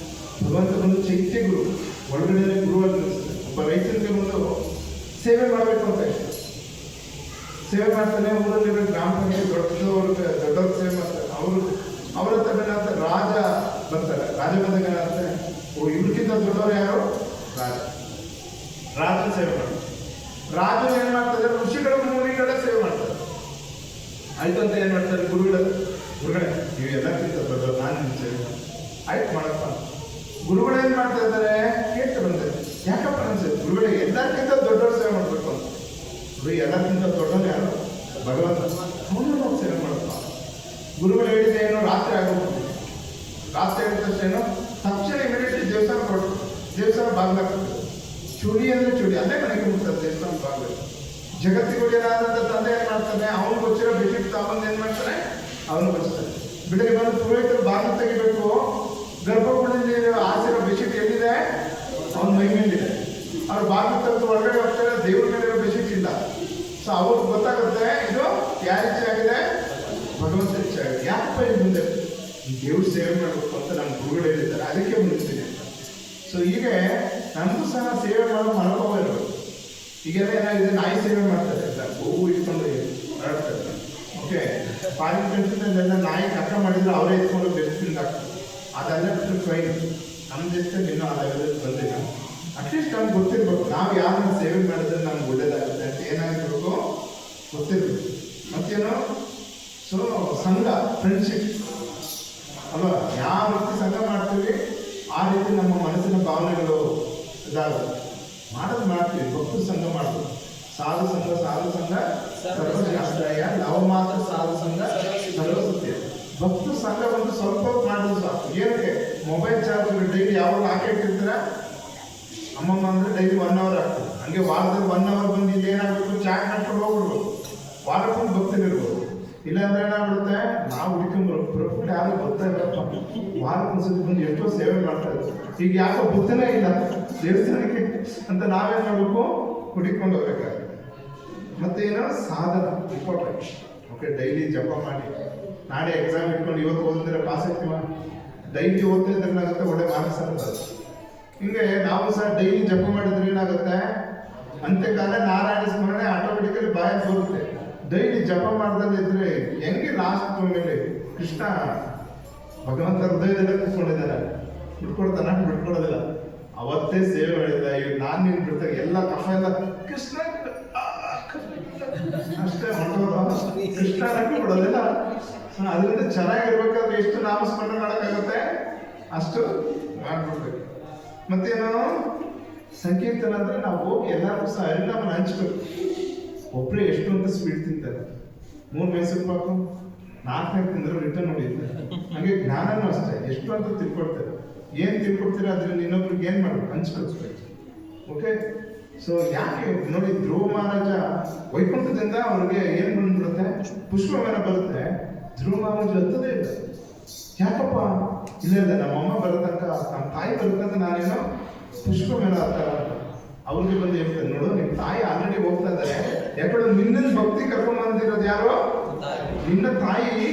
ಭಗವಂತ ಒಂದು ಚೈತ್ಯ ಗುರು, ಒಳಗಡೆ ಗುರು ಆಗಿರುತ್ತೆ. ಒಬ್ಬ ರೈತರಿಗೆ ಒಂದು ಸೇವೆ ಮಾಡಬೇಕು ಅಂತ ಇಷ್ಟ, ಸೇವೆ ಮಾಡ್ತಾನೆ. ಊರಲ್ಲಿರೋ ಗ್ರಾಮ ಪಂಚಾಯತ್ ದೊಡ್ಡವ್ರ ಸೇವೆ ಮಾಡ್ತಾರೆ. ಅವರ ಹತ್ರ ರಾಜ ಬರ್ತಾರೆ. ರಾಜ ಬಂದಾಗ ಏನಾಗುತ್ತೆ, ಓ ಇವ್ರಿಗಿಂತ ದೊಡ್ಡವರು ಯಾರು, ರಾಜ ಸೇವೆ ಮಾಡ್ತಾರೆ. ರಾಜರು ಏನ್ ಮಾಡ್ತಾರೆ, ಋಷಿಗಳು ಮುನಿಗಳೇ ಸೇವೆ ಮಾಡ್ತಾರೆ. ಆಯ್ತು ಅಂತ ಏನ್ ಮಾಡ್ತಾರೆ, ಗುರುಗಳೇ ನೀವು ಎಲ್ಲಕ್ಕಿಂತ ದೊಡ್ಡವರು, ನಾನು ನಿಮ್ಮ ಸೇವೆ ಆಯ್ತು ಮಾಡಪ್ಪ. ಗುರುಗಳು ಏನ್ ಮಾಡ್ತಾ ಇದ್ದಾರೆ, ಕೇಳ್ತಾ ಬಂದರೆ, ಯಾಕಪ್ಪ ಅನ್ಸುತ್ತೆ ಗುರುಗಳೇ ಎಲ್ಲಕ್ಕಿಂತ ದೊಡ್ಡವ್ರು ಸೇವೆ ಮಾಡ್ಬೇಕು ಅಂತ. ಎಲ್ಲಕ್ಕಿಂತ ದೊಡ್ಡವ್ರು ಯಾರು, ಭಗವಂತ, ಅವನು ನಾವು ಸೇವೆ ಮಾಡಪ್ಪ. ಗುರುಗಳು ಹೇಳಿದ ಏನು, ರಾತ್ರಿ ಆಗೋಗ್ಬೋದು. ರಾತ್ರಿ ಹೇಳಿದ ತಕ್ಷಣ ತಕ್ಷಣ ಇಮಿಡಿಯೇಟ್ಲಿ ದೇವಸ್ಥಾನ ಕೊಟ್ಟು ದೇವಸ್ಥಾನ ಬಾಗ್ಲಾಗ್ತದೆ. ಚುಡಿ ಅಂದ್ರೆ ಚುಡಿ ಅಲ್ಲೇ ಮನೆಗೆ ಮುಟ್ತಾರೆ ದೇವಸ್ಥಾನ ಬಾಗ್ಲ. ಜಗತ್ತಿಗೊಡೆಯರಾದಂಥ ತಂದೆ ಏನ್ ಮಾಡ್ತಾನೆ, ಅವನು ಗೊತ್ತಿರೋ ಬೆಡ್ಶೀಟ್ ತಗೊಂಡು ಏನ್ ಮಾಡ್ತಾನೆ, ಅವನು ಬಚ್ತಾನೆ. ಬೆಳಗ್ಗೆ ಬಂದು ಪುರೋಹಿತರು ಬಾಗಿಲು ತೆಗಿಬೇಕು, ಗರ್ಭಗುಡಿಯಲ್ಲಿ ಹಾಸಿರೋ ಬೆಡ್ಶೀಟ್ ಎಲ್ಲಿದೆ, ಅವನ ಮೈ ಮೇಲಿದೆ. ಅವ್ರು ಬಾಗಿಲು ತೆಗೆದು ಒಳಗಡೆ ಹೋಗ್ತಾರೆ, ದೇವ್ರ ಮೇಲಿರೋ ಬೆಡ್ಶೀಟ್ ಇಲ್ಲ. ಸೊ ಅವ್ರಿಗೆ ಗೊತ್ತಾಗುತ್ತೆ ಇದು ಯಾರ ಇಚ್ಛೆ ಆಗಿದೆ, ಭಗವಂತ ಇಚ್ಛೆ ಆಗಿದೆ. ಯಾಕಪ್ಪ ಇದು ಮುಂದೆ ದೇವ್ರ ಸೇವೆ ಮಾಡಬೇಕು ಅಂತ ನಮ್ಮ ಗುರುಗಳು ಹೇಳಿದ್ದಾರೆ, ಅದಕ್ಕೆ ಮುಂದಿಸ್ತೀನಿ ಅಂತ. ಸೊ ಹೀಗೆ ನಮಗೂ ಸಹ ಸೇವೆ ಮಾಡೋ ಮನೋಭಾವ ಇರಬೇಕು. ಈಗೆಲ್ಲ ಏನಾಗಿದೆ, ನಾಯಿ ಸೇವೆ ಮಾಡ್ತಾರೆ ಅಂತ ಗೋವು ಇಟ್ಕೊಂಡು ಓಡಾಡ್ತಾರೆ. ಓಕೆ, ಪಾರ್ಲಿಮೆಂಟ್ನೆಲ್ಲ ನಾಯಿ ಕಟ್ಟ ಮಾಡಿದ್ರೆ ಅವರೇ ಇಟ್ಕೊಂಡು ಬೆಸ್ಟ್ ಆಗ್ತದೆ. ಅದೆಲ್ಲ ಬಿಟ್ಟು ಫೈನ್. ನಮ್ಮ ದೇಶದಲ್ಲಿ ಇನ್ನೂ ಆ ಲೆವೆಲ್ ಬಂದಿಲ್ಲ. ಅಟ್ಲೀಸ್ಟ್ ನಮ್ಗೆ ಗೊತ್ತಿರ್ಬೇಕು, ನಾವು ಯಾರನ್ನ ಸೇವೆ ಮಾಡಿದ್ರೆ ನಮ್ಗೆ ಒಳ್ಳೇದಾಗುತ್ತೆ ಅಂತ ಏನಾಗಿರ್ಬೇಕು ಗೊತ್ತಿರ್ಬೇಕು. ಮತ್ತೇನು, ಸೊ ಸಂಘ, ಫ್ರೆಂಡ್ಶಿಪ್ ಅಲ್ವಾ, ಯಾವ ರೀತಿ ಸಂಘ ಮಾಡ್ತೀವಿ ಆ ರೀತಿ ನಮ್ಮ ಮನಸ್ಸಿನ ಭಾವನೆಗಳು ಇದಾಗುತ್ತೆ. ಮಾಡೋದು ಮಾಡ್ತೀವಿ, ಭಕ್ತ ಸಂಘ ಮಾಡ್ತೀವಿ. ಸಾಧು ಸಂಘ ಸರ್ವಶಾಸ್ತ್ರಾಯ ನವಮಾತ್ರ ಸಾಧು ಸಂಘ ಸರ್ವಸತ್ಯ. ಭಕ್ತ ಸಂಘ ಒಂದು ಸ್ವಲ್ಪ ಹೊತ್ತು ಮಾಡಿದ್ರು ಸಾಕು. ಏನಕ್ಕೆ ಮೊಬೈಲ್ ಚಾರ್ಜ್ ಡೈಲಿ ಯಾವಾಗ ಹಾಕಿರ್ತೀರ ಅಮ್ಮಮ್ಮ ಅಂದ್ರೆ ಡೈಲಿ 1 hour ಆಗ್ತದೆ. ಹಂಗೆ ವಾರದಲ್ಲಿ 1 hour ಬಂದು ಇಲ್ಲಿ ಏನಾಗಬೇಕು, ಚಾಟ್ ಮಾಡ್ಕೊಂಡು ಹೋಗ್ಬಿಡ್ಬೋದು, ವಾರ ಫುಲ್ ಭಕ್ತರಿರ್ಬೋದು. ಇಲ್ಲಾಂದ್ರೆ ಏನಾಗ್ಬಿಡುತ್ತೆ, ನಾವು ಹುಡುಕೊಂಡ್ರು ಪ್ರಭು ಯಾರು ಬರ್ತಾ ಇಲ್ಲಪ್ಪ, ವಾರಕ್ಕೊಂದ್ಸತಿ ಬಂದು ಎಷ್ಟೋ ಸೇವೆ ಮಾಡ್ತಾ ಇದ್ರು, ಈಗ ಯಾಕೋ ಬುದ್ಧನೇ ಇಲ್ಲ ದೇವಸ್ಥಾನಕ್ಕೆ ಅಂತ ನಾವೇನ್ ಮಾಡಬೇಕು, ಹುಡುಕೊಂಡು ಹೋಗ್ಬೇಕಾಗುತ್ತೆ. ಮತ್ತೆ ಏನೋ ಸಾಧನ ಇಂಪಾರ್ಟೆಂಟ್. ಓಕೆ, ಡೈಲಿ ಜಪ ಮಾಡಿ. ನಾಳೆ ಎಕ್ಸಾಮ್ ಇಟ್ಕೊಂಡು ಇವತ್ತು ಓದಿದ್ರೆ ಪಾಸ್ ಆಗ್ತೀವ, ಡೈಲಿ ಓದ್ತಿದ್ರೆ ಏನಾಗುತ್ತೆ, ಒಳ್ಳೆ ಮಾರ್ಕ್ಸ್ ಆಗ್ತದೆ. ಹಿಂಗೆ ನಾವು ಸಹ ಡೈಲಿ ಜಪ ಮಾಡಿದ್ರೆ ಏನಾಗುತ್ತೆ, ಅಂತ್ಯಕಾಲ ನಾರಾಯಣ ಸ್ಮರಣೆ ಆಟೋಮೆಟಿಕಲಿ ಬಾಯಲ್ಲಿ ಬರುತ್ತೆ. ಡೈಲಿ ಜಪ ಮಾಡ್ದಲ್ಲಿ ಇದ್ರೆ ಹೆಂಗೆ ಲಾಸ್ಟ್ ಮೇಲೆ ಕೃಷ್ಣ ಭಗವಂತ ಹೃದಯದಲ್ಲೇ ಕೂತ್ಕೊಂಡಿದ್ದಾನೆ, ಬಿಟ್ಕೊಡೋದಿಲ್ಲ. ಅವತ್ತೇ ಸೇವೆ ಮಾಡಿದ್ದ, ಈಗ ನಾನು ನೀನು ಬಿಡ್ತಾರೆ ಎಲ್ಲ ಕಫ ಎಲ್ಲ ಕೃಷ್ಣ ಅಷ್ಟೇ ಹೊರಟೋದು, ಕೃಷ್ಣನಕ್ಕೆ ಬಿಡೋದಿಲ್ಲ. ಅದರಿಂದ ಚೆನ್ನಾಗಿರ್ಬೇಕಾದ್ರೆ ಎಷ್ಟು ನಾಮಸ್ಮರಣೆ ಮಾಡೋಕ್ಕಾಗುತ್ತೆ ಅಷ್ಟು ಮಾಡ್ಬಿಡ್ಬೇಕು. ಮತ್ತೇನು ಸಂಕೀರ್ತನ ಅಂದ್ರೆ ನಾವು ಹೋಗಿ ಎಲ್ಲರಿಗೂ ಸಹ ಹರಿನಾಮನ ಹಂಚ್ಬೇಕು. ಒಬ್ಬರೇ ಎಷ್ಟು ಅಂತ ಸ್ವೀಟ್ ತಿಂತಾರೆ, 3 ಮೈಸೂರು ಪಾಕು 4 ತಿಂದ್ರೆ ರಿಟರ್ನ್ ಹೊಡಿತಾರೆ. ಹಾಗೆ ಜ್ಞಾನನೂ ಅಷ್ಟೇ, ಎಷ್ಟು ಅಂತ ತಿಳ್ಕೊಡ್ತಾರೆ. ಏನ್ ತಿಳ್ಕೊಡ್ತೀರ ಅದ್ರಿಂದ ಇನ್ನೊಬ್ರಿಗೆ ಏನ್ ಮಾಡ್ಬೇಕು, ಹಂಚ್ಕೊಳ್ಬೇಕು. ಓಕೆ, ಸೊ ಯಾಕೆ ನೋಡಿ, ಧ್ರುವ ಮಹಾರಾಜ ವೈಕುಂಠದಿಂದ ಅವ್ರಿಗೆ ಏನ್ ಬಂದ್ಬಿಡುತ್ತೆ, ಪುಷ್ಪಮೇನ ಬರುತ್ತೆ. ಧ್ರುವ ಮಹಾರಾಜ ಹತ್ತದೇ ಇಲ್ಲ. ಯಾಕಪ್ಪ, ಇಲ್ಲ ನಮ್ಮಮ್ಮ ಬರತಕ್ಕ, ನಮ್ಮ ತಾಯಿ ಬರುತ್ತಂತ ನಾನೇನೋ ಪುಷ್ಪಮೇನ ಹತ್ತಾರ ಅಂತ ಅವ್ರಿಗೆ ಬಂದು ಹೇಳ್ತಾರೆ, ನೋಡು ನಿಮ್ ತಾಯಿ ಆಲ್ರೆಡಿ ಹೋಗ್ತಾ ಇದ್ದಾರೆ, ಯಾಕಂದ್ರೆ ನಿನ್ನ ಭಕ್ತಿ ಕರ್ಕೊಂಡ್ ಬಂದಿರೋದು ಯಾರೋ ನಿನ್ನ ತಾಯಿ.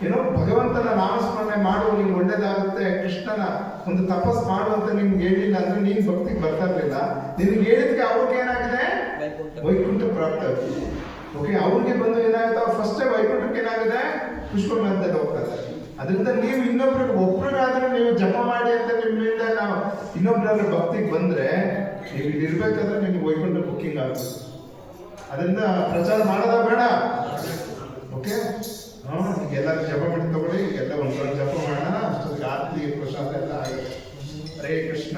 ಏನೋ ಭಗವಂತನ ನಾಮಸ್ಮರಣೆ ಮಾಡು, ನಿಮ್ಗೆ ಒಳ್ಳೇದಾಗುತ್ತೆ, ಕೃಷ್ಣನ ಒಂದು ತಪಸ್ ಮಾಡು ಅಂತ ನಿಮ್ಗೆ ಹೇಳಿಲ್ಲ ಅಂದ್ರೆ ನೀನ್ ಭಕ್ತಿಗೆ ಬರ್ತಾ ಇರ್ಲಿಲ್ಲ. ನಿನ್ಗೆ ಹೇಳಿದ್ಕೆ ಅವ್ರಿಗೆ ಏನಾಗಿದೆ, ವೈಕುಂಠ ಪ್ರಾಪ್ತ ಆಗಿದೆ. ಓಕೆ, ಅವ್ರಿಗೆ ಬಂದು ಏನಾಗುತ್ತೆ, ಅವ್ರು ಫಸ್ಟೇ ವೈಕುಂಠಕ್ಕೆ ಏನಾಗಿದೆ, ಪುಷ್ಪಮೇನದಲ್ಲಿ ಹೋಗ್ತಾ ಇದ್ದಾರೆ. ಅದರಿಂದ ನೀವು ಇನ್ನೊಬ್ರಿಗೆ, ಒಬ್ರಿಗಾದ್ರೂ ನೀವು ಜಪ ಮಾಡಿ ಅಂತ ನಿಮ್ಮಿಂದ ನಾವು ಇನ್ನೊಬ್ರಾದ್ರೂ ಭಕ್ತಿಗೆ ಬಂದ್ರೆ, ನೀವು ಇಲ್ಲಿ ಇರ್ಬೇಕಾದ್ರೆ ನಿಮ್ಗೆ ವೈಕುಂಠ ಬುಕ್ಕಿಂಗ್ ಆಗುತ್ತೆ. ಅದರಿಂದ ಪ್ರಚಾರ ಮಾಡೋದ ಬೇಡ. ಓಕೆ, ಎಲ್ಲರೂ ಜಪ ಮಾಡಿ ತಗೊಳ್ಳಿ, ಎಲ್ಲ ಒಂದೊಂದು ಜಪ ಮಾಡೋಣ. ಅಷ್ಟೊಂದು ಆರತಿ ಪ್ರಸಾದ ಎಲ್ಲ ಆಗುತ್ತೆ. ಹರೇ ಕೃಷ್ಣ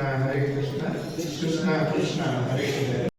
ಕೃಷ್ಣ ಕೃಷ್ಣ ಹರೇ ಹರೇ.